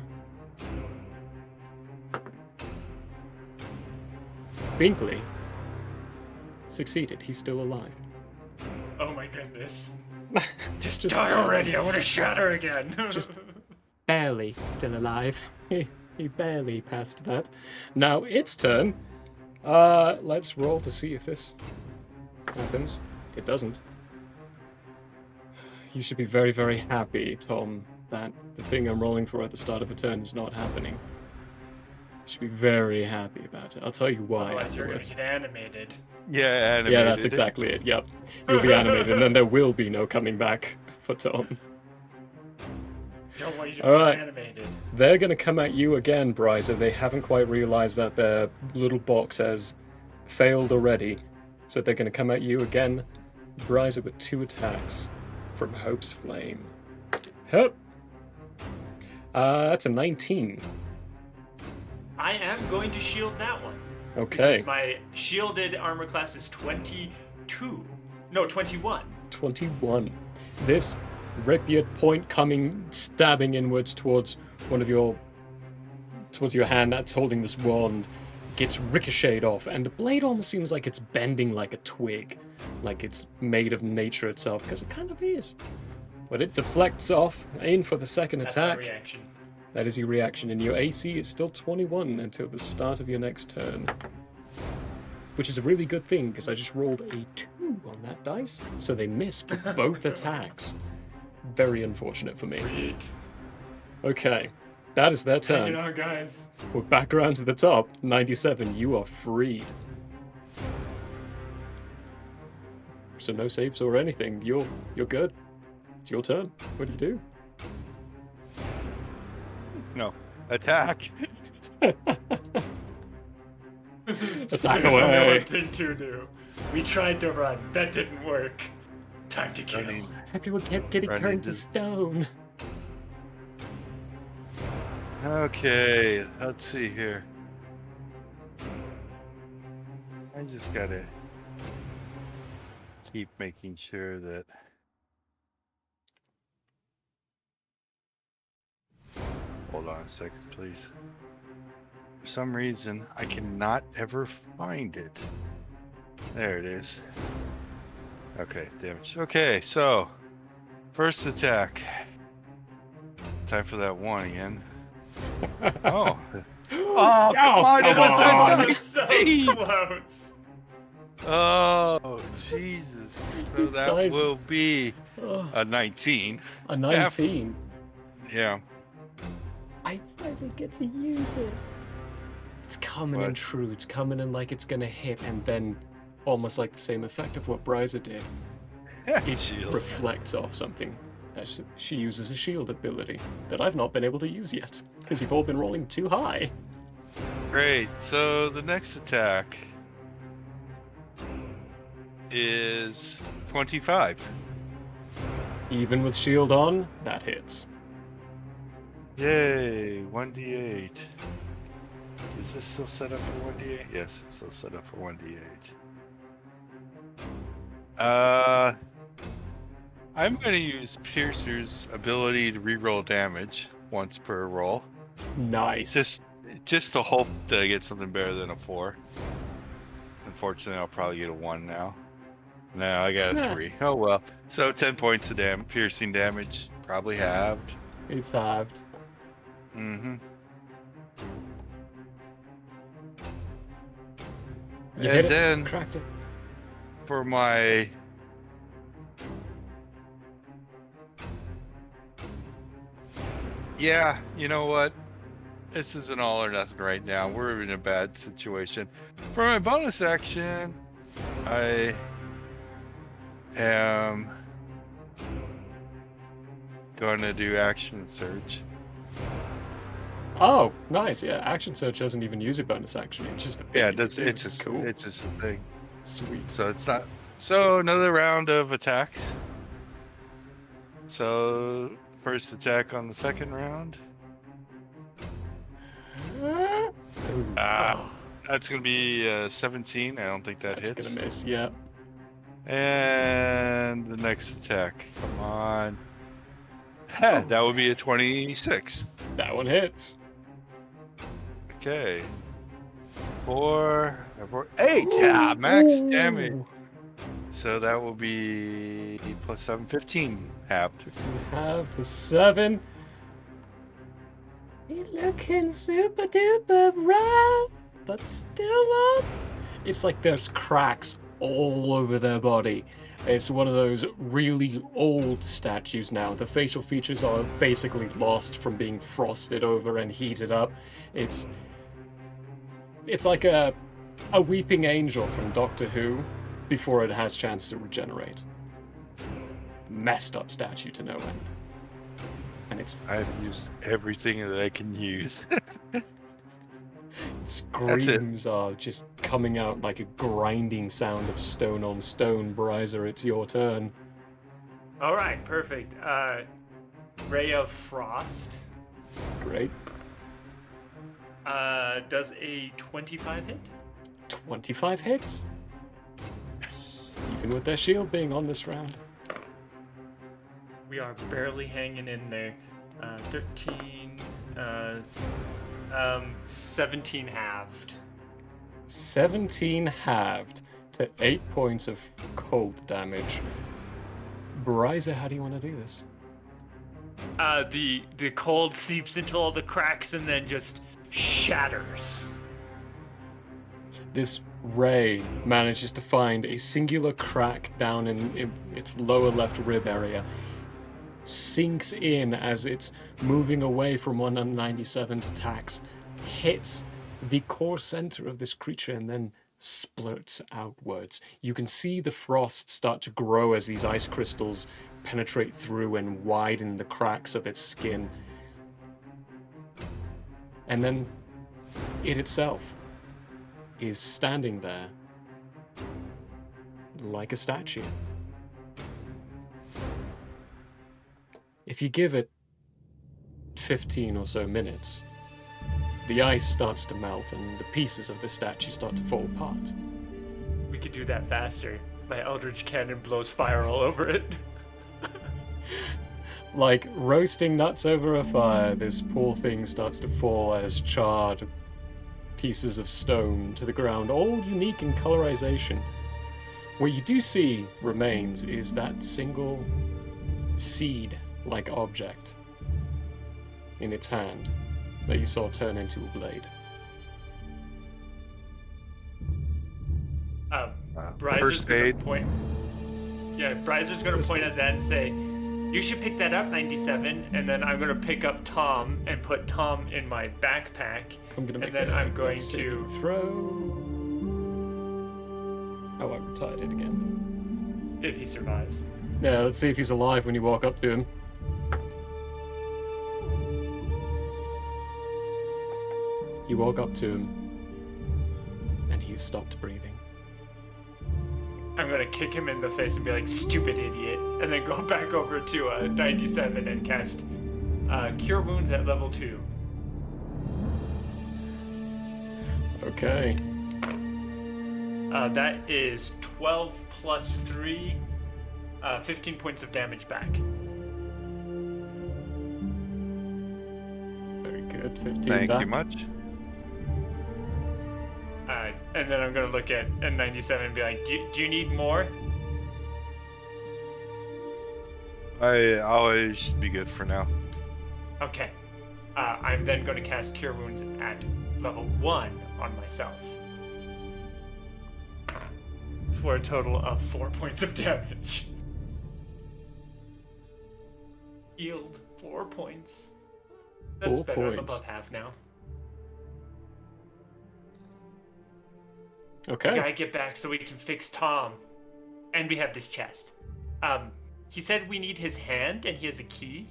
Binkley succeeded. He's still alive. Oh my goodness! Just Just die already! I want to shatter again. Just barely still alive. He barely passed that. Now it's turn. Let's roll to see if this happens. It doesn't. You should be very, very happy, Tom, that the thing I'm rolling for at the start of a turn is not happening. You should be very happy about it. I'll tell you why Otherwise, you're gonna afterwards. get animated. Yeah, animated. Yeah, that's exactly it. Yep. You'll be animated, and then there will be no coming back for Tom. Don't want you to All be right. animated. They're going to come at you again, Bryza. They haven't quite realized that their little box has failed already. So they're going to come at you again, Bryza, with 2 attacks from Hope's Flame. Hope. That's a 19. I am going to shield that one. Okay. Because my shielded armor class is 22. No, 21. 21. This rapier point coming, stabbing inwards towards your hand that's holding this wand, gets ricocheted off, and the blade almost seems like it's bending like a twig, like it's made of nature itself, because it kind of is. But it deflects off, in for the second That's attack. my reaction. That is your reaction, and your AC is still 21 until the start of your next turn. Which is a really good thing, because I just rolled a 2 on that dice, so they miss for both attacks. Very unfortunate for me. Sweet. Okay, that is their Hang it turn. on, guys. We're back around to the top. 97, you are freed. So no saves or anything. You're good. It's your turn. What do you do? No. Attack. Attack There's only away. one thing to do. We tried to run. That didn't work. Time to kill. Running. Everyone kept getting Running turned to is- stone. Okay, let's see here. I just gotta keep making sure that. Hold on a second, please. For some reason, I cannot ever find it. There it is. Okay, damage. Okay, so first attack. Time for that one again. Oh. Oh, come on, come it was on. a That was so 19. close. Oh, Jesus. So that Dice. will be Oh, a 19. a 19. Yeah. I finally get to use it. It's coming in What? true. It's coming in like it's gonna hit, and then almost like the same effect of what Bryza did. It Shield. reflects off something. As she uses a shield ability that I've not been able to use yet, because you've all been rolling too high. Great. So the next attack is 25. Even with shield on, that hits. Yay, 1d8. Is this still set up for 1d8? Yes, it's still set up for 1d8. I'm going to use Piercer's ability to reroll damage once per roll. Nice. Just to hope that I get something better than a 4. Unfortunately, I'll probably get a 1 now. No, I got a Nah. 3. Oh well. So 10 points of piercing damage. Probably halved. It's halved. Mm-hmm. You And hit then- it, cracked it. For my... Yeah, you know what? This is an all or nothing right now. We're in a bad situation. For my bonus action, I am going to do action surge. Oh, nice. Yeah, action search doesn't even use a bonus action. It's just a thing. Yeah, you can do. it's just cool. it's just a thing. Sweet. So it's not. So another round of attacks. So first attack on the second round. Ooh. That's gonna be 17. I don't think that That's hits. gonna miss. Yeah. And the next attack. Come on. That would be a 26. That one hits. Okay. 4, 8. Yeah, max damage. Ooh. So that will be plus 7, 15 halved. 15 half to 7. You're looking super duper rough, but still up. It's like there's cracks all over their body. It's one of those really old statues now. The facial features are basically lost from being frosted over and heated up. It's like a weeping angel from Doctor Who before it has chance to regenerate. Messed up statue to no end. And its I've used everything that I can use. screams are just coming out like a grinding sound of stone on stone. Bryza, it's your turn. All right, perfect. Ray of Frost. Great. Does a 25 hit? 25 hits. Even with their shield being on this round. We are barely hanging in there. 13, 17 halved. 17 halved to 8 points of cold damage. Bryza, how do you want to do this? The cold seeps into all the cracks and then just shatters. This ray manages to find a singular crack down in its lower left rib area. Sinks in as it's moving away from 197's attacks, hits the core center of this creature, and then splurts outwards. You can see the frost start to grow as these ice crystals penetrate through and widen the cracks of its skin. And then it itself is standing there like a statue. If you give it 15 or so minutes, the ice starts to melt and the pieces of the statue start to fall apart. We could do that faster. My Eldritch Cannon blows fire all over it. Like roasting nuts over a fire, this poor thing starts to fall as charred pieces of stone to the ground, all unique in colorization. What you do see remains is that single seed-like object in its hand that you saw turn into a blade. Bryzer's First gonna aid. point. Yeah, Bryzer's gonna First point aid. at that and say, "You should pick that up, 97." And then I'm gonna pick up Tom and put Tom in my backpack. I'm gonna make And then a I'm going dex to. saving throw. Oh, I retired it again. If he survives. Yeah, let's see if he's alive when you walk up to him. You walk up to him, and he's stopped breathing. I'm gonna kick him in the face and be like, "Stupid idiot," and then go back over to 97 and cast Cure Wounds at level 2. Okay. That is 12 plus 3, 15 points of damage back. Very good. 15 Thank back. you much. And then I'm gonna look at 97 and be like, do you need more? I always be good for now. Okay. I'm then going to cast Cure Wounds at level 1 on myself. For a total of 4 points of damage. Healed 4 points. That's 4 better. I'm points. above half now. Okay. We gotta get back so we can fix Tom. And we have this chest. He said we need his hand and he has a key.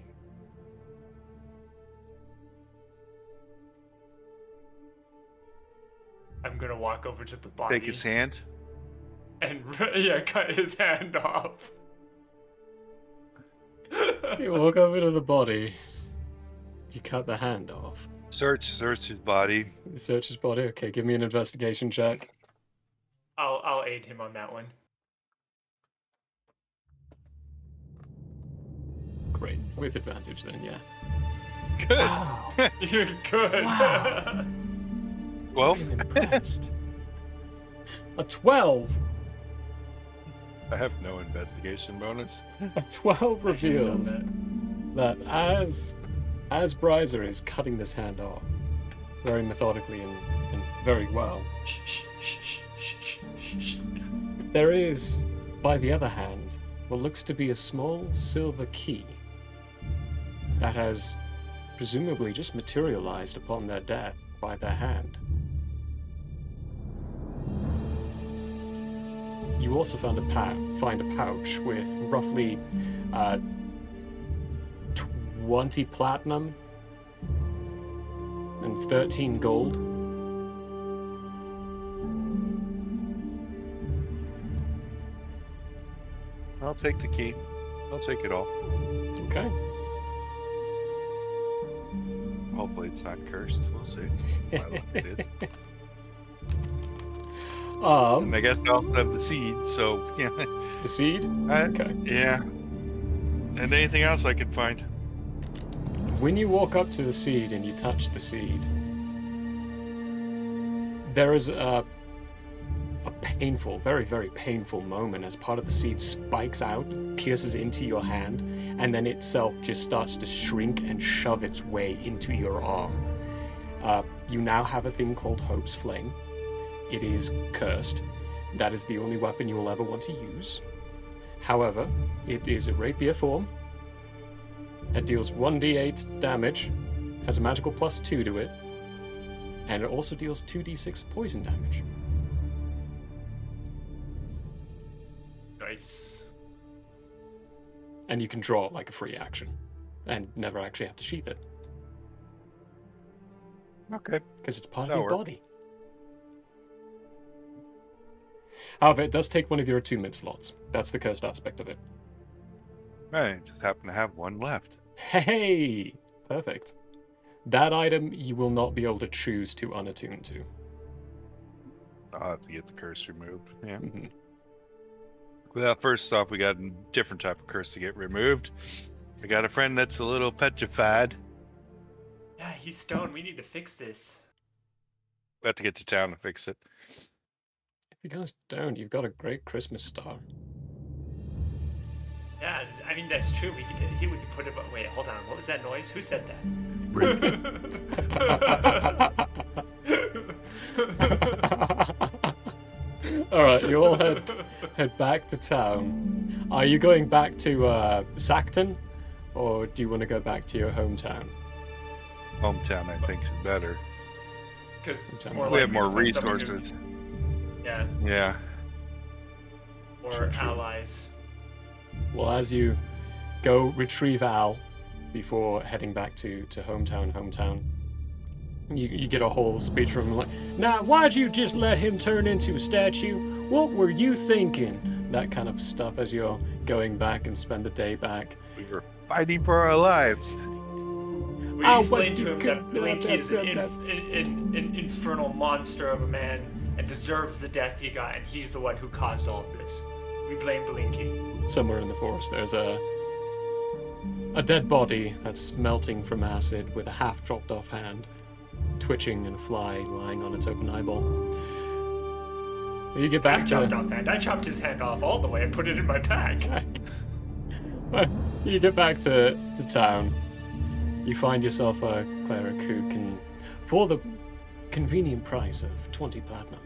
I'm gonna walk over to the body. Take his hand. And yeah, cut his hand off. You walk over to the body. You cut the hand off. Search his body. You search his body. Okay, give me an investigation check. I'll aid him on that one. Great. With advantage then, yeah. Good. Wow. You're good. Wow. Well, I'm impressed. A 12. I have no investigation bonus. A 12 I should've done reveals that as Bryzer is cutting this hand off, very methodically and very well, there is, by the other hand, what looks to be a small silver key that has presumably just materialized upon their death by their hand. You also find a pouch with roughly 20 platinum and 13 gold. I'll take the key. I'll take it all. Okay. Hopefully it's not cursed. We'll see. My luck it is. And I guess I also have the seed, so yeah. The seed? Okay. Yeah. And anything else I can find. When you walk up to the seed and you touch the seed, there is a painful, very, very painful moment as part of the seed spikes out, pierces into your hand, and then itself just starts to shrink and shove its way into your arm. You now have a thing called Hope's Flame. It is cursed. That is the only weapon you will ever want to use. However, it is a rapier form. It deals 1d8 damage, has a magical +2 to it, and it also deals 2d6 poison damage. Nice. And you can draw it like a free action, and never actually have to sheath it, Okay. because it's part of That'll your work. body. However, it does take one of your attunement slots. That's the cursed aspect of it. I just happen to have one left. Hey! Perfect. That item you will not be able to choose to unattune to. I'll have to get the curse removed. Yeah. Mhm. Well, first off, we got a different type of curse to get removed. I got a friend that's a little petrified. Yeah, he's stoned. We need to fix this. We have to get to town to fix it. You guys don't. You've got a great Christmas star. Yeah, I mean that's true. We could put it. Wait, hold on. What was that noise? Who said that? All right, you all head back to town. Are you going back to Sackton, or do you want to go back to your hometown? Hometown, I think, is better. Because We have more resources. Yeah. Yeah. Or True. allies. Well, as you go retrieve Al before heading back to hometown, you get a whole speech from him like, "Now, why'd you just let him turn into a statue? What were you thinking?" That kind of stuff as you're going back and spend the day back. We were fighting for our lives. We explained to him that Blinky is an infernal monster of a man and deserved the death he got, and he's the one who caused all of this. We blame Blinky. Somewhere in the forest, there's a dead body that's melting from acid with a half chopped off hand, twitching and a fly lying on its open eyeball. You get back to... I chopped his hand off all the way and put it in my pack. You get back to the town. You find yourself a cleric who can, for the convenient price of 20 platinum.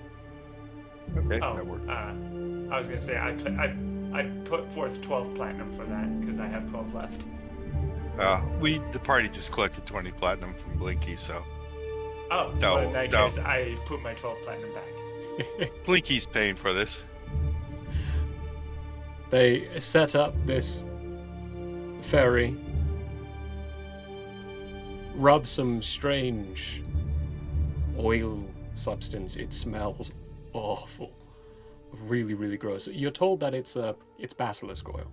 Okay, Oh, that works. I was gonna say I put forth 12 platinum for that because I have 12 left. The party just collected 20 platinum from Blinky, so Oh, No, well, in that no. case, I put my 12 platinum back. Blinky's paying for this. They set up this ferry, rub some strange oil substance. It smells awful. Really, really gross. You're told that it's basilisk oil.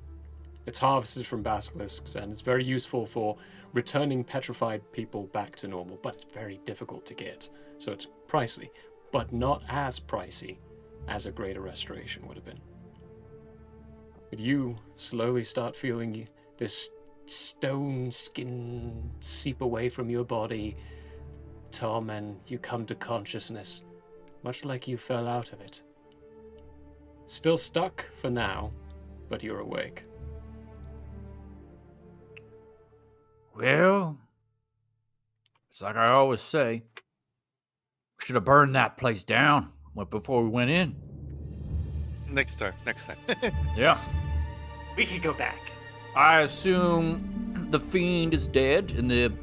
It's harvested from basilisks, and it's very useful for returning petrified people back to normal, but it's very difficult to get. So it's pricey, but not as pricey as a greater restoration would have been. But you slowly start feeling this stone skin seep away from your body, Tom, and you come to consciousness, much like you fell out of it. Still stuck for now, but you're awake. Well, it's like I always say, we should have burned that place down before we went in. Next time. Yeah. We could go back. I assume the fiend is dead and the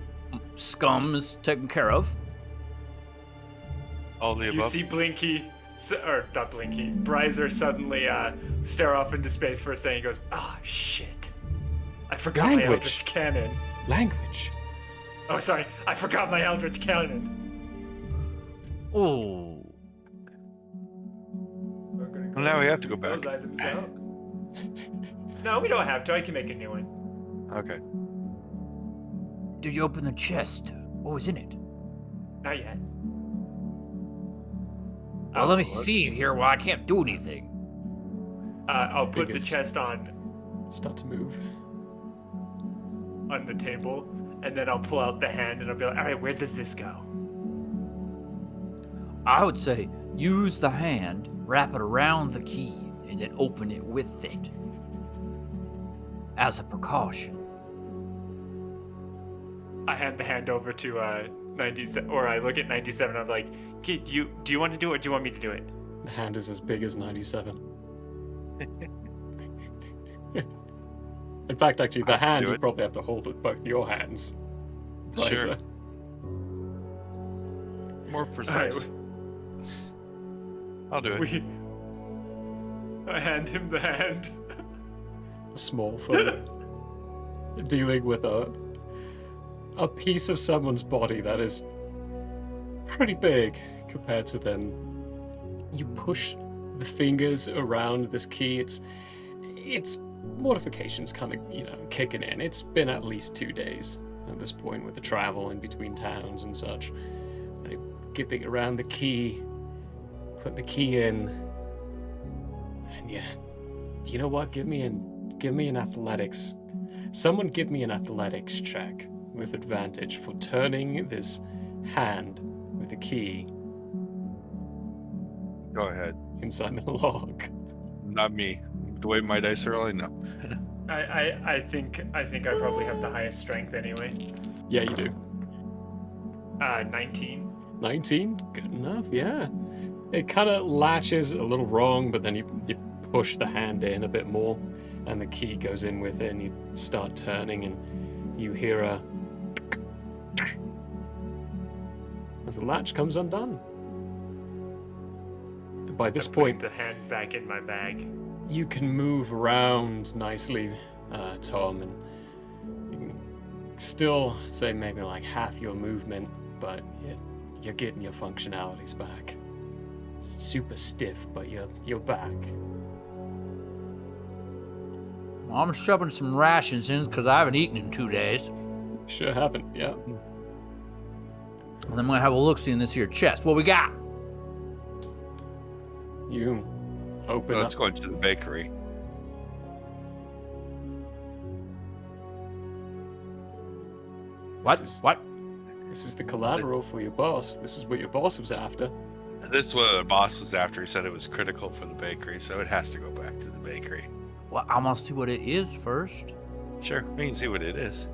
scum is taken care of. All the You above. see Blinky, or not Blinky, Bryzer suddenly stare off into space for a second. He goes, "Ah, shit. I forgot my Language. Eldritch Cannon. Language. Oh, sorry. I forgot my Eldritch Cannon." Oh. We're gonna go Well, now we have to go those back. items out. No, we don't have to. I can make a new one. Okay. Did you open the chest? What was in it? Not yet. Well, let me see here. Well, I can't do anything. I'll put the Biggest- chest on Start to move. the table, and then I'll pull out the hand, and I'll be like, "All right, where does this go?" I would say use the hand, wrap it around the key, and then open it with it. As a precaution. I hand the hand over to 97, or I look at 97. I'm like, "Kid, do you want to do it, or do you want me to do it?" The hand is as big as 97. In fact, actually, the I can hand do you it. probably have to hold with both your hands. Sure. Liza. More precise. I'll do it. I hand him the hand. Small for dealing with a piece of someone's body that is pretty big compared to them. You push the fingers around this key. It's mortification's kind of kicking in. It's been at least 2 days at this point with the travel in between towns and such. And you get around the key, put the key in, and you know what? Give me an athletics. Someone give me an athletics check with advantage for turning this hand with the key Go ahead. inside the log. Not me. The way my dice are rolling, no. I think I probably have the highest strength anyway. Yeah, you do. 19. 19? Good enough, yeah. It kind of latches a little wrong, but then you push the hand in a bit more, and the key goes in with it, and you start turning, and you hear a... as the latch comes undone. By this I'm putting point, the hand back in my bag. you can move around nicely, Tom, and you can still say maybe like half your movement, but you're getting your functionalities back. Super stiff, but you're back. I'm shoving some rations in because I haven't eaten in 2 days. Sure haven't, yeah. And I'm gonna have a look-see in this here chest. What we got? You open Let's up. go into the bakery. What? This is- What? This is the collateral for your boss. This is what your boss was after. This is what the boss was after. He said it was critical for the bakery, so it has to go back to the bakery. Well, I'm gonna see what it is first. Sure, we can see what it is.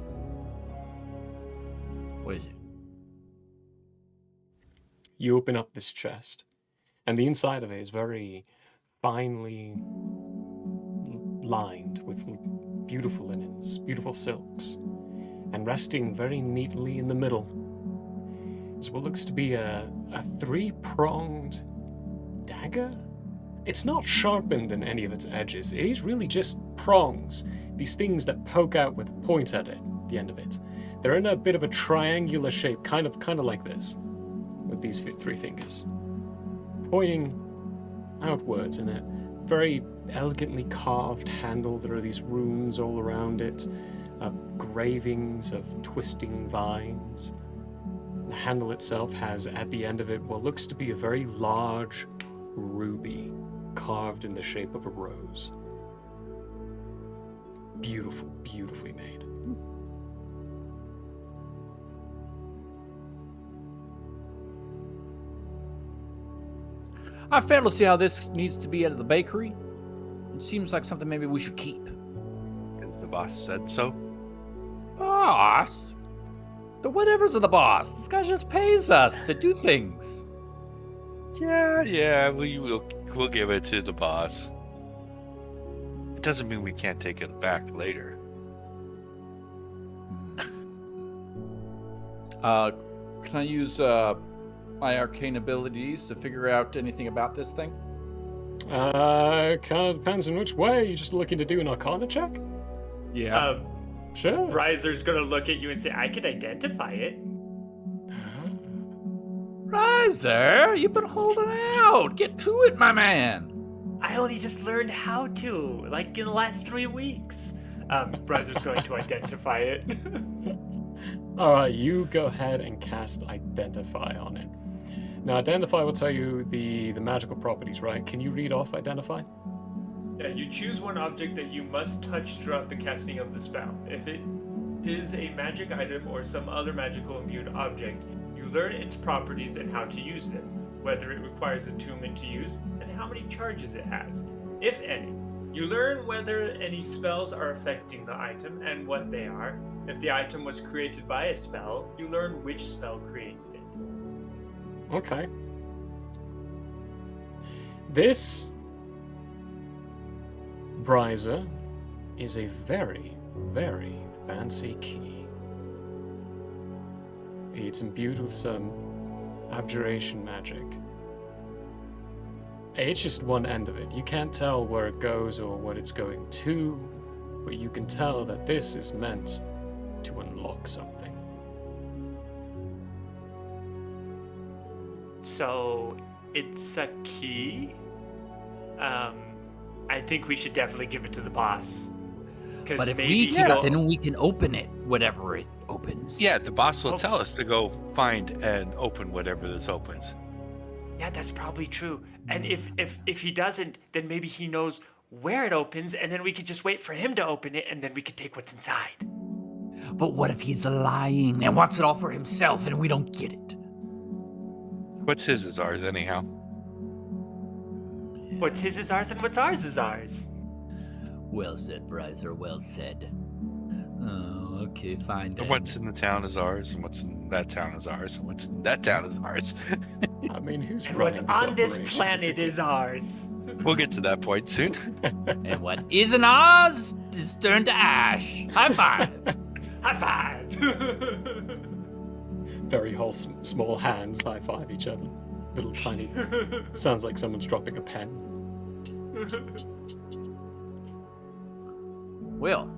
What is it? You open up this chest, and the inside of it is very finely lined with beautiful linens, beautiful silks, and resting very neatly in the middle is what looks to be a three-pronged dagger. It's not sharpened in any of its edges. It is really just prongs, these things that poke out with a point at it, the end of it. They're in a bit of a triangular shape, kind of like this, with these 3 fingers, pointing outwards in a very elegantly carved handle. There are these runes all around it, gravings of twisting vines. The handle itself has at the end of it what looks to be a very large ruby carved in the shape of a rose. Beautiful, beautifully made. I fail to see how this needs to be at the bakery. It seems like something maybe we should keep. Because the boss said so. Boss? The whatevers of the boss. This guy just pays us to do things. Yeah, we'll give it to the boss. It doesn't mean we can't take it back later. Can I use my arcane abilities to figure out anything about this thing? Kind of depends on which way. Are you just looking to do an Arcana check? Yeah. Sure. Riser's gonna look at you and say, I could identify it. Riser, you've been holding out. Get to it, my man. I only just learned how to, like in the last 3 weeks. Riser's going to identify it. Alright, you go ahead and cast Identify on it. Now, Identify will tell you the magical properties, right? Can you read off Identify? Yeah, you choose one object that you must touch throughout the casting of the spell. If it is a magic item or some other magical imbued object, you learn its properties and how to use them, whether it requires attunement to use, and how many charges it has, if any. You learn whether any spells are affecting the item and what they are. If the item was created by a spell, you learn which spell created it. Okay. This Briser is a very, very fancy key. It's imbued with some abjuration magic. It's just one end of it. You can't tell where it goes or what it's going to, but you can tell that this is meant to unlock something. So, it's a key? I think we should definitely give it to the boss. But if maybe we keep he'll- it, then we can open it, whatever it opens. Yeah, the boss will Oh. tell us to go find and open whatever this opens. Yeah, that's probably true. And if he doesn't, then maybe he knows where it opens, and then we could just wait for him to open it, and then we could take what's inside. But what if he's lying and wants it all for himself and we don't get it? What's his is ours, anyhow. What's his is ours and what's ours is ours. Well said, Bryzer. Well said. Oh, okay, fine then. And what's in the town is ours, and what's in that town is ours, and what's in that town is ours. I mean, who's And running what's on this operation to planet begin? is ours. We'll get to that point soon. And what isn't ours is turned to ash. High five. High five. Very wholesome, small hands high five each other. Little tiny. Sounds like someone's dropping a pen. Well,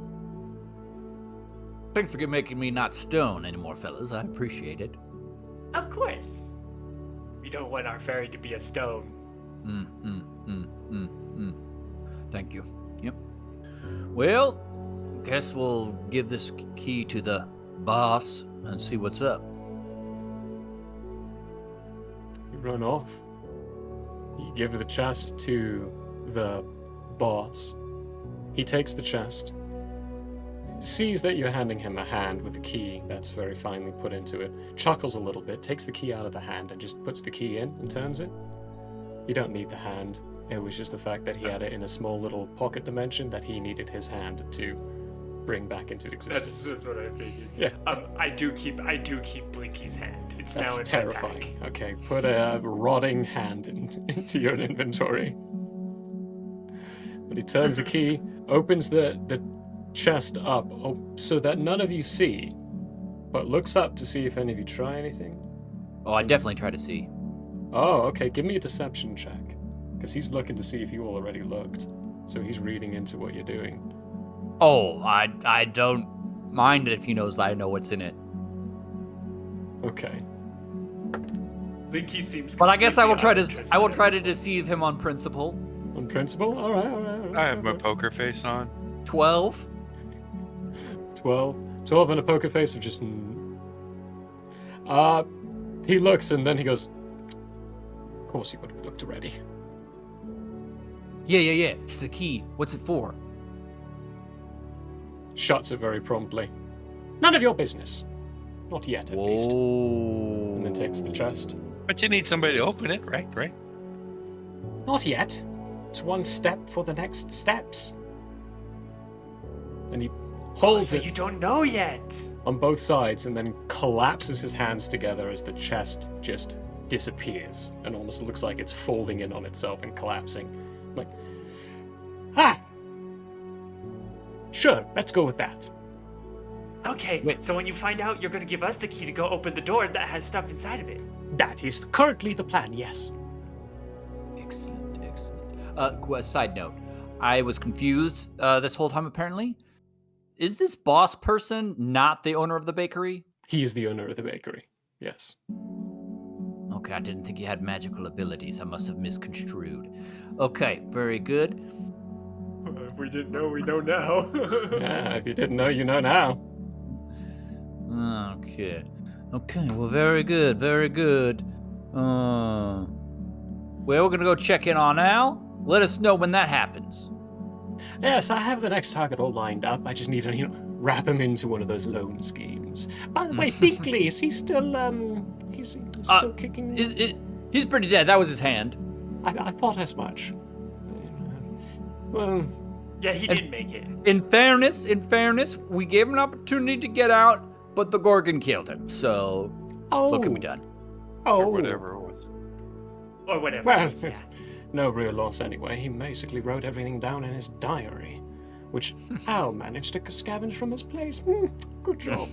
thanks for making me not stone anymore, fellas. I appreciate it. Of course. We don't want our fairy to be a stone. Thank you. Yep. Well, guess we'll give this key to the boss and see what's up. You run off. You give the chest to the boss. He takes the chest, sees that you're handing him a hand with the key that's very finely put into it, chuckles a little bit, takes the key out of the hand and just puts the key in and turns it. You don't need the hand. It was just the fact that he had it in a small little pocket dimension that he needed his hand to bring back into existence. That's what I figured. Yeah. I do keep Blinky's hand. It's That's now in terrifying. my pack. Okay, put a rotting hand into your inventory. But he turns the key, opens the chest up so that none of you see, but looks up to see if any of you try anything. Oh, I definitely try to see. Oh, okay, give me a deception check. Because he's looking to see if you already looked. So he's reading into what you're doing. Oh, I don't mind it if he knows I know what's in it. Okay. Blinky seems. But I guess I will try to uninterested. deceive him on principle. On principle? Alright. I have my poker face on. 12. 12 and a poker face of just... he looks and then he goes, of course you would have looked already. Yeah. It's a key. What's it for? Shuts it very promptly. None of your business. Not yet, at least. Whoa. And then takes the chest. But you need somebody to open it, right? Not yet. It's one step for the next steps. And he holds So it you don't know yet. on both sides and then collapses his hands together as the chest just disappears and almost looks like it's folding in on itself and collapsing. I'm like, sure, let's go with that. Okay, Wait. so when you find out, you're gonna give us the key to go open the door that has stuff inside of it. That is currently the plan, yes. Excellent. Side note, I was confused this whole time apparently. Is this boss person not the owner of the bakery? He is the owner of the bakery, yes. Okay, I didn't think he had magical abilities. I must have misconstrued. Okay, very good. If we didn't know, we know now. Yeah, if you didn't know, you know now. Okay, well, very good. Well, we're gonna go check in on Al. Let us know when that happens. Yes, I have the next target all lined up. I just need to, wrap him into one of those loan schemes. By the way, Binkley, is he still, he's still kicking? He's pretty dead. That was his hand. I thought as much. Well, Yeah, he did make it. In fairness, we gave him an opportunity to get out, but the Gorgon killed him. So, what can be done? Oh, Or whatever it was. Or whatever. Well, it is, yeah. no real loss anyway. He basically wrote everything down in his diary, which Al managed to scavenge from his place. Good job.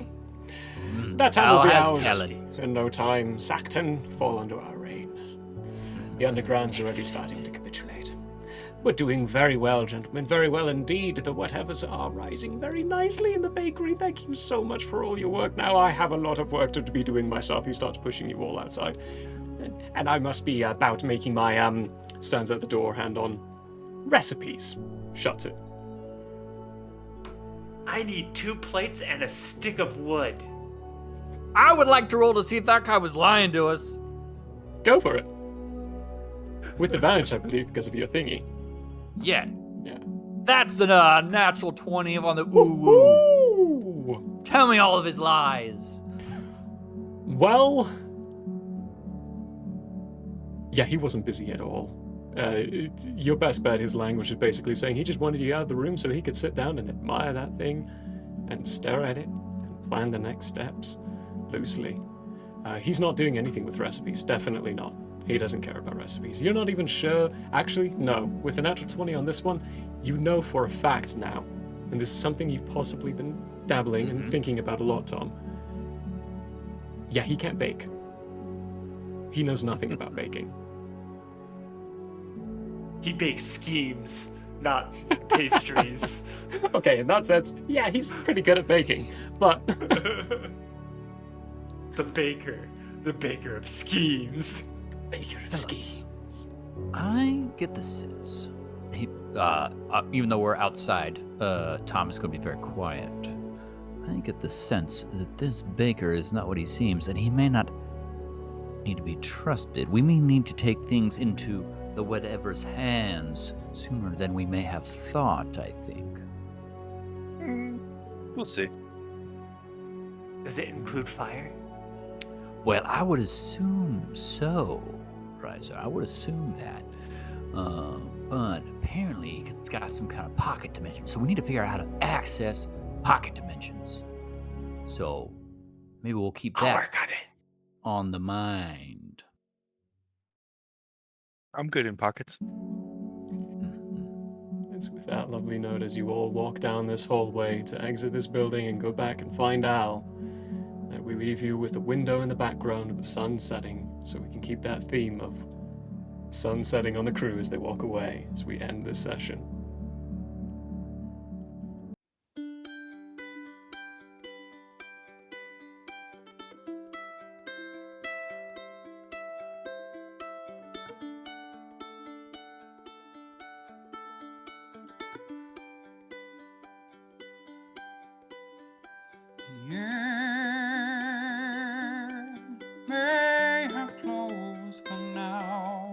That town will be Al has ours talent. in no time. Sackton, fall under our reign. The underground's already starting to capitulate. We're doing very well, gentlemen, very well indeed. The whatevers are rising very nicely in the bakery. Thank you so much for all your work. Now I have a lot of work to be doing myself. He starts pushing you all outside. And I must be about making my, stands at the door, hand on, recipes. Shuts it. I need 2 plates and a stick of wood. I would like to roll to see if that guy was lying to us. Go for it. With advantage, I believe, because of your thingy. Yeah. Yeah. That's a natural 20 on the ooh. Ooh. Tell me all of his lies. Well, yeah, he wasn't busy at all. Your best bet, his language is basically saying he just wanted you out of the room so he could sit down and admire that thing and stare at it and plan the next steps loosely. He's not doing anything with recipes, definitely not. He doesn't care about recipes. You're not even sure. Actually, no. With a natural 20 on this one, you know for a fact now, and this is something you've possibly been dabbling and thinking about a lot, Tom. Yeah, he can't bake. He knows nothing about baking. He bakes schemes, not pastries. Okay, in that sense, yeah, he's pretty good at baking, but The baker of schemes. baker of Fellas, schemes. I get the sense, even though we're outside, Tom is going to be very quiet. I get the sense that this baker is not what he seems, and he may not need to be trusted. We may need to take things into the whatever's hands sooner than we may have thought, I think. We'll see. Does it include fire? Well, I would assume so, Riser. I would assume that. But apparently it's got some kind of pocket dimension, so we need to figure out how to access pocket dimensions. So maybe we'll keep I'll that work on it. on the mind. I'm good in pockets. Mhm. It's with that lovely note as you all walk down this hallway to exit this building and go back and find Al, that we leave you with a window in the background of the sun setting, so we can keep that theme of sun setting on the crew as they walk away as we end this session. The year may have closed for now.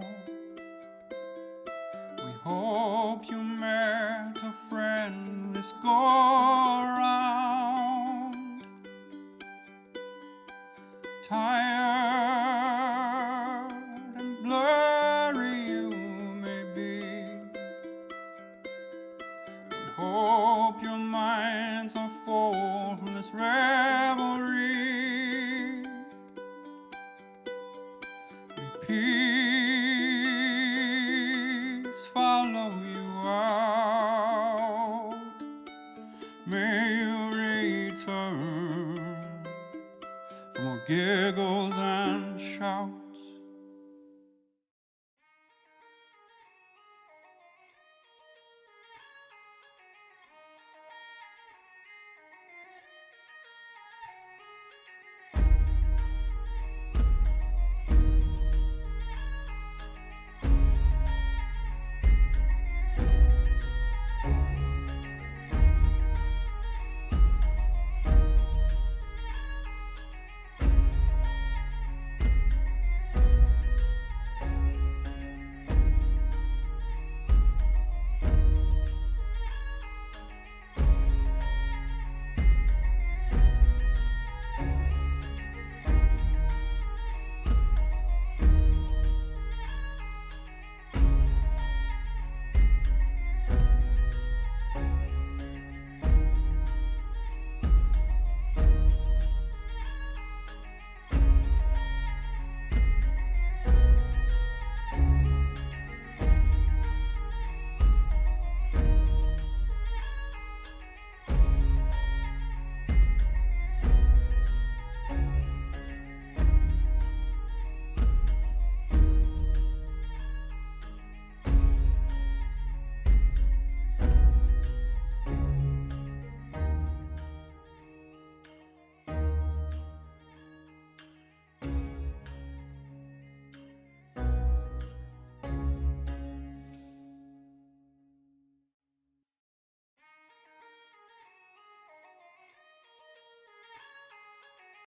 We hope you met a friend this go around. Tired and blurry you may be. We hope your minds are full from this revelry. May peace follow